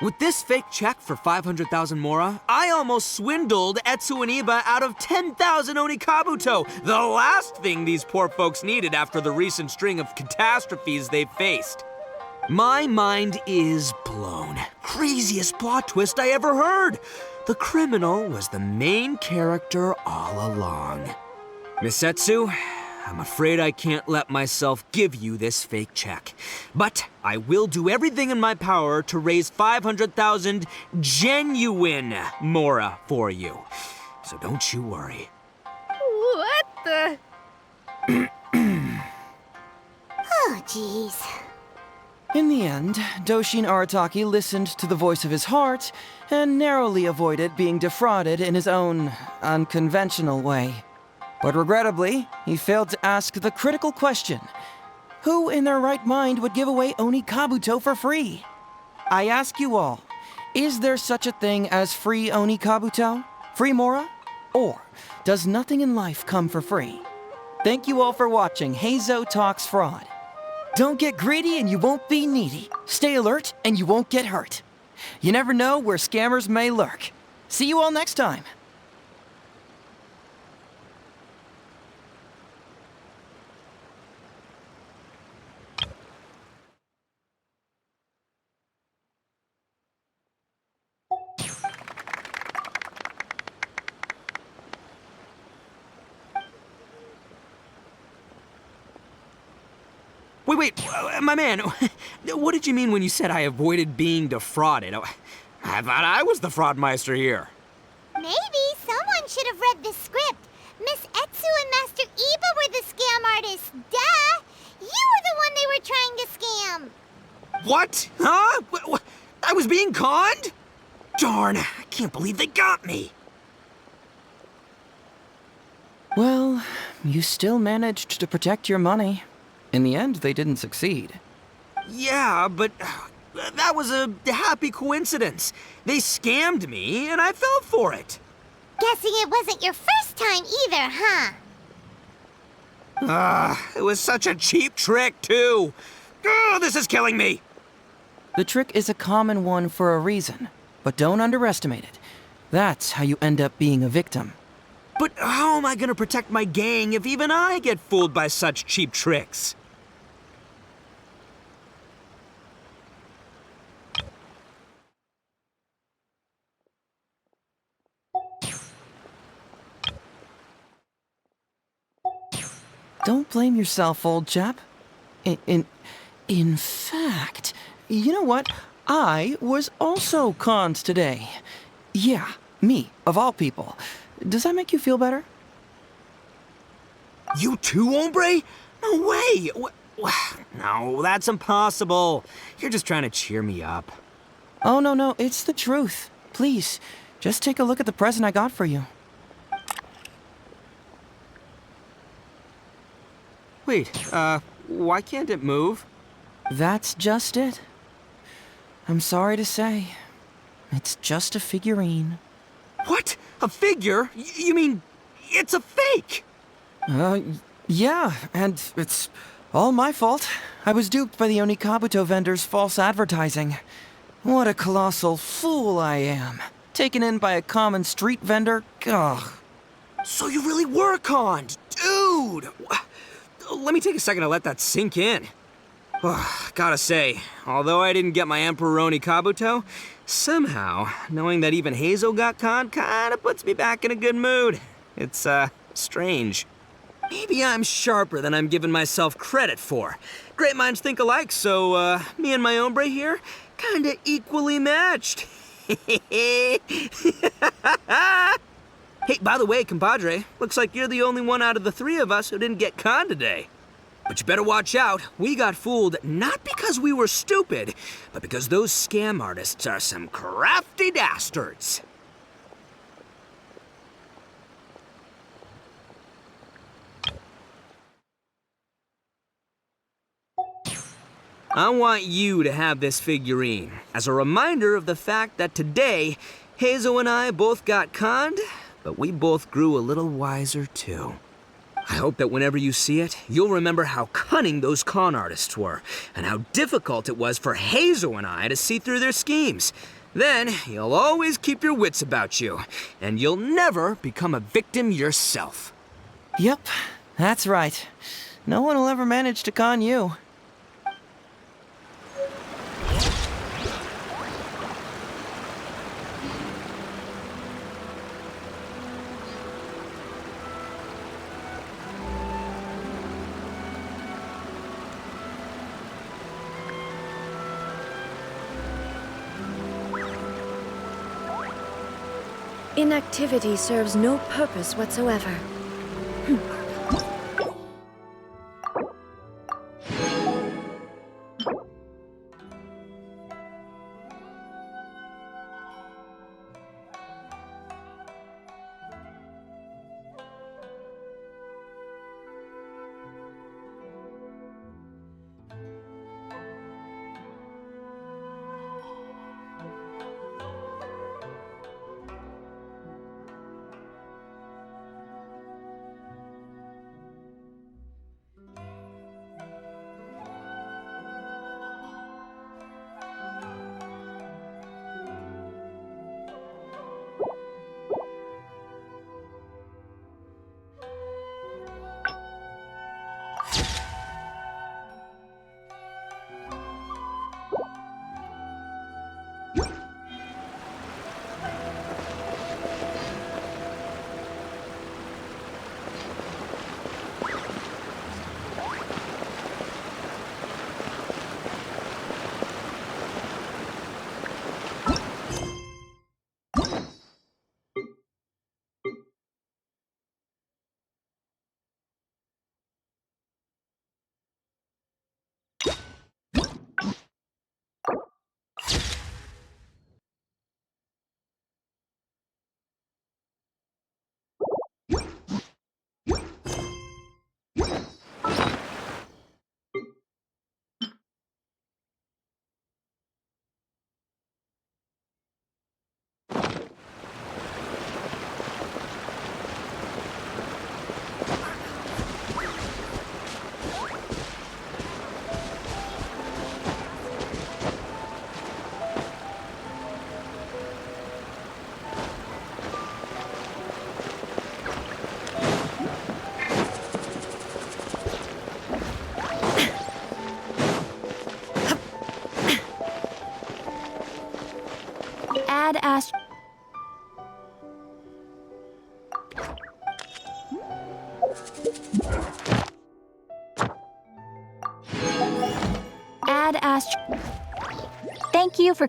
With this fake check for 500,000 mora, I almost swindled Etsu and Iba out of 10,000 onikabuto, the last thing these poor folks needed after the recent string of catastrophes they've faced. My mind is blown. Craziest plot twist I ever heard. The criminal was the main character all along. Miss Etsu, I'm afraid I can't let myself give you this fake check. But I will do everything in my power to raise 500,000 genuine mora for you. So don't you worry. What the? Oh, jeez. In the end, Doshin Arataki listened to the voice of his heart and narrowly avoided being defrauded in his own unconventional way. But regrettably, he failed to ask the critical question: who in their right mind would give away Onikabuto for free? I ask you all, is there such a thing as free Onikabuto? Free mora? Or does nothing in life come for free? Thank you all for watching Heizo Talks Fraud. Don't get greedy and you won't be needy. Stay alert and you won't get hurt. You never know where scammers may lurk. See you all next time. Wait, my man, what did you mean when you said I avoided being defrauded? I thought I was the fraudmeister here. Maybe someone should have read the script. Miss Etsu and Master Iba were the scam artists. Duh! You were the one they were trying to scam. What? Huh? I was being conned? Darn, I can't believe they got me. Well, you still managed to protect your money. In the end, they didn't succeed. Yeah, but that was a happy coincidence. They scammed me, and I fell for it. Guessing it wasn't your first time either, huh? It was such a cheap trick, too. This is killing me. The trick is a common one for a reason, but don't underestimate it. That's how you end up being a victim. But how am I gonna protect my gang if even I get fooled by such cheap tricks? Don't blame yourself, old chap. In fact, you know what? I was also conned today. Yeah, me, of all people. Does that make you feel better? You too, hombre? No way! No, that's impossible. You're just trying to cheer me up. Oh, no, it's the truth. Please, just take a look at the present I got for you. Wait, why can't it move? That's just it. I'm sorry to say, it's just a figurine. What? A figure? You mean it's a fake? Yeah, and it's all my fault. I was duped by the Onikabuto vendor's false advertising. What a colossal fool I am. Taken in by a common street vendor? Ugh. So you really were conned, dude! Let me take a second to let that sink in. Gotta say, although I didn't get my Emperoroni Kabuto, somehow, knowing that even Hazel got conned kinda puts me back in a good mood. It's, strange. Maybe I'm sharper than I'm giving myself credit for. Great minds think alike, so, me and my hombre here, kinda equally matched. Hey, by the way, compadre, looks like you're the only one out of the three of us who didn't get conned today. But you better watch out. We got fooled not because we were stupid, but because those scam artists are some crafty dastards. I want you to have this figurine as a reminder of the fact that today, Hazel and I both got conned, but we both grew a little wiser too. I hope that whenever you see it, you'll remember how cunning those con artists were, and how difficult it was for Hazel and I to see through their schemes. Then, you'll always keep your wits about you, and you'll never become a victim yourself. Yep, that's right. No one will ever manage to con you. Inactivity serves no purpose whatsoever. Add Thank you for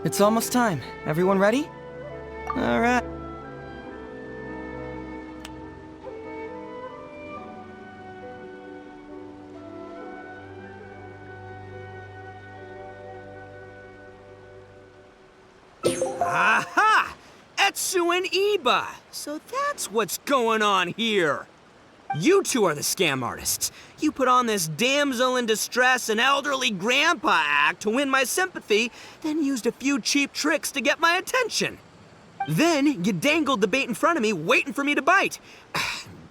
It's almost time. Everyone ready? All right. Aha! Etsu and Iba! So that's what's going on here. You two are the scam artists. You put on this damsel in distress and elderly grandpa act to win my sympathy, then used a few cheap tricks to get my attention. Then you dangled the bait in front of me, waiting for me to bite.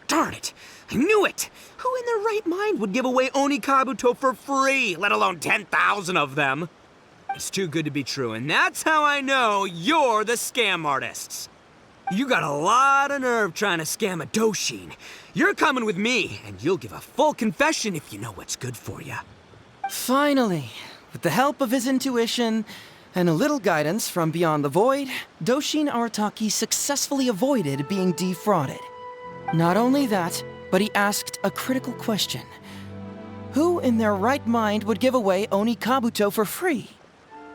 Darn it! I knew it! Who in their right mind would give away Oni Kabuto for free, let alone 10,000 of them? It's too good to be true, and that's how I know you're the scam artists. You got a lot of nerve trying to scam a Doshin. You're coming with me, and you'll give a full confession if you know what's good for you. Finally, with the help of his intuition and a little guidance from beyond the void, Doshin Arataki successfully avoided being defrauded. Not only that, but he asked a critical question. Who in their right mind would give away Oni Kabuto for free?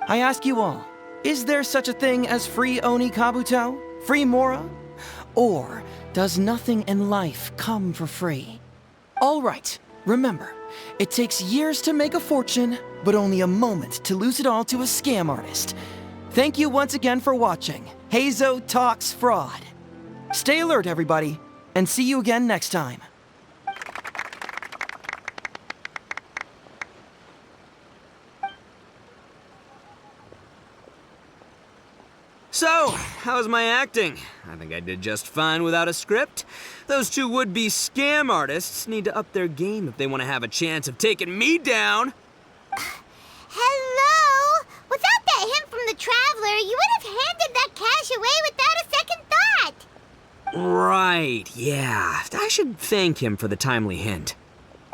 I ask you all, is there such a thing as free Oni Kabuto? Free Mora? Or does nothing in life come for free? All right, remember, it takes years to make a fortune, but only a moment to lose it all to a scam artist. Thank you once again for watching Hezo Talks Fraud. Stay alert, everybody, and see you again next time. So, how's my acting? I think I did just fine without a script. Those two would-be scam artists need to up their game if they want to have a chance of taking me down. Hello? Without that hint from the Traveler, you would have handed that cash away without a second thought. Right, yeah. I should thank him for the timely hint.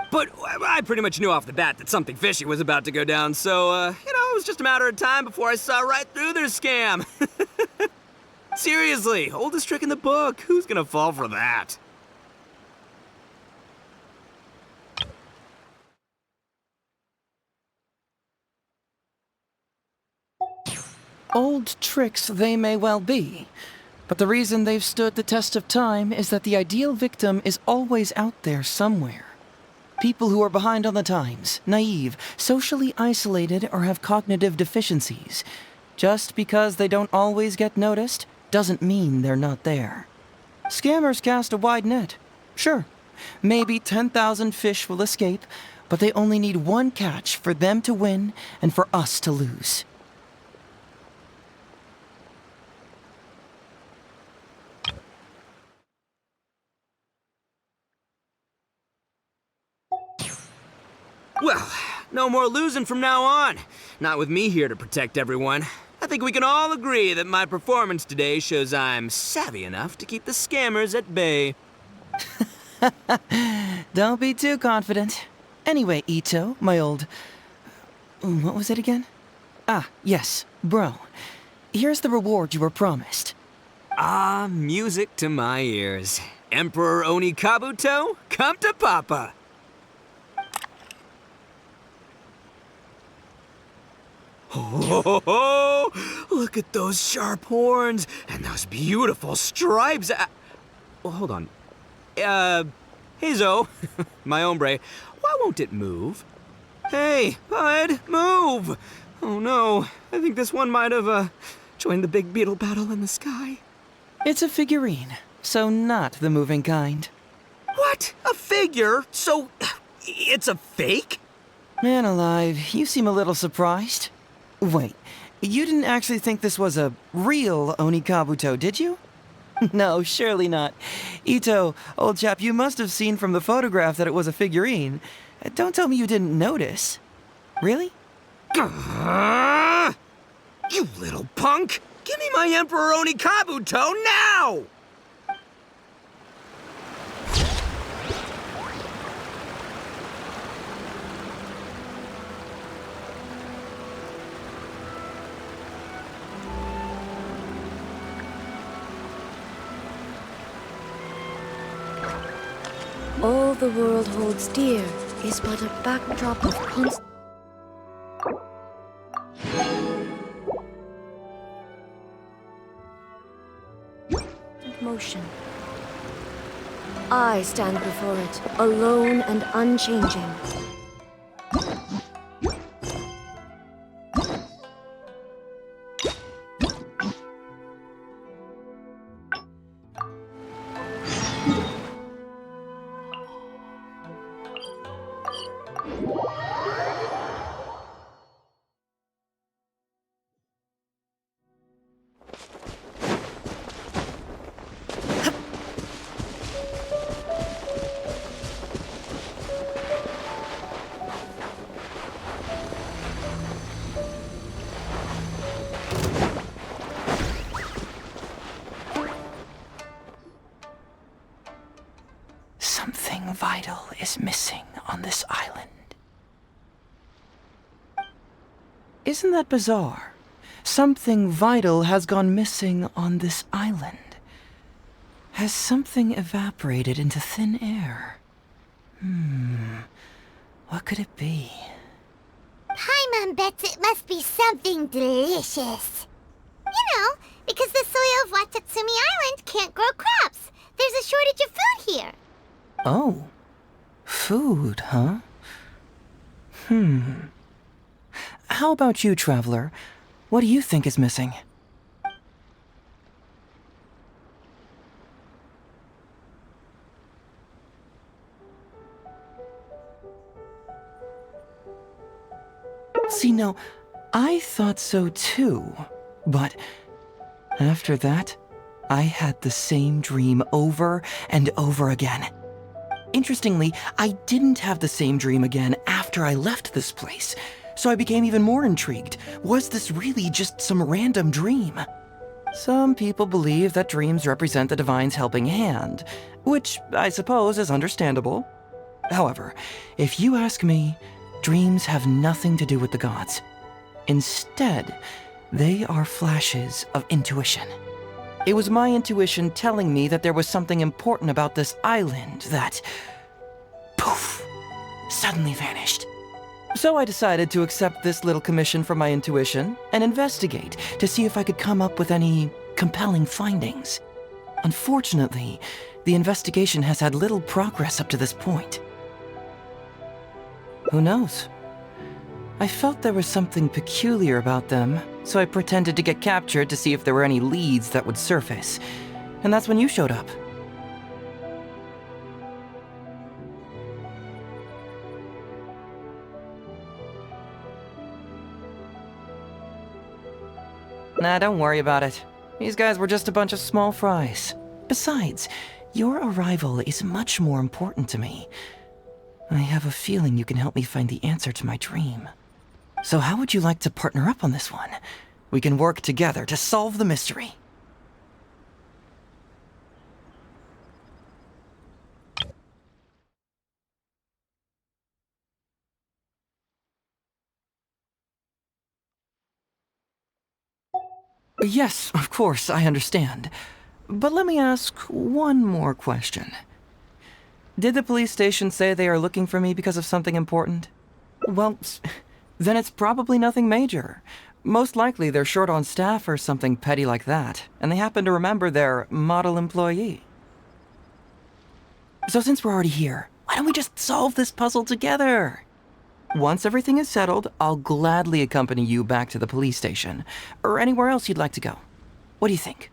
But I pretty much knew off the bat that something fishy was about to go down, so, it was just a matter of time before I saw right through their scam. Seriously, oldest trick in the book. Who's gonna fall for that? Old tricks they may well be, but the reason they've stood the test of time is that the ideal victim is always out there somewhere. People who are behind on the times, naive, socially isolated, or have cognitive deficiencies. Just because they don't always get noticed doesn't mean they're not there. Scammers cast a wide net. Sure, maybe 10,000 fish will escape, but they only need one catch for them to win and for us to lose. Well, no more losing from now on. Not with me here to protect everyone. I think we can all agree that my performance today shows I'm savvy enough to keep the scammers at bay. Don't be too confident. Anyway, Ito, my old... What was it again? Ah, yes, bro. Here's the reward you were promised. Ah, music to my ears. Emperor Oni Kabuto, come to Papa. Oh, look at those sharp horns and those beautiful stripes. Well, hold on. Hezo, my hombre, why won't it move? Hey, bud, move! Oh no, I think this one might have, joined the big beetle battle in the sky. It's a figurine, so not the moving kind. What? A figure? So, it's a fake? Man alive, you seem a little surprised. Wait, you didn't actually think this was a real Oni Kabuto, did you? No, surely not. Ito, old chap, you must have seen from the photograph that it was a figurine. Don't tell me you didn't notice. Really? You little punk! Give me my Emperor Oni Kabuto now! All the world holds dear is but a backdrop of constant... motion. I stand before it, alone and unchanging. Something vital is missing on this island. Isn't that bizarre? Something vital has gone missing on this island. Has something evaporated into thin air? What could it be? Paimon bets it must be something delicious. You know, because the soil of Watatsumi Island can't grow crops. There's a shortage of food here. Oh. Food, huh? How about you, traveler? What do you think is missing? See, no, I thought so too. But after that, I had the same dream over and over again. Interestingly, I didn't have the same dream again after I left this place, so I became even more intrigued. Was this really just some random dream? Some people believe that dreams represent the divine's helping hand, which I suppose is understandable. However, if you ask me, dreams have nothing to do with the gods. Instead, they are flashes of intuition. It was my intuition telling me that there was something important about this island that, poof, suddenly vanished. So I decided to accept this little commission from my intuition and investigate to see if I could come up with any compelling findings. Unfortunately, the investigation has had little progress up to this point. Who knows? I felt there was something peculiar about them, so I pretended to get captured to see if there were any leads that would surface. And that's when you showed up. Nah, don't worry about it. These guys were just a bunch of small fries. Besides, your arrival is much more important to me. I have a feeling you can help me find the answer to my dream. So how would you like to partner up on this one? We can work together to solve the mystery. Yes, of course, I understand. But let me ask one more question. Did the police station say they are looking for me because of something important? Well, then it's probably nothing major. Most likely they're short on staff or something petty like that, and they happen to remember their model employee. So since we're already here, why don't we just solve this puzzle together? Once everything is settled, I'll gladly accompany you back to the police station, or anywhere else you'd like to go. What do you think?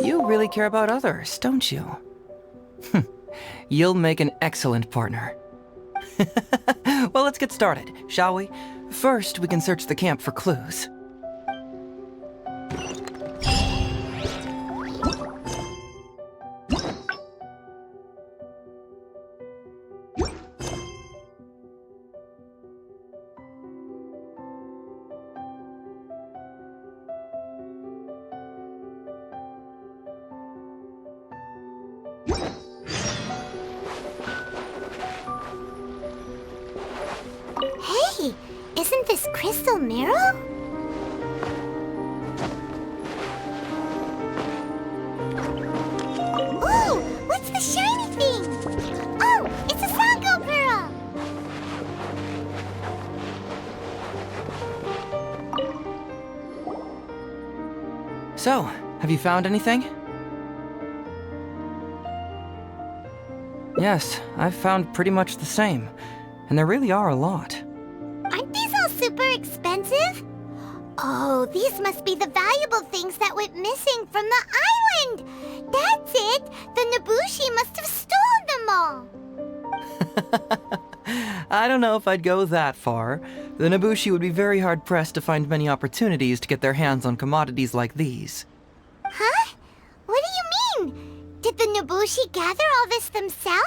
You really care about others, don't you? You'll make an excellent partner. Well, let's get started, shall we? First, we can search the camp for clues. this crystal mirror? Ooh, what's the shiny thing? Oh, it's a Sango pearl! So, have you found anything? Yes, I've found pretty much the same. And there really are a lot. Aren't these all super expensive? Oh, these must be the valuable things that went missing from the island! That's it! The Nobushi must have stolen them all! I don't know if I'd go that far. The Nobushi would be very hard-pressed to find many opportunities to get their hands on commodities like these. Huh? What do you mean? Did the Nobushi gather all this themselves?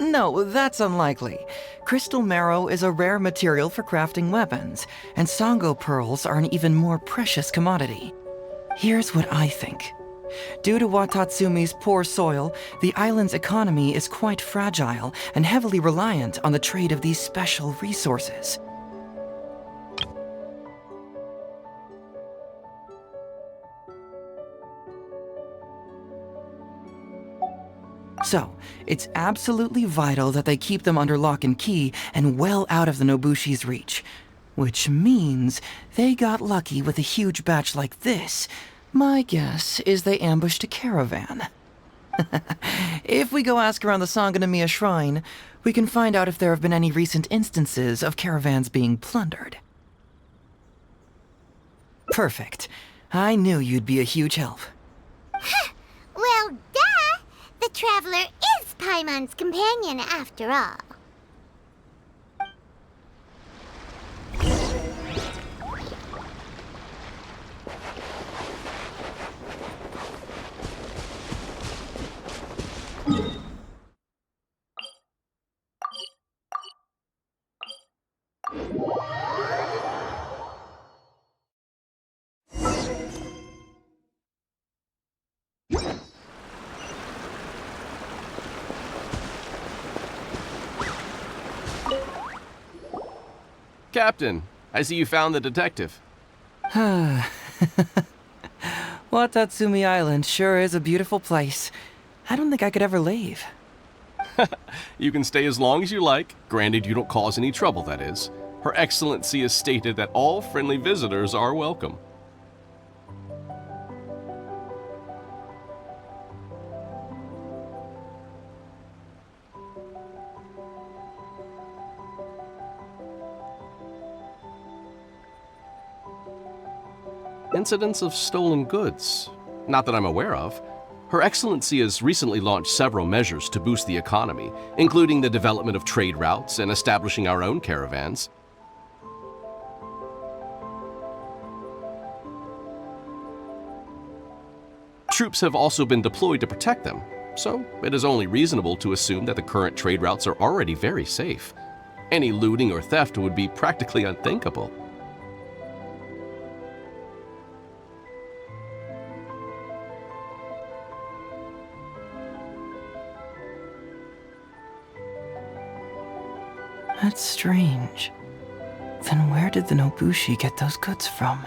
No, that's unlikely. Crystal marrow is a rare material for crafting weapons, and Sango pearls are an even more precious commodity. Here's what I think. Due to Watatsumi's poor soil, the island's economy is quite fragile and heavily reliant on the trade of these special resources. So, it's absolutely vital that they keep them under lock and key and well out of the Nobushi's reach. Which means they got lucky with a huge batch like this. My guess is they ambushed a caravan. If we go ask around the Sangonomiya Shrine, we can find out if there have been any recent instances of caravans being plundered. Perfect. I knew you'd be a huge help. Well, duh! The Traveler is Paimon's companion after all. Captain, I see you found the detective. Watatsumi Island sure is a beautiful place. I don't think I could ever leave. You can stay as long as you like, granted you don't cause any trouble, that is. Her Excellency has stated that all friendly visitors are welcome. Incidents of stolen goods? Not that I'm aware of. Her Excellency has recently launched several measures to boost the economy, including the development of trade routes and establishing our own caravans. Troops have also been deployed to protect them, so it is only reasonable to assume that the current trade routes are already very safe. Any looting or theft would be practically unthinkable. That's strange. Then where did the Nobushi get those goods from?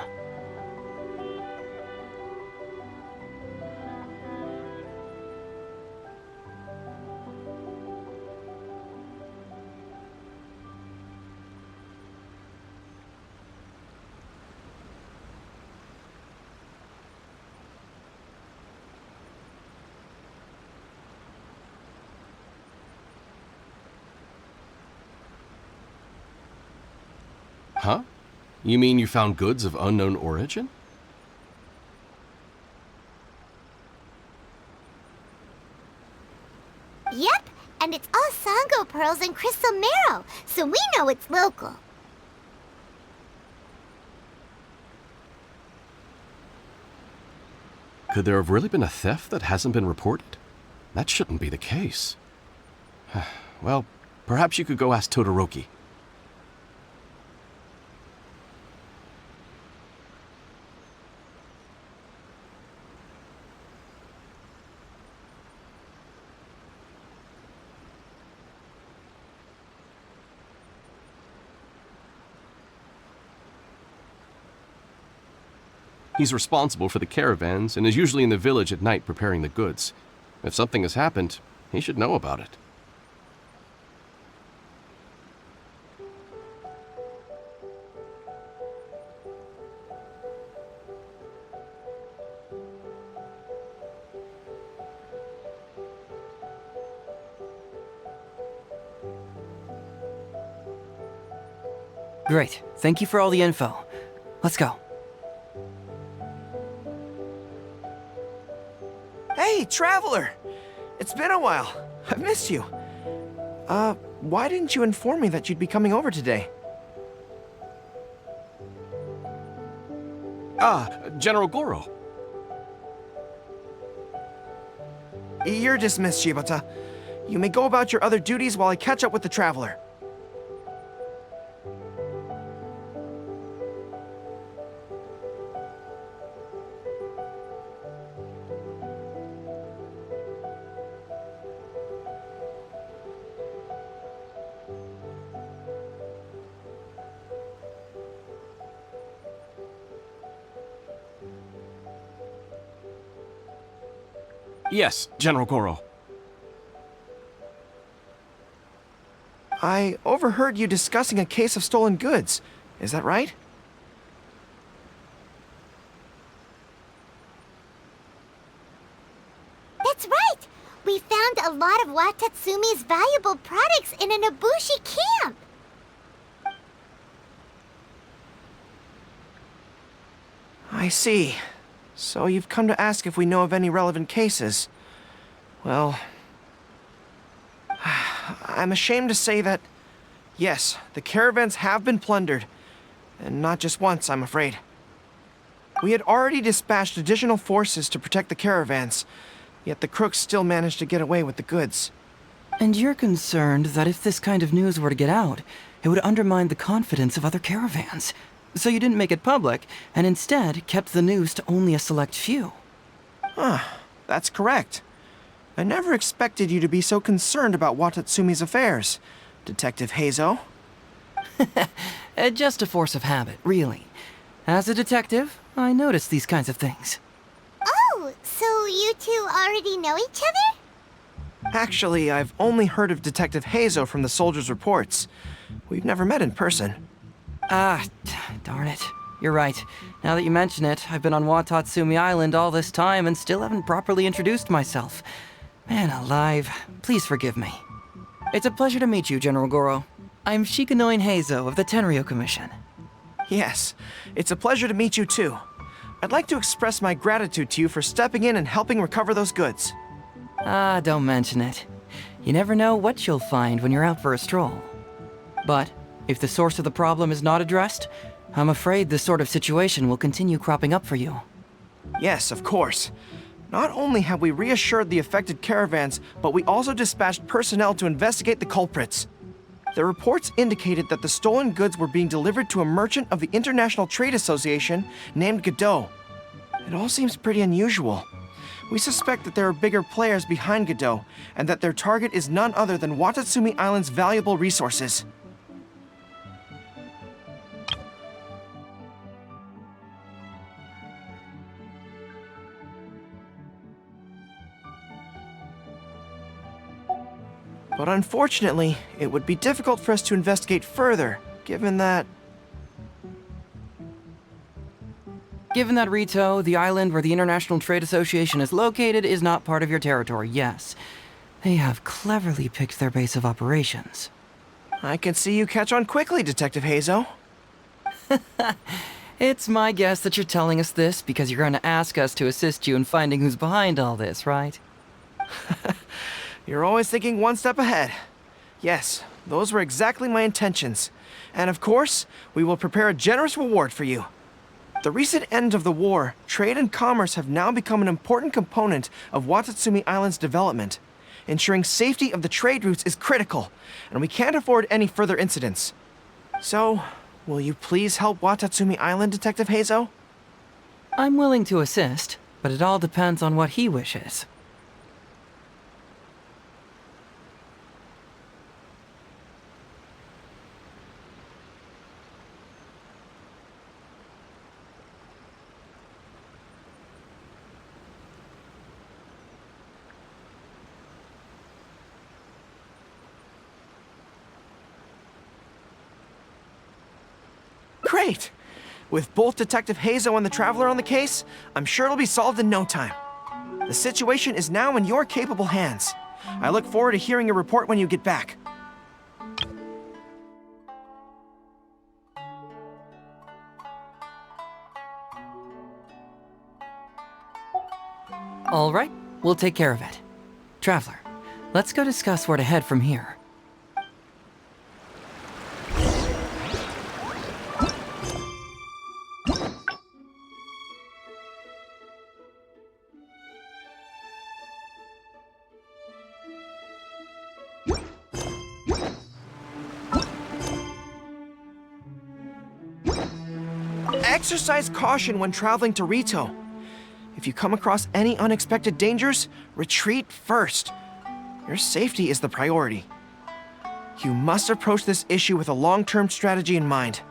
Huh? You mean you found goods of unknown origin? Yep, and it's all Sango pearls and crystal marrow, so we know it's local. Could there have really been a theft that hasn't been reported? That shouldn't be the case. Well, perhaps you could go ask Todoroki. He's responsible for the caravans and is usually in the village at night preparing the goods. If something has happened, he should know about it. Great. Thank you for all the info. Let's go. Hey, traveler! It's been a while. I've missed you. Why didn't you inform me that you'd be coming over today? General Goro. You're dismissed, Shibata. You may go about your other duties while I catch up with the traveler. Yes, General Goro. I overheard you discussing a case of stolen goods. Is that right? That's right! We found a lot of Watatsumi's valuable products in a Nobushi camp! I see. So you've come to ask if we know of any relevant cases. Well, I'm ashamed to say that, yes, the caravans have been plundered. And not just once, I'm afraid. We had already dispatched additional forces to protect the caravans, yet the crooks still managed to get away with the goods. And you're concerned that if this kind of news were to get out, it would undermine the confidence of other caravans. So you didn't make it public, and instead kept the news to only a select few. That's correct. I never expected you to be so concerned about Watatsumi's affairs, Detective Heizo. Just a force of habit, really. As a detective, I notice these kinds of things. Oh, so you two already know each other? Actually, I've only heard of Detective Heizo from the soldiers' reports. We've never met in person. Darn it. You're right. Now that you mention it, I've been on Watatsumi Island all this time and still haven't properly introduced myself. Man alive, please forgive me. It's a pleasure to meet you, General Goro. I'm Shikanoin Heizo of the Tenryo Commission. Yes, it's a pleasure to meet you too. I'd like to express my gratitude to you for stepping in and helping recover those goods. Don't mention it. You never know what you'll find when you're out for a stroll. But if the source of the problem is not addressed, I'm afraid this sort of situation will continue cropping up for you. Yes, of course. Not only have we reassured the affected caravans, but we also dispatched personnel to investigate the culprits. The reports indicated that the stolen goods were being delivered to a merchant of the International Trade Association named Godot. It all seems pretty unusual. We suspect that there are bigger players behind Godot, and that their target is none other than Watatsumi Island's valuable resources. But unfortunately, it would be difficult for us to investigate further, given that... Given that Rito, the island where the International Trade Association is located, is not part of your territory, yes. They have cleverly picked their base of operations. I can see you catch on quickly, Detective Heizo. It's my guess that you're telling us this because you're going to ask us to assist you in finding who's behind all this, right? You're always thinking one step ahead. Yes, those were exactly my intentions. And of course, we will prepare a generous reward for you. The recent end of the war, trade and commerce have now become an important component of Watatsumi Island's development. Ensuring safety of the trade routes is critical, and we can't afford any further incidents. So, will you please help Watatsumi Island, Detective Heizo? I'm willing to assist, but it all depends on what he wishes. Great! With both Detective Heizo and the Traveler on the case, I'm sure it'll be solved in no time. The situation is now in your capable hands. I look forward to hearing your report when you get back. All right, we'll take care of it. Traveler, let's go discuss where to head from here. Exercise caution when traveling to Rito. If you come across any unexpected dangers, retreat first. Your safety is the priority. You must approach this issue with a long-term strategy in mind.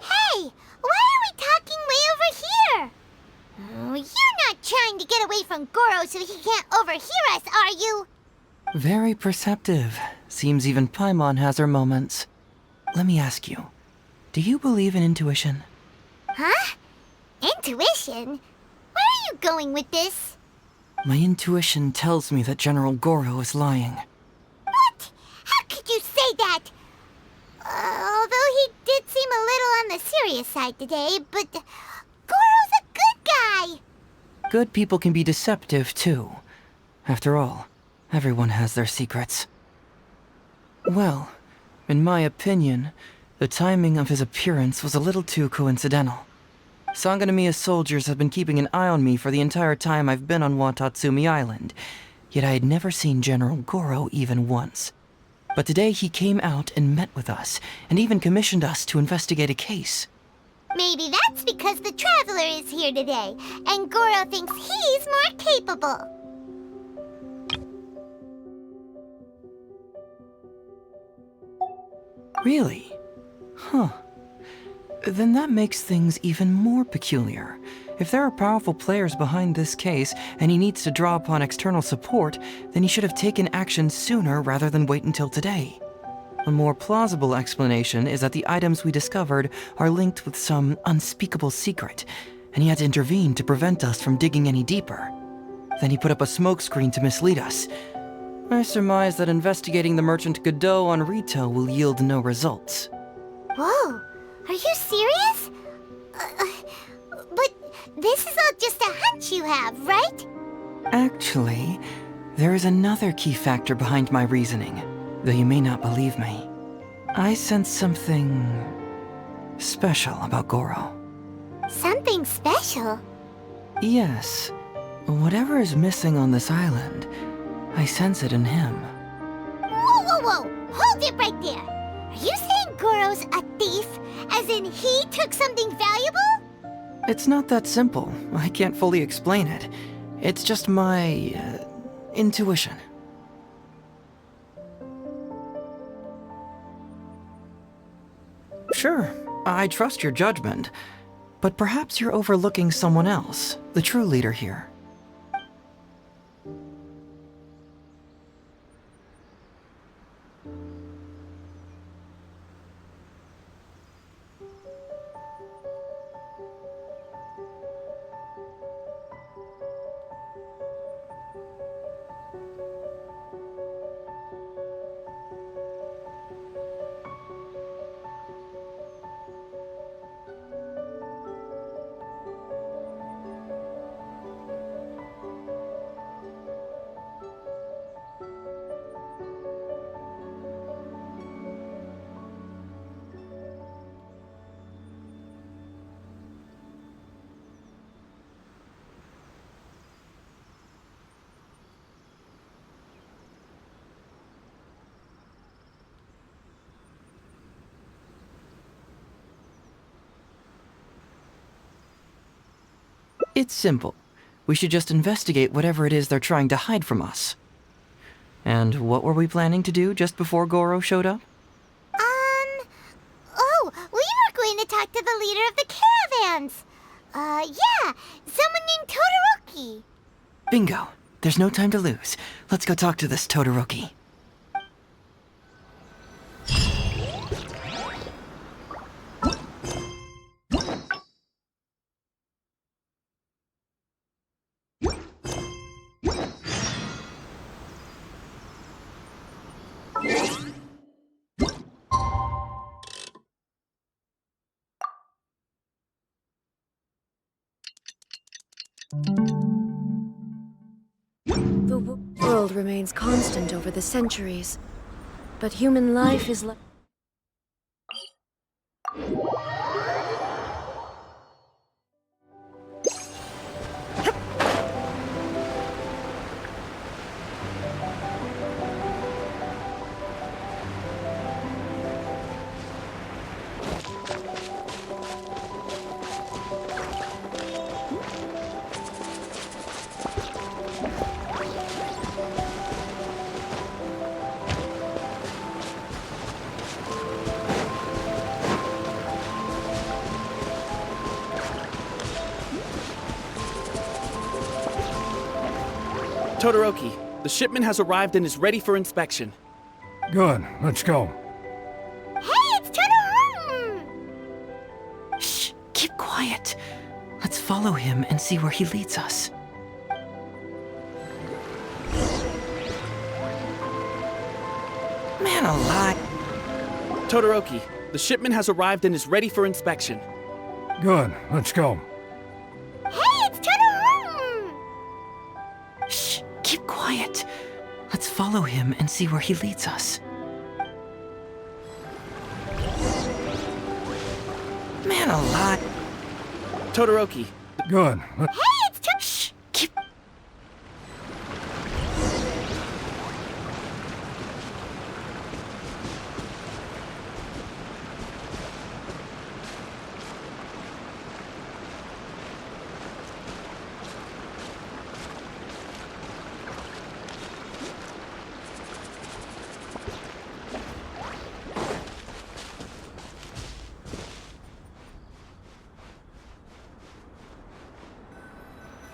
Hey, why are we talking way over here? Oh, you're not trying to get away from Goro so he can't overhear us, are you? Very perceptive. Seems even Paimon has her moments. Let me ask you, do you believe in intuition? Huh? Intuition? Where are you going with this? My intuition tells me that General Goro is lying. What? How could you say that? Although he did seem a little on the serious side today, but Goro's a good guy. Good people can be deceptive, too. After all, everyone has their secrets. Well, in my opinion, the timing of his appearance was a little too coincidental. Sangonomiya soldiers have been keeping an eye on me for the entire time I've been on Watatsumi Island, yet I had never seen General Goro even once. But today he came out and met with us, and even commissioned us to investigate a case. Maybe that's because the Traveler is here today, and Goro thinks he's more capable. Really? Huh. Then that makes things even more peculiar. If there are powerful players behind this case, and he needs to draw upon external support, then he should have taken action sooner rather than wait until today. A more plausible explanation is that the items we discovered are linked with some unspeakable secret, and he had to intervene to prevent us from digging any deeper. Then he put up a smokescreen to mislead us. I surmise that investigating the merchant Godot on Rito will yield no results. Whoa, are you serious? But this is all just a hunch you have, right? Actually, there is another key factor behind my reasoning, though you may not believe me. I sense something special about Goro. Something special? Yes. Whatever is missing on this island, I sense it in him. Whoa, whoa, whoa! Hold it right there! Are you saying Goro's a thief? As in he took something valuable? It's not that simple. I can't fully explain it. It's just my intuition. Sure, I trust your judgment, but perhaps you're overlooking someone else, the true leader here. It's simple. We should just investigate whatever it is they're trying to hide from us. And what were we planning to do just before Goro showed up? Oh, we were going to the leader of the caravans. Yeah, someone named Todoroki. Bingo. There's no time to lose. Let's go talk to this Todoroki. The world remains constant over the centuries, but human life is like... Todoroki, the shipment has arrived and is ready for inspection. Good, let's go. Hey, it's Todoroki! Shh, keep quiet. Let's follow him and see where he leads us. Man alive. Todoroki, the shipment has arrived and is ready for inspection. Good, let's go. Hey, it's Todoroki! Shh, keep quiet. Let's follow him and see where he leads us. Man alive. Todoroki. Good. Hey, it's Todoroki! Shh, keep...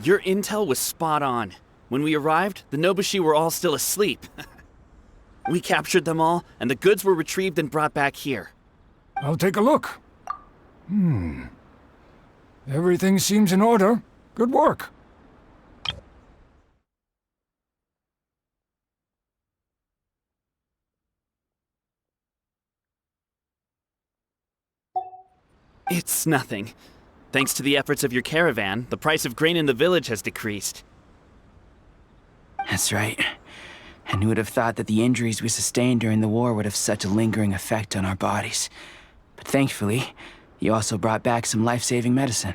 Your intel was spot on. When we arrived, the Nobushi were all still asleep. We captured them all, and the goods were retrieved and brought back here. I'll take a look. Everything seems in order. Good work. It's nothing. Thanks to the efforts of your caravan, the price of grain in the village has decreased. That's right. And who would have thought that the injuries we sustained during the war would have such a lingering effect on our bodies? But thankfully, you also brought back some life-saving medicine.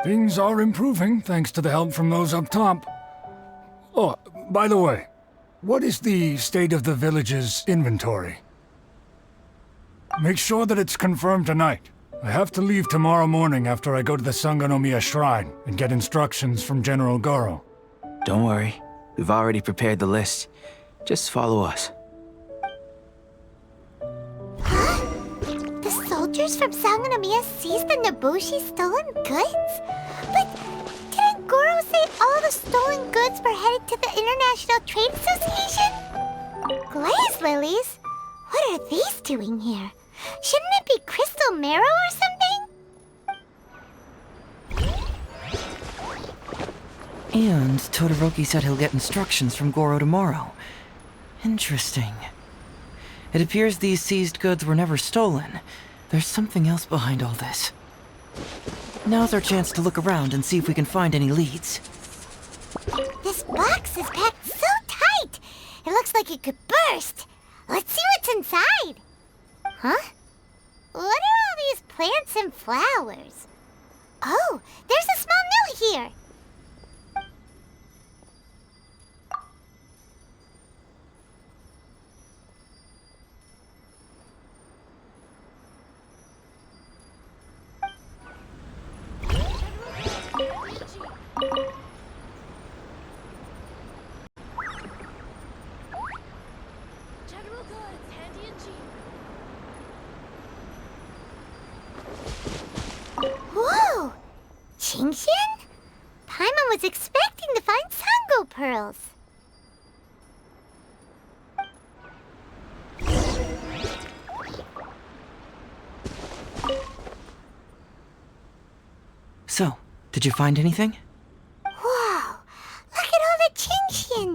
Things are improving thanks to the help from those up top. Oh, by the way, what is the state of the village's inventory? Make sure that it's confirmed tonight. I have to leave tomorrow morning after I go to the Sangonomiya Shrine and get instructions from General Goro. Don't worry. We've already prepared the list. Just follow us. Huh? The soldiers from Sangonomiya seized the Nobushi stolen goods? But didn't Goro say all the stolen goods were headed to the International Trade Association? Glaze lilies? What are these doing here? Shouldn't it be crystal marrow or something? And Todoroki said he'll get instructions from Goro tomorrow. Interesting. It appears these seized goods were never stolen. There's something else behind all this. Now's our chance to look around and see if we can find any leads. This box is packed so tight! It looks like it could burst. Let's see what's inside. Huh? What are all these plants and flowers? Oh, there's a small note here. Paimon was expecting to find Sango pearls. So, did you find anything? Whoa! Look at all the Qingshin!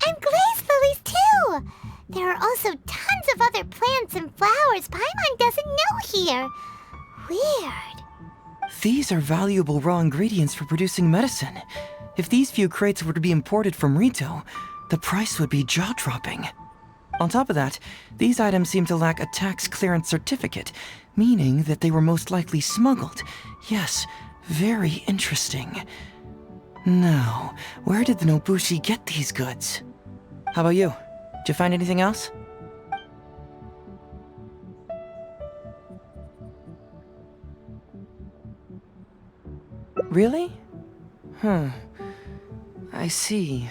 And glaze lilies, too! There are also tons of other plants and flowers Paimon doesn't know here. Weird. These are valuable raw ingredients for producing medicine. If these few crates were to be imported from Rito, the price would be jaw-dropping. On top of that, these items seem to lack a tax clearance certificate, meaning that they were most likely smuggled. Yes, very interesting. Now, where did the Nobushi get these goods? How about you? Did you find anything else? Really? I see.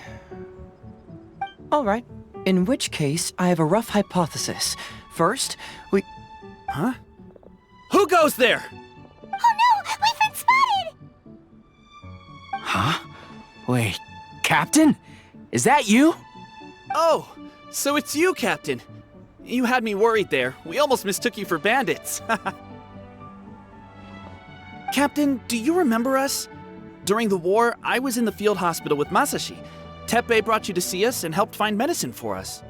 All right. In which case, I have a rough hypothesis. First, we... Huh? Who goes there? Oh no! We've been spotted! Huh? Wait, Captain? Is that you? Oh, so it's you, Captain. You had me worried there. We almost mistook you for bandits. Captain, do you remember us? During the war, I was in the field hospital with Masashi. Teppei brought you to see us and helped find medicine for us.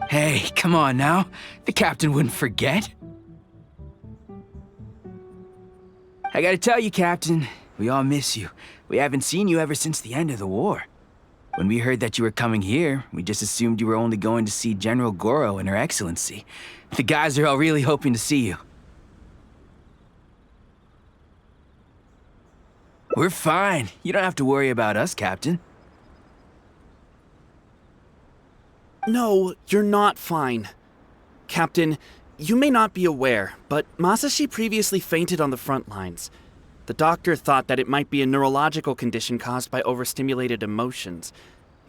Hey, come on now. The captain wouldn't forget. I gotta tell you, Captain, we all miss you. We haven't seen you ever since the end of the war. When we heard that you were coming here, we just assumed you were only going to see General Goro and Her Excellency. The guys are all really hoping to see you. We're fine. You don't have to worry about us, Captain. No, you're not fine. Captain, you may not be aware, but Masashi previously fainted on the front lines. The doctor thought that it might be a neurological condition caused by overstimulated emotions.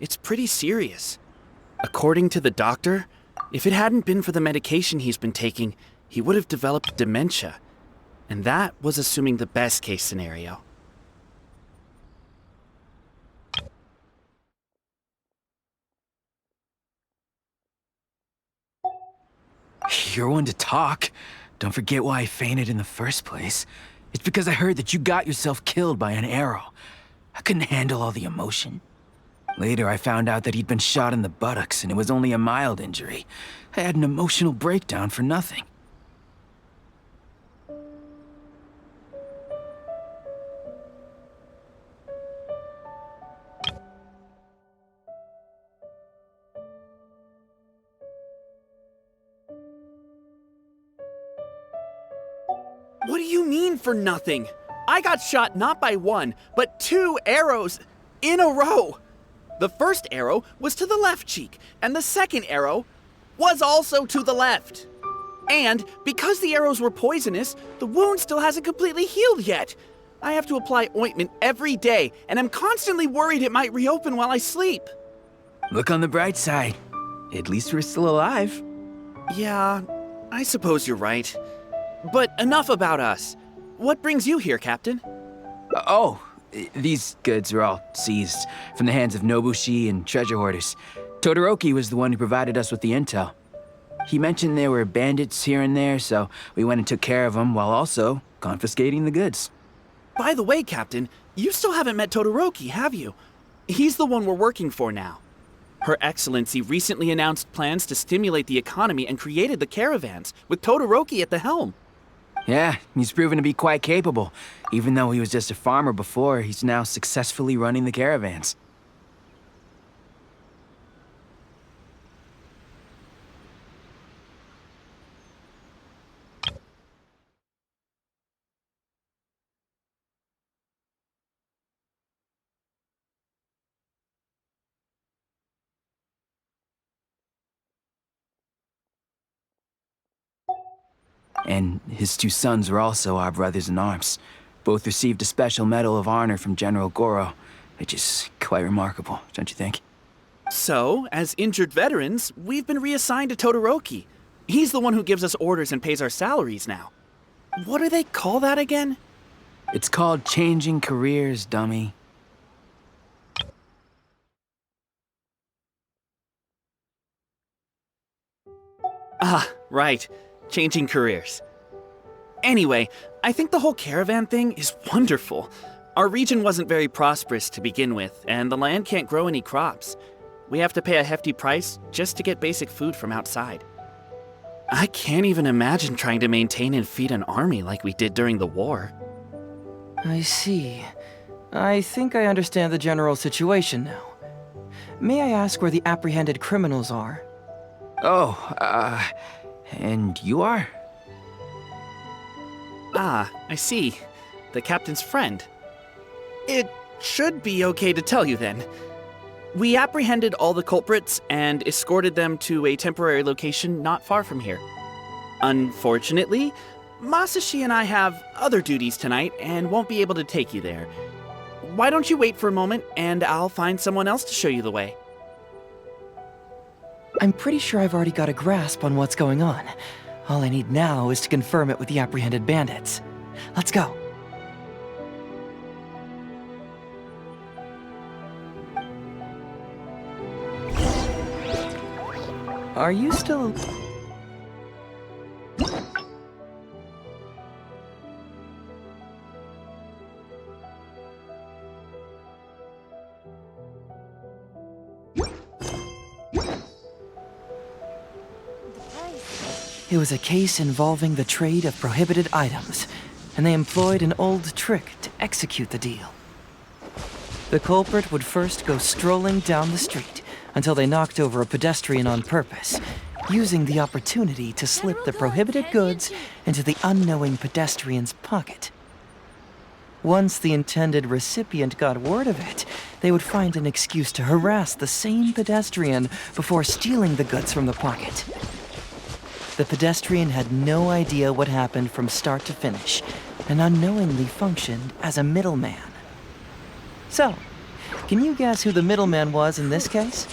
It's pretty serious. According to the doctor, if it hadn't been for the medication he's been taking, he would have developed dementia. And that was assuming the best case scenario. You're one to talk. Don't forget why I fainted in the first place. It's because I heard that you got yourself killed by an arrow. I couldn't handle all the emotion. Later, I found out that he'd been shot in the buttocks and it was only a mild injury. I had an emotional breakdown for nothing. What do you mean for nothing? I got shot not by one, but 2 arrows in a row. The first arrow was to the left cheek, and the second arrow was also to the left. And because the arrows were poisonous, the wound still hasn't completely healed yet. I have to apply ointment every day, and I'm constantly worried it might reopen while I sleep. Look on the bright side. At least we're still alive. Yeah, I suppose you're right. But enough about us. What brings you here, Captain? Oh, these goods were all seized from the hands of Nobushi and treasure hoarders. Todoroki was the one who provided us with the intel. He mentioned there were bandits here and there, so we went and took care of them while also confiscating the goods. By the way, Captain, you still haven't met Todoroki, have you? He's the one we're working for now. Her Excellency recently announced plans to stimulate the economy and created the caravans, with Todoroki at the helm. Yeah, he's proven to be quite capable. Even though he was just a farmer before, he's now successfully running the caravans. And his 2 sons were also our brothers in arms. Both received a special medal of honor from General Goro, which is quite remarkable, don't you think? So, as injured veterans, we've been reassigned to Todoroki. He's the one who gives us orders and pays our salaries now. What do they call that again? It's called changing careers, dummy. Ah, right. Changing careers. Anyway, I think the whole caravan thing is wonderful. Our region wasn't very prosperous to begin with, and the land can't grow any crops. We have to pay a hefty price just to get basic food from outside. I can't even imagine trying to maintain and feed an army like we did during the war. I see. I think I understand the general situation now. May I ask where the apprehended criminals are? Oh, and you are? Ah, I see. The captain's friend. It should be okay to tell you then. We apprehended all the culprits and escorted them to a temporary location not far from here. Unfortunately, Masashi and I have other duties tonight and won't be able to take you there. Why don't you wait for a moment and I'll find someone else to show you the way. I'm pretty sure I've already got a grasp on what's going on. All I need now is to confirm it with the apprehended bandits. Let's go. Are you still... It was a case involving the trade of prohibited items, and they employed an old trick to execute the deal. The culprit would first go strolling down the street until they knocked over a pedestrian on purpose, using the opportunity to slip the prohibited goods into the unknowing pedestrian's pocket. Once the intended recipient got word of it, they would find an excuse to harass the same pedestrian before stealing the goods from the pocket. The pedestrian had no idea what happened from start to finish, and unknowingly functioned as a middleman. So, can you guess who the middleman was in this case?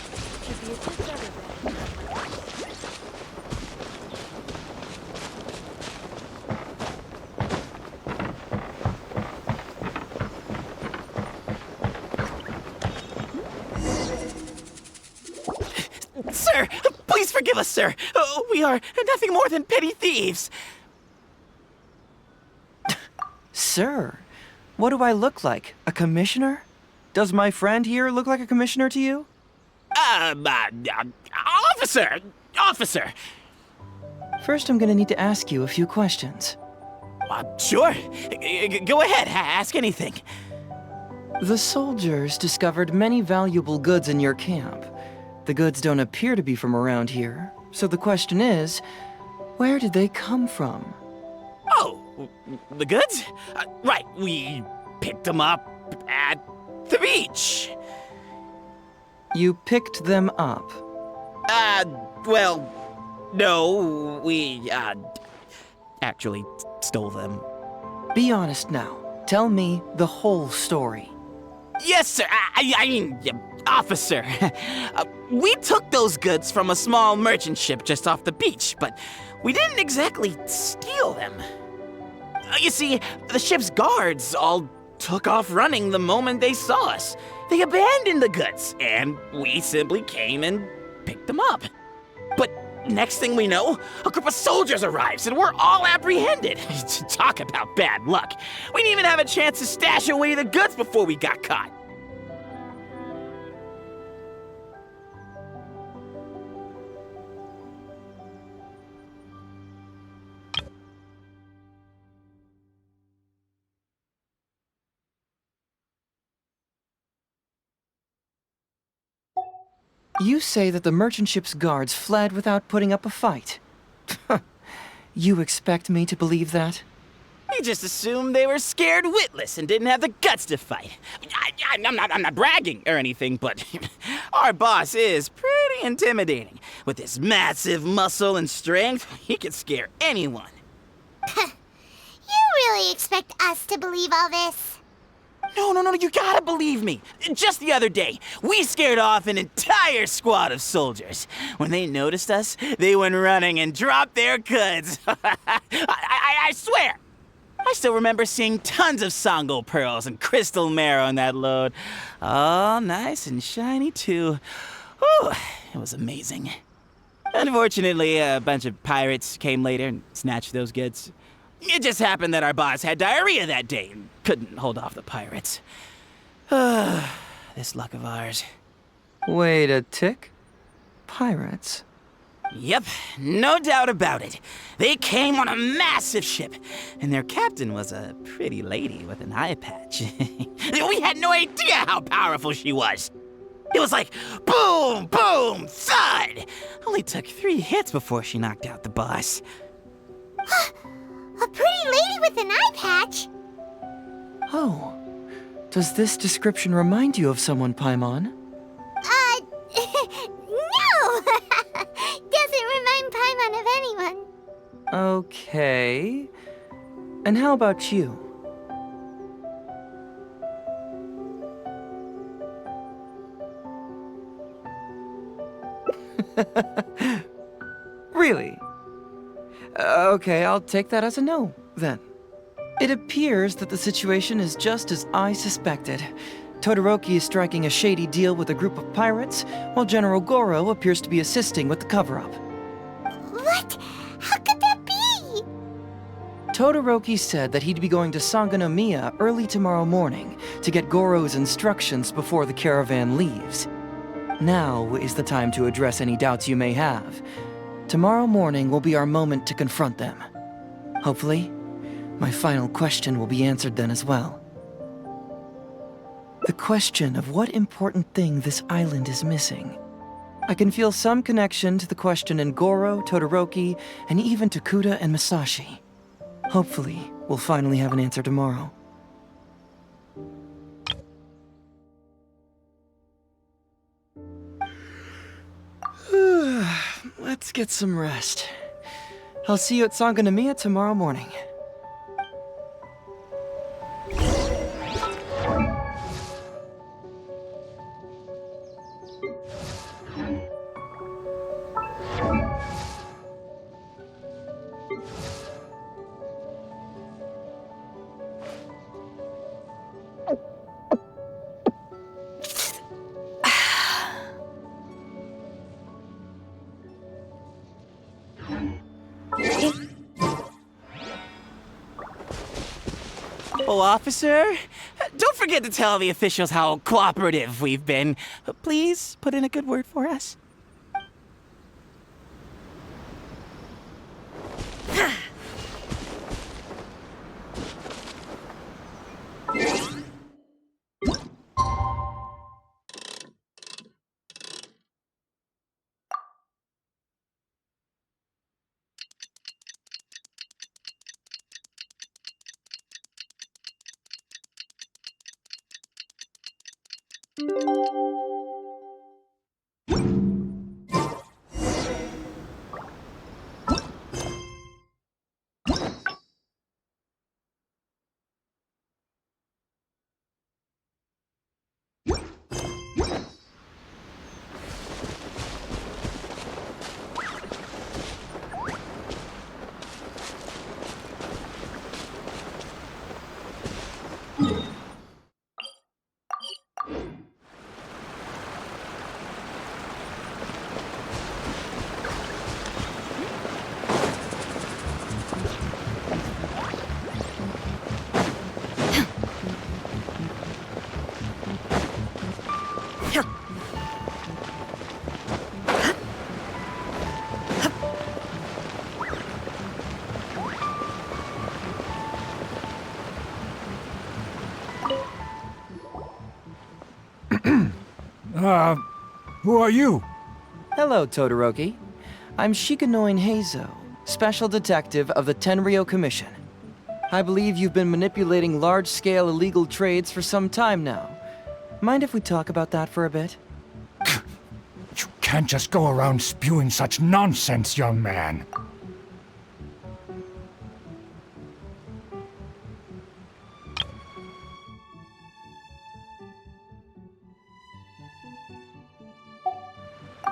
Sir, please forgive us, sir. We are nothing more than petty thieves. Sir, what do I look like? A commissioner? Does my friend here look like a commissioner to you? Officer! First, I'm gonna need to ask you a few questions. Sure. Go ahead, ask anything. The soldiers discovered many valuable goods in your camp. The goods don't appear to be from around here, so the question is, where did they come from? Oh, the goods? Right, we picked them up at the beach. You picked them up? Well, no, we, actually stole them. Be honest now. Tell me the whole story. Yes, sir. I mean, officer. We took those goods from a small merchant ship just off the beach, but we didn't exactly steal them. You see, the ship's guards all took off running the moment they saw us. They abandoned the goods, and we simply came and picked them up. But next thing we know, a group of soldiers arrives, and we're all apprehended. Talk about bad luck. We didn't even have a chance to stash away the goods before we got caught. You say that the merchant ship's guards fled without putting up a fight. You expect me to believe that? We just assumed they were scared witless and didn't have the guts to fight. I'm not bragging or anything, but our boss is pretty intimidating. With his massive muscle and strength, he could scare anyone. You really expect us to believe all this? No, you gotta believe me. Just the other day, we scared off an entire squad of soldiers. When they noticed us, they went running and dropped their goods. I swear. I still remember seeing tons of Songo pearls and crystal marrow in that load. All nice and shiny, too. Whew, it was amazing. Unfortunately, a bunch of pirates came later and snatched those goods. It just happened that our boss had diarrhea that day and couldn't hold off the pirates. This luck of ours. Wait a tick. Pirates? Yep, no doubt about it. They came on a massive ship, and their captain was a pretty lady with an eye patch. We had no idea how powerful she was. It was like boom, boom, thud. Only took 3 hits before she knocked out the boss. A pretty lady with an eye patch? Oh. Does this description remind you of someone, Paimon? No! Doesn't remind Paimon of anyone. Okay. And how about you? Really? Okay, I'll take that as a no, then. It appears that the situation is just as I suspected. Todoroki is striking a shady deal with a group of pirates, while General Goro appears to be assisting with the cover-up. What? How could that be? Todoroki said that he'd be going to Sangonomiya early tomorrow morning to get Goro's instructions before the caravan leaves. Now is the time to address any doubts you may have. Tomorrow morning will be our moment to confront them. Hopefully, my final question will be answered then as well. The question of what important thing this island is missing. I can feel some connection to the question in Goro, Todoroki, and even to Kuda and Masashi. Hopefully, we'll finally have an answer tomorrow. Let's get some rest. I'll see you at Sangonomiya tomorrow morning. Oh, officer, don't forget to tell the officials how cooperative we've been. Please put in a good word for us. Who are you? Hello, Todoroki. I'm Shikanoin Heizo, Special Detective of the Tenryou Commission. I believe you've been manipulating large-scale illegal trades for some time now. Mind if we talk about that for a bit? You can't just go around spewing such nonsense, young man.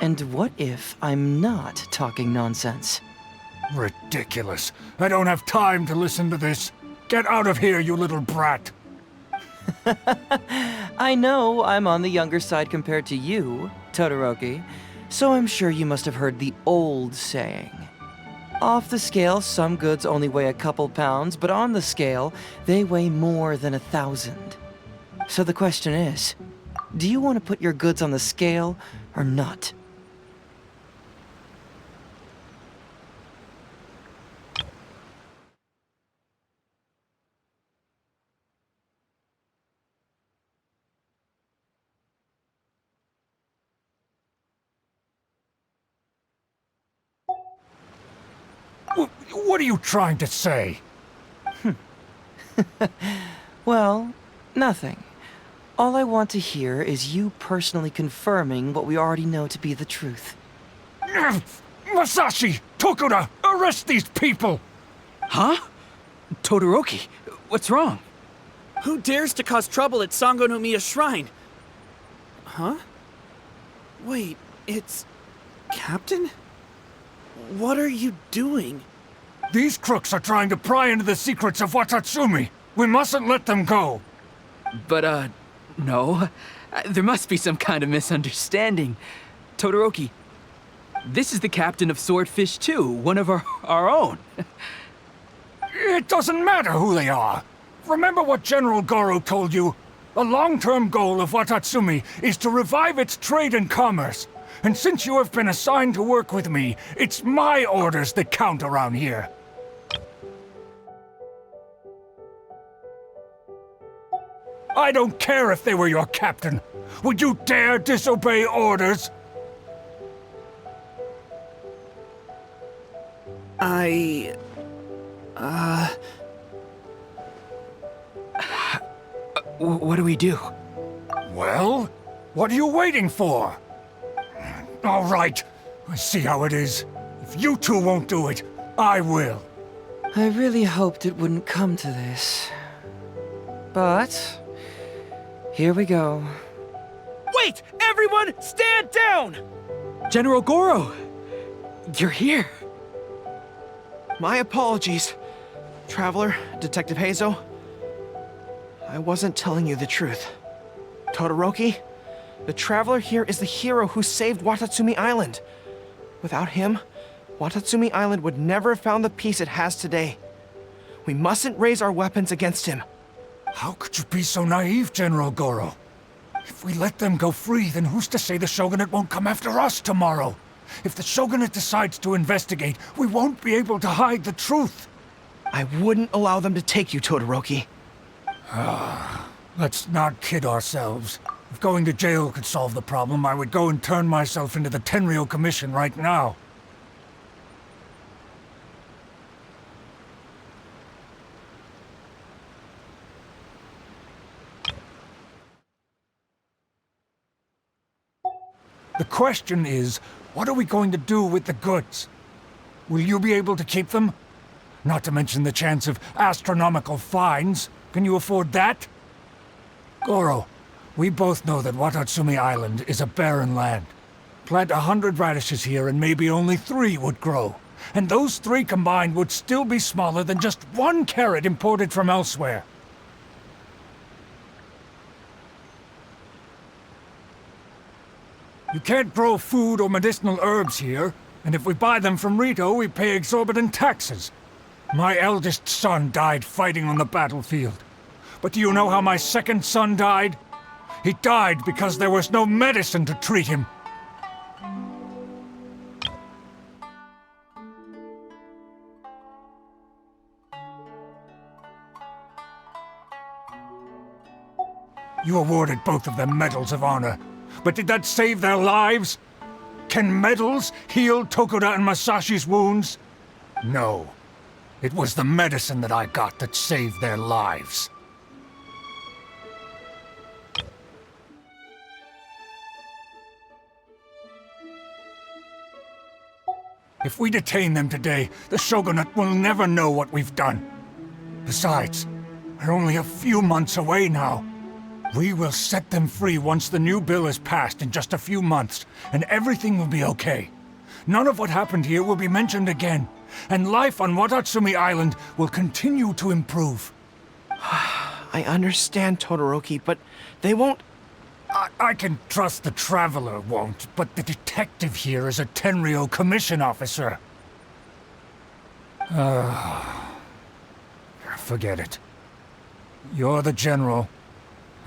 And what if I'm not talking nonsense? Ridiculous. I don't have time to listen to this. Get out of here, you little brat! I know I'm on the younger side compared to you, Todoroki, so I'm sure you must have heard the old saying. Off the scale, some goods only weigh a couple pounds, but on the scale, they weigh more than 1,000. So the question is, do you want to put your goods on the scale or not? What are you trying to say? Well, nothing. All I want to hear is you personally confirming what we already know to be the truth. Masashi! Tokuda! Arrest these people! Huh? Todoroki, what's wrong? Who dares to cause trouble at Sangonomiya Shrine? Huh? Wait, it's... Captain? What are you doing? These crooks are trying to pry into the secrets of Watatsumi. We mustn't let them go. But, no. There must be some kind of misunderstanding. Todoroki, this is the captain of Swordfish 2, one of our own. It doesn't matter who they are. Remember what General Goro told you? A long-term goal of Watatsumi is to revive its trade and commerce. And since you have been assigned to work with me, it's my orders that count around here. I don't care if they were your captain. Would you dare disobey orders? What do we do? Well, what are you waiting for? All right, I see how it is. If you two won't do it, I will. I really hoped it wouldn't come to this. But... here we go. Wait! Everyone, stand down! General Goro! You're here! My apologies, Traveler, Detective Heizo. I wasn't telling you the truth. Todoroki, the Traveler here is the hero who saved Watatsumi Island. Without him, Watatsumi Island would never have found the peace it has today. We mustn't raise our weapons against him. How could you be so naive, General Goro? If we let them go free, then who's to say the Shogunate won't come after us tomorrow? If the Shogunate decides to investigate, we won't be able to hide the truth. I wouldn't allow them to take you, Todoroki. Let's not kid ourselves. If going to jail could solve the problem, I would go and turn myself into the Tenryou Commission right now. The question is, what are we going to do with the goods? Will you be able to keep them? Not to mention the chance of astronomical fines. Can you afford that? Goro, we both know that Watatsumi Island is a barren land. Plant 100 radishes here and maybe only 3 would grow. And those 3 combined would still be smaller than just 1 carrot imported from elsewhere. You can't grow food or medicinal herbs here, and if we buy them from Rito, we pay exorbitant taxes. My eldest son died fighting on the battlefield. But do you know how my second son died? He died because there was no medicine to treat him. You awarded both of them medals of honor. But did that save their lives? Can medals heal Tokuda and Masashi's wounds? No. It was the medicine that I got that saved their lives. If we detain them today, the Shogunate will never know what we've done. Besides, we're only a few months away now. We will set them free once the new bill is passed in just a few months, and everything will be okay. None of what happened here will be mentioned again, and life on Watatsumi Island will continue to improve. I understand, Todoroki, but they won't... I can trust the Traveler won't, but the detective here is a Tenryo commission officer. Forget it. You're the general.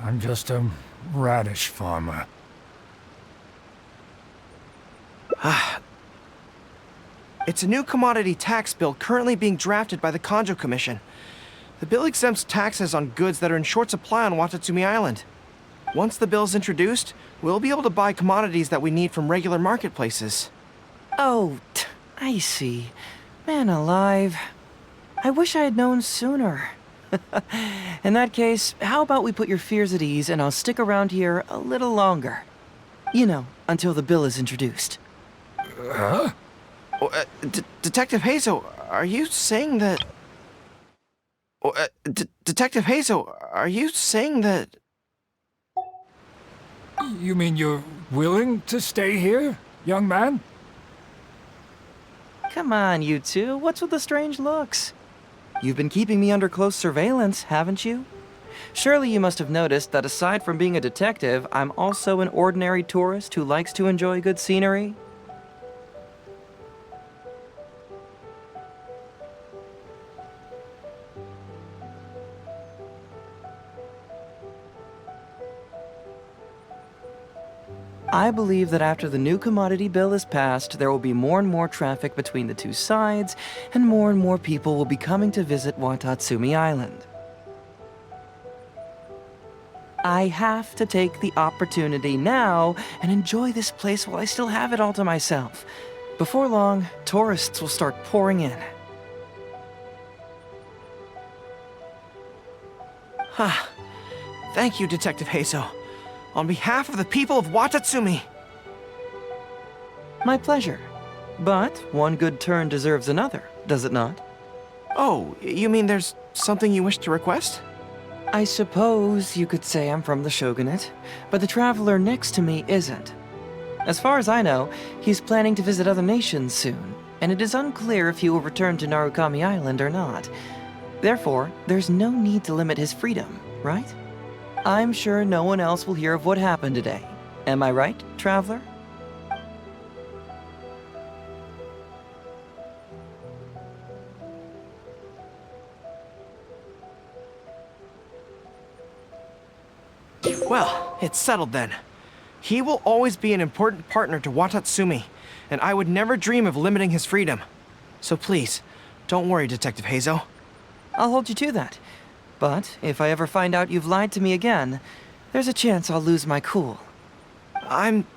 I'm just a radish farmer. It's a new commodity tax bill currently being drafted by the Kanjo Commission. The bill exempts taxes on goods that are in short supply on Watatsumi Island. Once the bill's introduced, we'll be able to buy commodities that we need from regular marketplaces. Oh, I see. Man alive. I wish I had known sooner. In that case, how about we put your fears at ease and I'll stick around here a little longer. You know, until the bill is introduced. Huh? Detective Hazo, are you saying that... Detective Hazo, are you saying that... You mean you're willing to stay here, young man? Come on, you two. What's with the strange looks? You've been keeping me under close surveillance, haven't you? Surely you must have noticed that aside from being a detective, I'm also an ordinary tourist who likes to enjoy good scenery. I believe that after the new commodity bill is passed, there will be more and more traffic between the two sides, and more people will be coming to visit Watatsumi Island. I have to take the opportunity now and enjoy this place while I still have it all to myself. Before long, tourists will start pouring in. Thank you, Detective Hazo. On behalf of the people of Watatsumi. My pleasure. But one good turn deserves another, does it not? Oh, you mean there's something you wish to request? I suppose you could say I'm from the Shogunate, but the traveler next to me isn't. As far as I know, he's planning to visit other nations soon, and it is unclear if he will return to Narukami Island or not. Therefore, there's no need to limit his freedom, right? I'm sure no one else will hear of what happened today. Am I right, traveler? Well, it's settled then. He will always be an important partner to Watatsumi, and I would never dream of limiting his freedom. So please, don't worry, Detective Hazo. I'll hold you to that. But if I ever find out you've lied to me again, there's a chance I'll lose my cool. I'm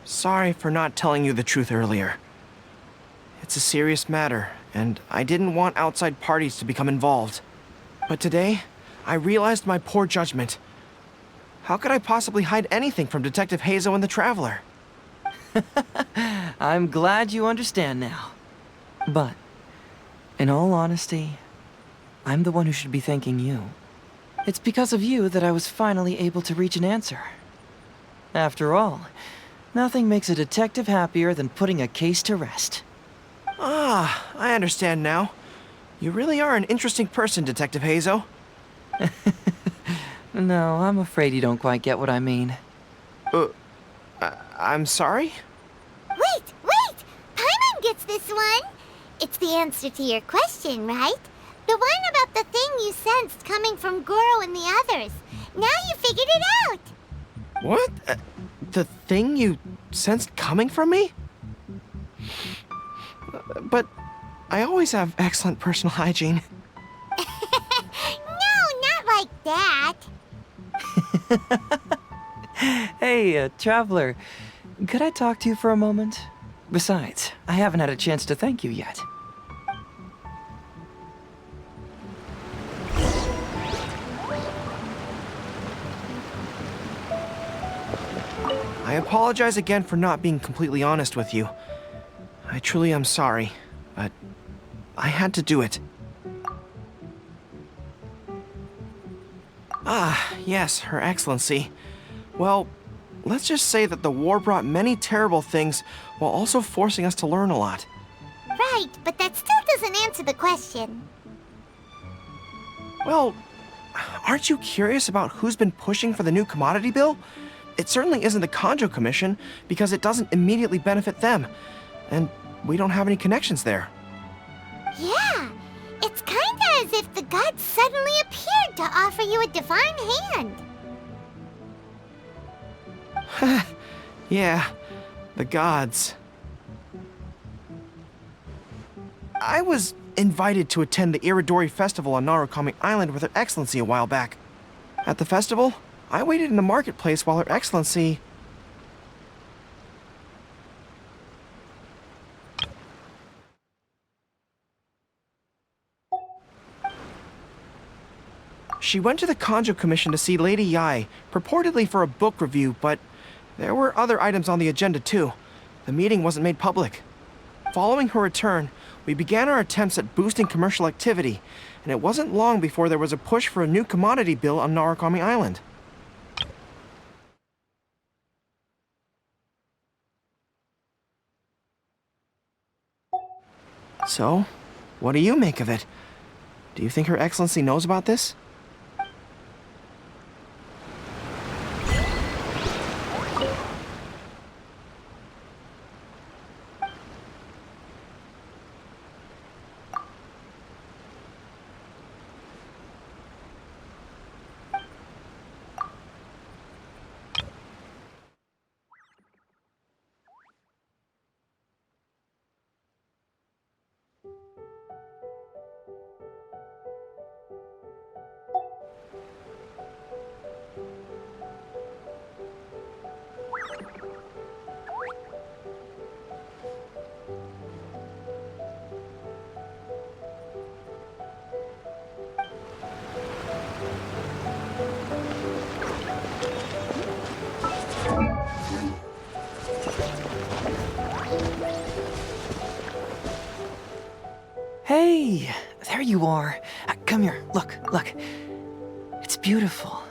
sorry for not telling you the truth earlier. It's a serious matter, and I didn't want outside parties to become involved. But today, I realized my poor judgment. How could I possibly hide anything from Detective Hazo and the Traveler? I'm glad you understand now. But, in all honesty, I'm the one who should be thanking you. It's because of you that I was finally able to reach an answer. After all, nothing makes a detective happier than putting a case to rest. Ah, I understand now. You really are an interesting person, Detective Hazo. No, I'm afraid you don't quite get what I mean. I'm sorry? Wait! Paimon gets this one! It's the answer to your question, right? The one about the thing you sensed coming from Goro and the others. Now you figured it out! What? The thing you sensed coming from me? But I always have excellent personal hygiene. No, not like that. Hey, Traveler, could I talk to you for a moment? Besides, I haven't had a chance to thank you yet. I apologize again for not being completely honest with you. I truly am sorry, but I had to do it. Ah, yes, Her Excellency. Well, let's just say that the war brought many terrible things while also forcing us to learn a lot. Right, but that still doesn't answer the question. Well, Aren't you curious about who's been pushing for the new commodity bill? It certainly isn't the Kanjo Commission, because it doesn't immediately benefit them. And we don't have any connections there. Yeah, it's kinda as if the gods suddenly appeared to offer you a divine hand. Yeah, the gods. I was invited to attend the Iridori Festival on Narukami Island with Her Excellency a while back. At the festival, I waited in the marketplace while Her Excellency... She went to the Kanjo Commission to see Lady Yai, purportedly for a book review, but there were other items on the agenda too. The meeting wasn't made public. Following her return, we began our attempts at boosting commercial activity, and it wasn't long before there was a push for a new commodity bill on Narukami Island. So, what do you make of it? Do you think Her Excellency knows about this? Hey, there you are. Come here, look. It's beautiful,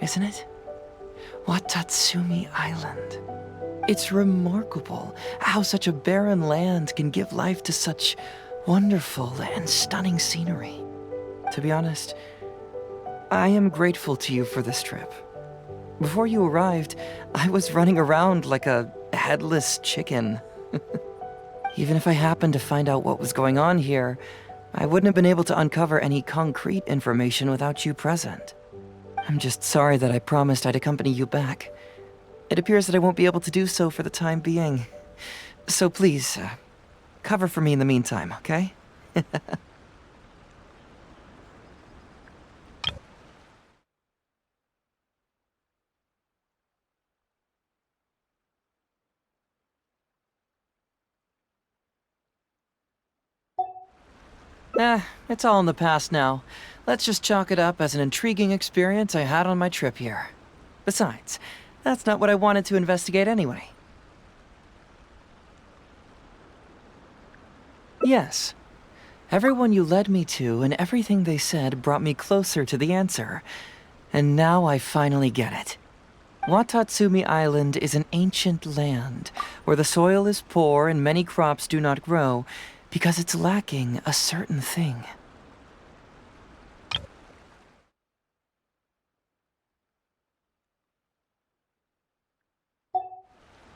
isn't it? Watatsumi Island. It's remarkable how such a barren land can give life to such wonderful and stunning scenery. To be honest, I am grateful to you for this trip. Before you arrived, I was running around like a headless chicken. Even if I happened to find out what was going on here, I wouldn't have been able to uncover any concrete information without you present. I'm just sorry that I promised I'd accompany you back. It appears that I won't be able to do so for the time being. So please, cover for me in the meantime, okay? It's all in the past now. Let's just chalk it up as an intriguing experience I had on my trip here. Besides, that's not what I wanted to investigate anyway. Yes. Everyone you led me to and everything they said brought me closer to the answer. And now I finally get it. Watatsumi Island is an ancient land, where the soil is poor and many crops do not grow, because it's lacking a certain thing.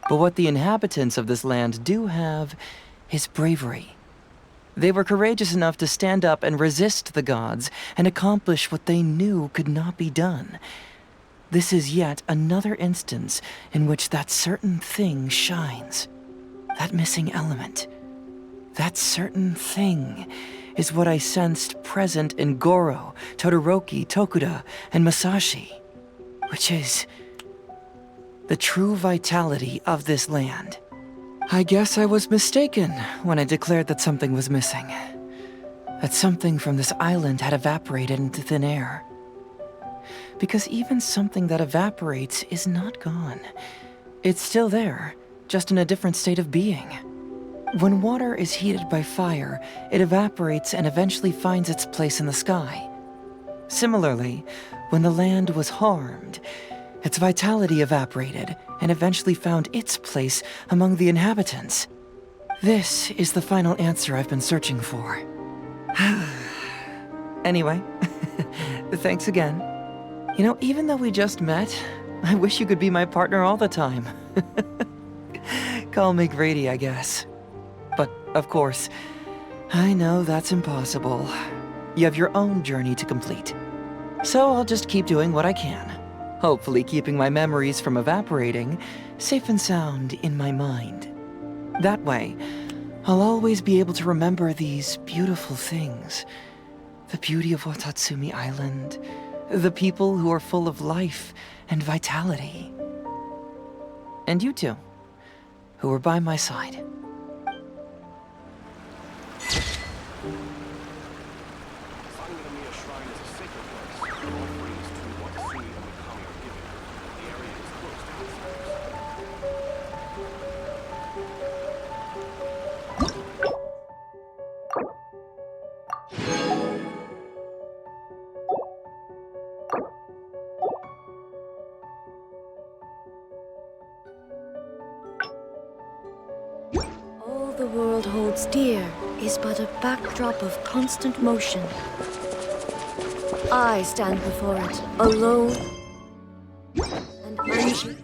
But what the inhabitants of this land do have is bravery. They were courageous enough to stand up and resist the gods and accomplish what they knew could not be done. This is yet another instance in which that certain thing shines. That missing element. That certain thing is what I sensed present in Goro, Todoroki, Tokuda, and Masashi, which is the true vitality of this land. I guess I was mistaken when I declared that something was missing. That something from this island had evaporated into thin air. Because even something that evaporates is not gone. It's still there, just in a different state of being. When water is heated by fire, it evaporates and eventually finds its place in the sky. Similarly, when the land was harmed, its vitality evaporated and eventually found its place among the inhabitants. This is the final answer I've been searching for. Anyway, Thanks again. You know, even though we just met, I wish you could be my partner all the time. Call me Grady, I guess. But, of course, I know that's impossible. You have your own journey to complete. So I'll just keep doing what I can. Hopefully keeping my memories from evaporating safe and sound in my mind. That way, I'll always be able to remember these beautiful things. The beauty of Watatsumi Island, the people who are full of life and vitality. And you two, who are by my side. All the world holds dear is but a backdrop of constant motion. I stand before it, alone and unchanged.